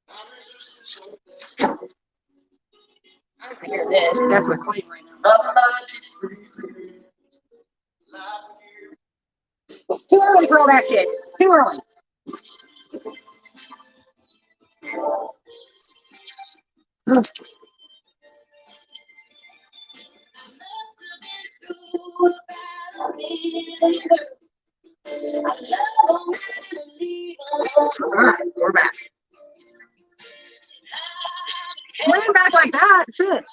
I don't hear this, but that's what's playing right now. Too early for all that shit. Too early. Alright, we're back. Laying back like that, shit.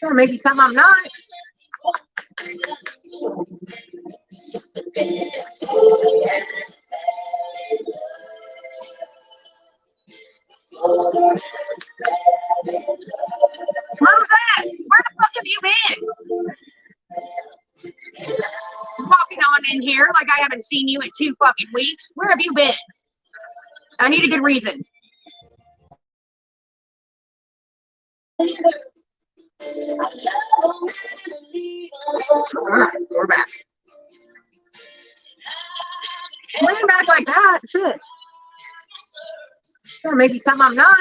Gonna make you something I'm not. Rosette, where the fuck have you been? Walking on in here like I haven't seen you in 2 fucking weeks. Where have you been? I need a good reason. Alright, we're back. Laying back like that, shit. Gonna make you something I'm not.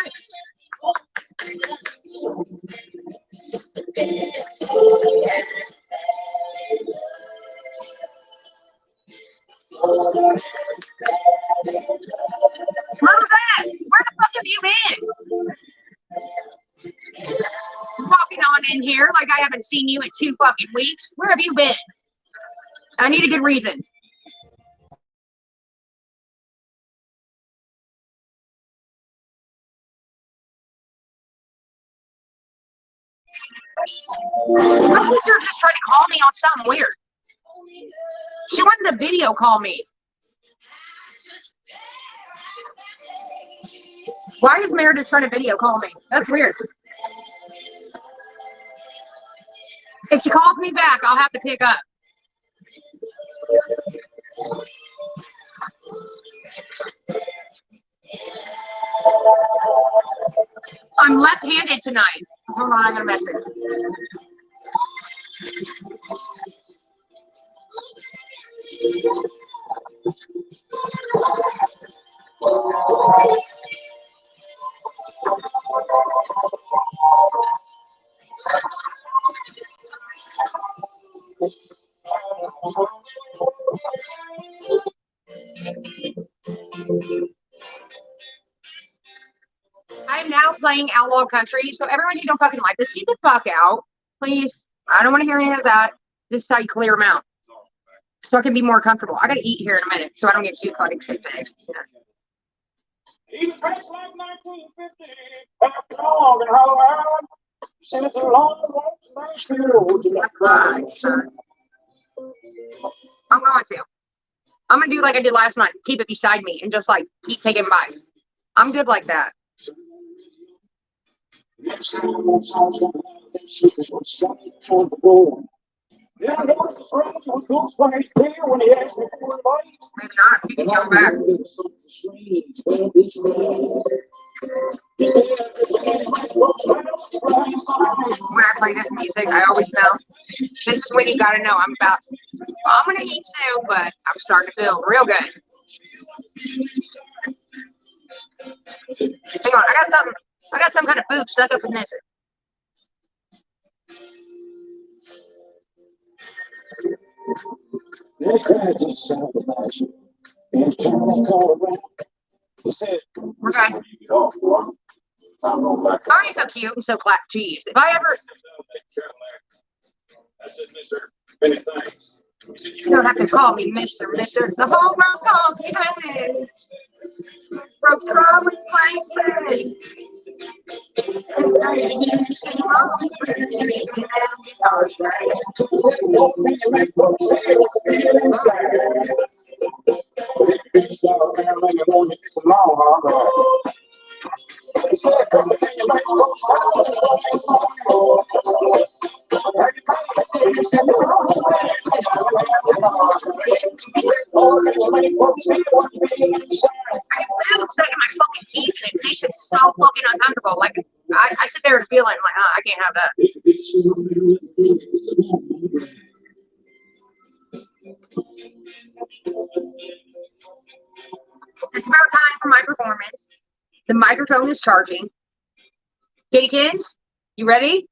Rosette, where the fuck have you been? Walking on in here like I haven't seen you in 2 fucking weeks. Where have you been? I need a good reason. My sister just tried to call me on something weird. She wanted to video call me. Why is Meredith trying to video call me? That's weird. If she calls me back, I'll have to pick up. I'm left-handed tonight. Hold on, I got a message. I'm now playing playing Outlaw Country. So everyone who don't fucking like this, get the fuck out, please. I don't want to hear any of that. This is how you clear them out, so I can be more comfortable. I gotta eat here in a minute, so I don't get too fucking shit faced. He was dressed like 1950, after long and hollow out. Since a long walk to Nashville, to that cry. I'm going to. I'm gonna do like I did last night. Keep it beside me and just like keep taking bites. I'm good like that. Yeah, I noticed the strange was goose right here when he asked me for advice. Maybe not. You can come back. When I play this music, I always know this is when you gotta know I'm gonna eat soon, but I'm starting to feel real good. Hang on, I got some kind of food stuck up in this. They cried just south of Nashville. And County, Colorado. He said, Okay. Oh, you're so cute and so flat cheese. If I ever I said, Mr. Many thanks. You don't have to call me Mr. The whole world calls me honey. From traveling places. I'm stuck in my fucking teeth and it makes it so fucking uncomfortable. Like I sit there and feel it and I'm like, oh, I can't have that. It's about time for my performance. The microphone is charging. Kittykins, you ready?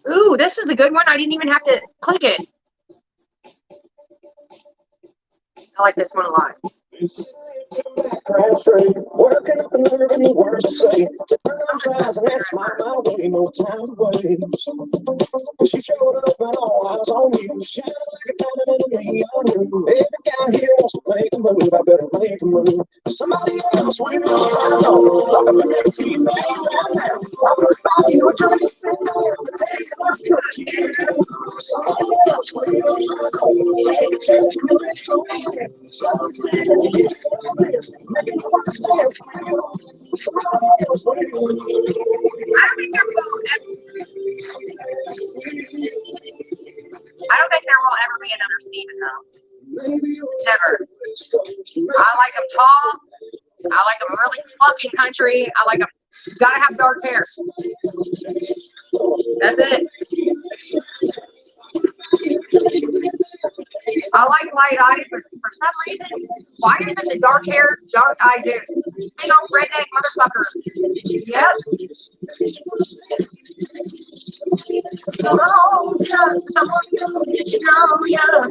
Ooh, this is a good one. I didn't even have to click it. I like this one a lot. Working up the nerve and the words to say. To turn those eyes and that smile my way, no time to waste. She showed up and all eyes on you, shining like a diamond in a neon room. Every guy here wants to make a move, I better make a move. Somebody else will know. Like a minute, see me right now. I'm gonna buy you a drink, sit down, take a look at you. Somebody else will know. Take a chance, do it for me. I don't think there will ever be another Steven though. Never. I like him tall. I like him really fucking country. I like him. Gotta have dark hair. That's it. I like light eyes, but for some reason, why isn't the dark hair, dark eyed dude? Big old redneck motherfucker. Yep. Oh, yeah, someone you know, yeah.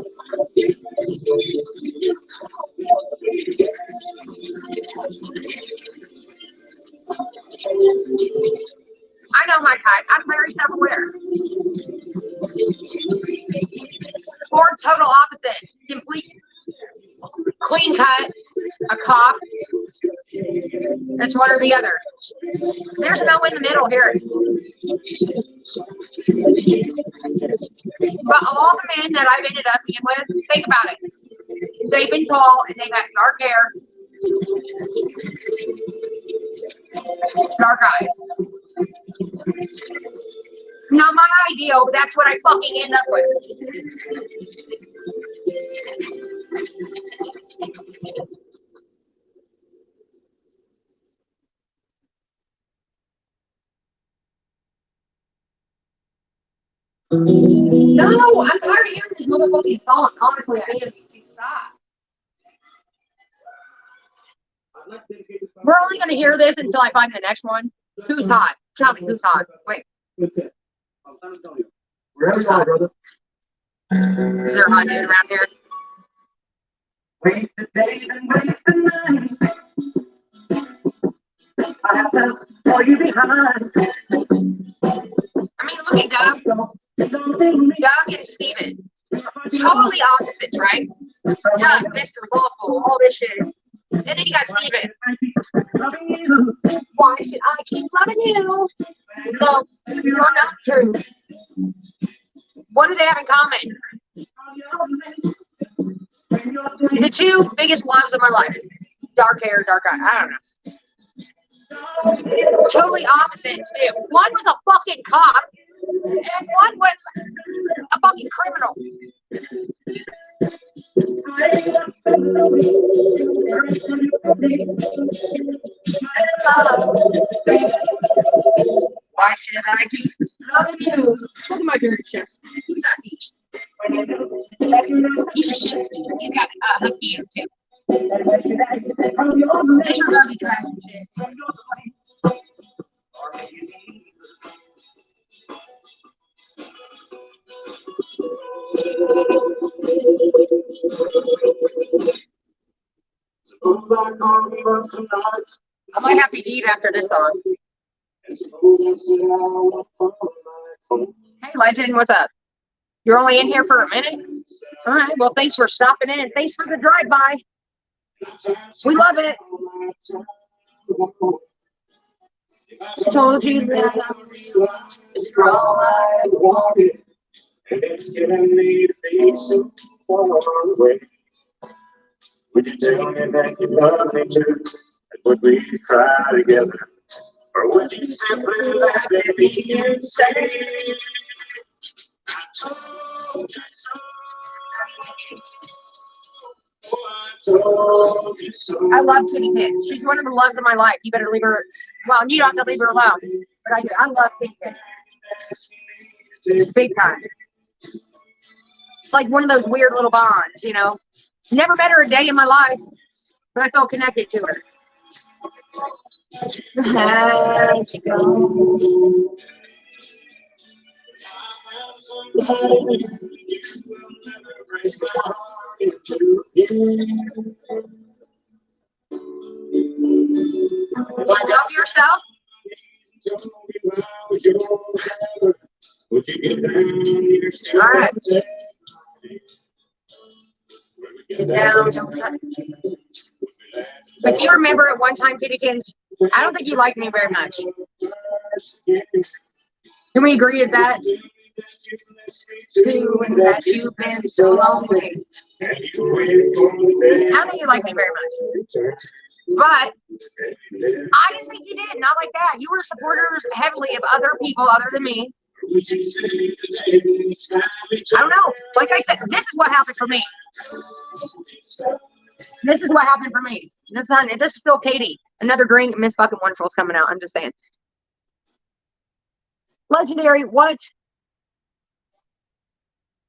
I know my type. I'm very self-aware. Or total opposite. Complete clean cut, a cop. That's one or the other. There's no in the middle here. But all the men that I've ended up being with, think about it. They've been tall and they've had dark hair, dark eyes. Not my ideal, but that's what I fucking end up with. No, I'm tired of hearing this motherfucking song. Honestly, I am. You stop. We're only gonna hear this until I find the next one. Who's hot? Tell me who's hot. Wait. Wherever you are, brother. Is there a hot dude around here? Wait the days and wait the night. I have to call you behind. I mean, look at Doug. Doug and Steven. Totally opposites, right? Doug, Mr. Lawful, all this shit. And then you got Steven. Why should I keep loving you? No, you're not true. What do they have in common? The two biggest loves of my life. Dark hair, dark eye. I don't know. Totally opposites, too. One was a fucking cop, and one was a fucking criminal. Why should I keep loving you? Look at my favorite chef. He's got these. He's a shit. He's got a feeder, too. These are garbage trash and shit. I might have to eat after this song. Hey, legend, what's up? You're only in here for a minute? All right, well, thanks for stopping in. Thanks for the drive-by. We love it. Told you that you're all I wanted, and it's killing me to be so far away. Would you tell me that you love me too? And would we cry together? Or would you simply laugh at me and say, I told you so. I love Kitty Kid. She's one of the loves of my life. You better leave her. Well, you don't have to leave her alone. But I do. I love Kitty Kid. Big time. It's like one of those weird little bonds, you know. Never met her a day in my life, but I felt connected to her. Had to go. Love yourself. All right. Get down. But do you remember at one time, Kittykins? I don't think you liked me very much. Can we agree with that? And that you've been so lonely. I don't think you like me very much. But I just think you did, not like that. You were supporters heavily of other people other than me. I don't know. Like I said, this is what happened for me. This is what happened for me. This is still Katie. Another drink. Miss fucking Wonderful's coming out. I'm just saying. Legendary, what?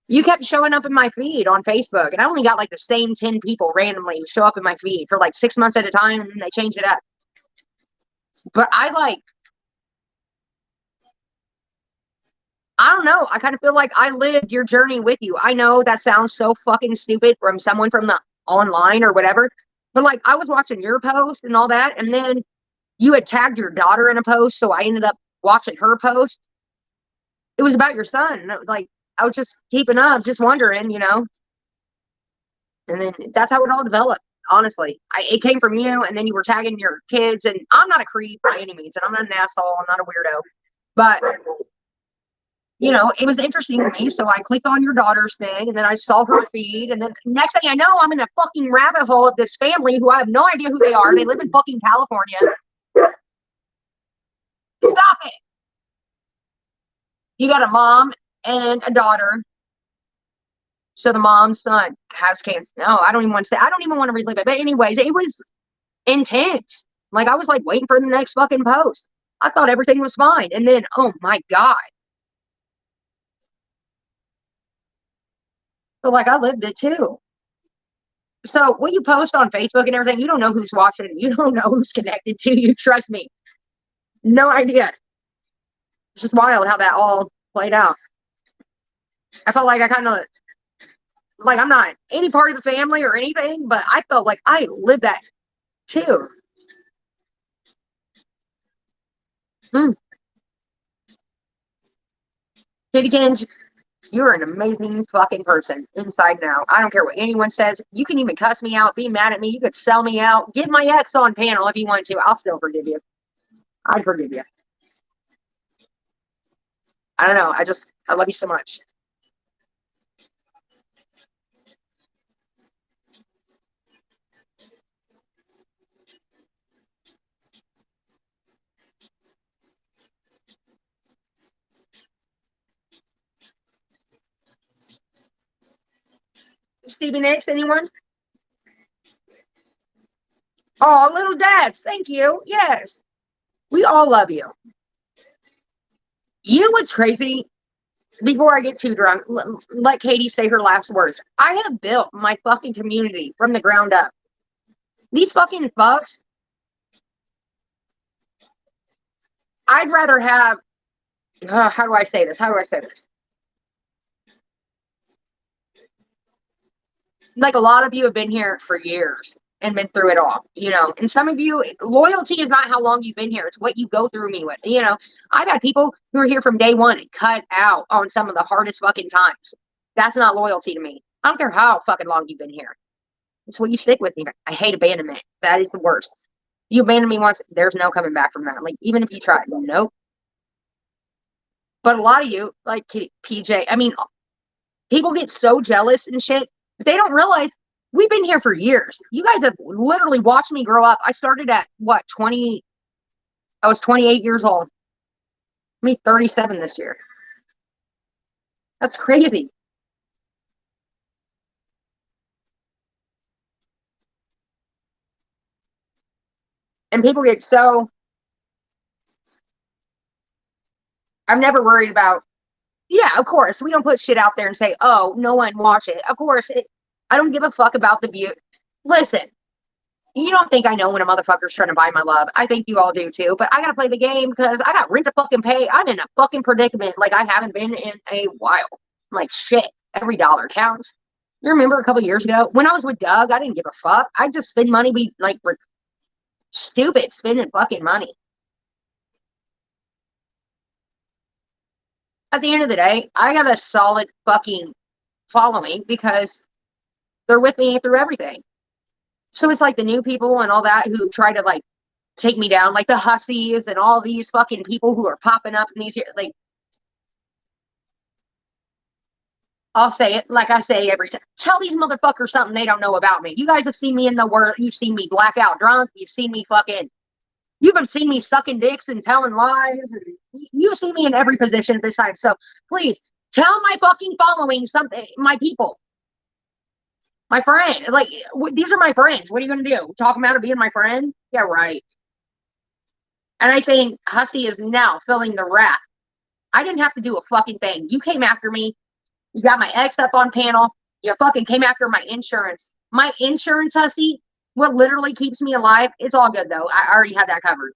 You kept showing up in my feed on Facebook, and I only got like the same 10 people randomly show up in my feed for like 6 months at a time, and then they change it up. But I don't know. I kind of feel like I lived your journey with you. I know that sounds so fucking stupid from someone from the online or whatever, but like I was watching your post and all that, and then you had tagged your daughter in a post, so I ended up watching her post. It was about your son. Like I was just keeping up, just wondering, you know. And then that's how it all developed. Honestly, it came from you, and then you were tagging your kids. And I'm not a creep by any means, and I'm not an asshole. I'm not a weirdo, but you know, it was interesting to me. So I clicked on your daughter's thing, and then I saw her feed, and then next thing I know, I'm in a fucking rabbit hole of this family who I have no idea who they are. They live in fucking California. Stop it. You got a mom and a daughter. So the mom's son has cancer. No, I don't even want to say. I don't even want to relive it. But anyways, it was intense. Like I was like waiting for the next fucking post. I thought everything was fine, and then oh my god. So like I lived it too. So what you post on Facebook and everything, you don't know who's watching it. You don't know who's connected to you. Trust me. No idea. It's just wild how that all played out. I felt like I kind of, like, I'm not any part of the family or anything, but I felt like I lived that too. Katie Kinge, you're an amazing fucking person inside and out. I don't care what anyone says. You can even cuss me out, be mad at me. You could sell me out. Get my ex on panel if you want to. I'll still forgive you. I'd forgive you. I don't know. I love you so much. Stevie Nicks, anyone? Oh, little dads. Thank you. Yes. We all love you. You know what's crazy? Before I get too drunk, let Katie say her last words. I have built my fucking community from the ground up. These fucking fucks, I'd rather have, how do I say this? Like, a lot of you have been here for years and been through it all, and some of you, loyalty is not how long you've been here. It's what you go through me with, I've had people who are here from day one and cut out on some of the hardest fucking times. That's not loyalty to me. I don't care how fucking long you've been here. It's what you stick with me. I hate abandonment. That is the worst. You abandon me once, there's no coming back from that. Like, even if you try, nope. But a lot of you, like PJ, I mean, people get so jealous and shit, but they don't realize we've been here for years. You guys have literally watched me grow up. I started at what, 20? I was 28 years old. I'm 37 this year. That's crazy. And people get so, I'm never worried about, yeah, of course, we don't put shit out there and say, oh, no one watch it. Of course, I don't give a fuck about the view. Listen, you don't think I know when a motherfucker's trying to buy my love. I think you all do too, but I gotta play the game because I got rent to fucking pay. I'm in a fucking predicament like I haven't been in a while. Like, shit, every dollar counts. You remember a couple years ago when I was with Doug, I didn't give a fuck. I just spend money, be like, stupid spending fucking money. At the end of the day, I got a solid fucking following because they're with me through everything. So it's like the new people and all that who try to, like, take me down, like the hussies and all these fucking people who are popping up in these, like, I'll say it like I say every time. Tell these motherfuckers something they don't know about me. You guys have seen me in the world. You've seen me black out drunk. You've seen me you've seen me sucking dicks and telling lies. And you've seen me in every position at this time. So please tell my fucking following something, my people. My friend, like, these are my friends. What are you going to do? Talk them out of being my friend? Yeah, right. And I think Hussy is now filling the wrath. I didn't have to do a fucking thing. You came after me. You got my ex up on panel. You fucking came after my insurance. My insurance, Hussy, what literally keeps me alive. It's all good, though. I already had that covered.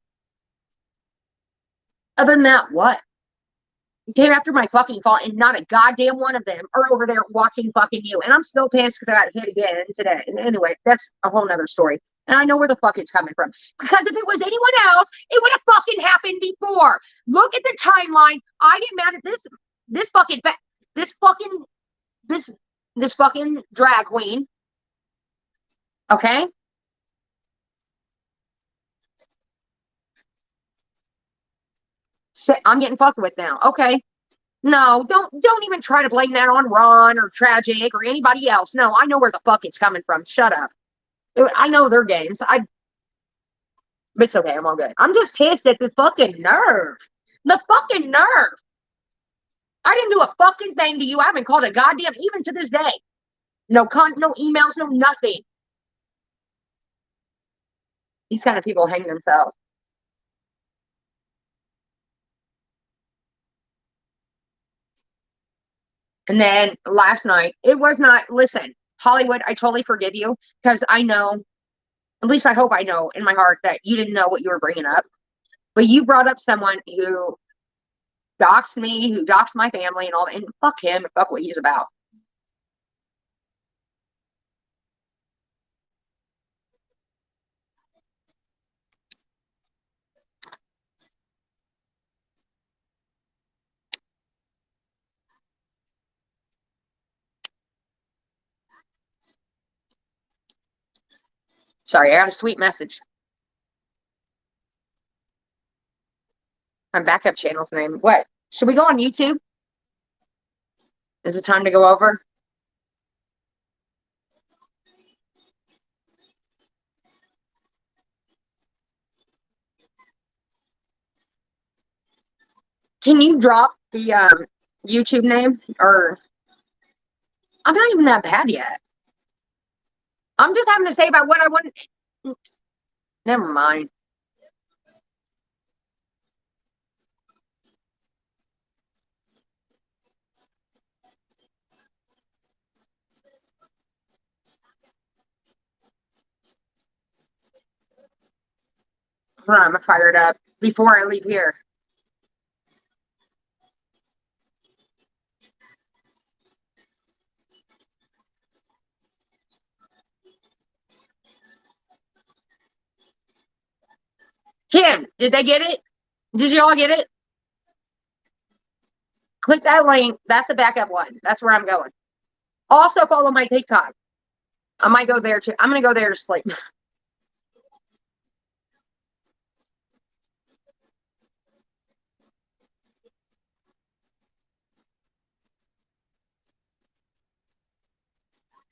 Other than that, what? You came after my fucking fault, and not a goddamn one of them are over there watching fucking you. And I'm still pissed because I got hit again today. And anyway, that's a whole nother story. And I know where the fuck it's coming from. Because if it was anyone else, it would have fucking happened before. Look at the timeline. I get mad at this fucking drag queen. Okay? Shit, I'm getting fucked with now. Okay. No, don't even try to blame that on Ron or Tragic or anybody else. No, I know where the fuck it's coming from. Shut up. I know their games. It's okay. I'm all good. I'm just pissed at the fucking nerve. The fucking nerve. I didn't do a fucking thing to you. I haven't called a goddamn, even to this day. No emails, no nothing. These kind of people hang themselves. And then last night, it was not, listen, Hollywood, I totally forgive you because I know, at least I hope I know in my heart that you didn't know what you were bringing up. But you brought up someone who doxed me, who doxed my family and all that. And fuck him and fuck what he's about. Sorry, I got a sweet message. My backup channel's name. What? Should we go on YouTube? Is it time to go over? Can you drop the YouTube name? Or I'm not even that bad yet. I'm just having to say about what I want. Never mind. Hold on, I'm fired up before I leave here. Kim, did they get it? Did you all get it? Click that link. That's the backup one. That's where I'm going. Also follow my TikTok. I might go there too. I'm going to go there to sleep.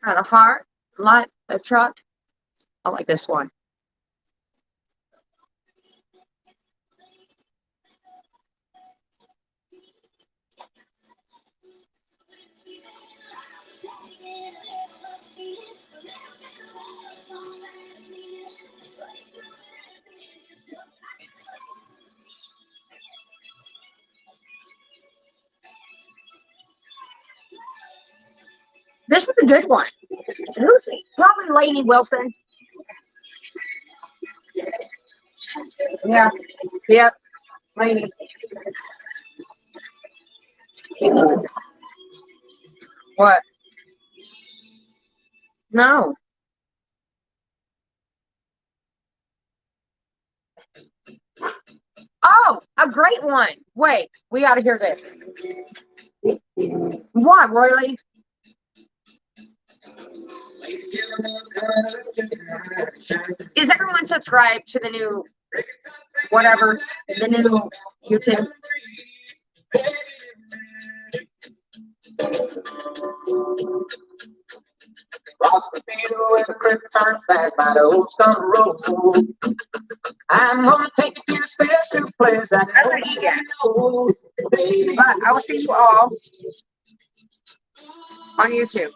Got a heart, light, a truck. I like this one. This is a good one. Who's probably Lainey Wilson? Yeah. Yep. Lainey. What? No. Oh, a great one. Wait, we got to hear this. What, Royally? Is everyone subscribed to the new whatever, the new YouTube? Cross the field with a quick turn back by the old summer road. I'm gonna take you to a special place. I don't eat yet. But I will see you all on YouTube.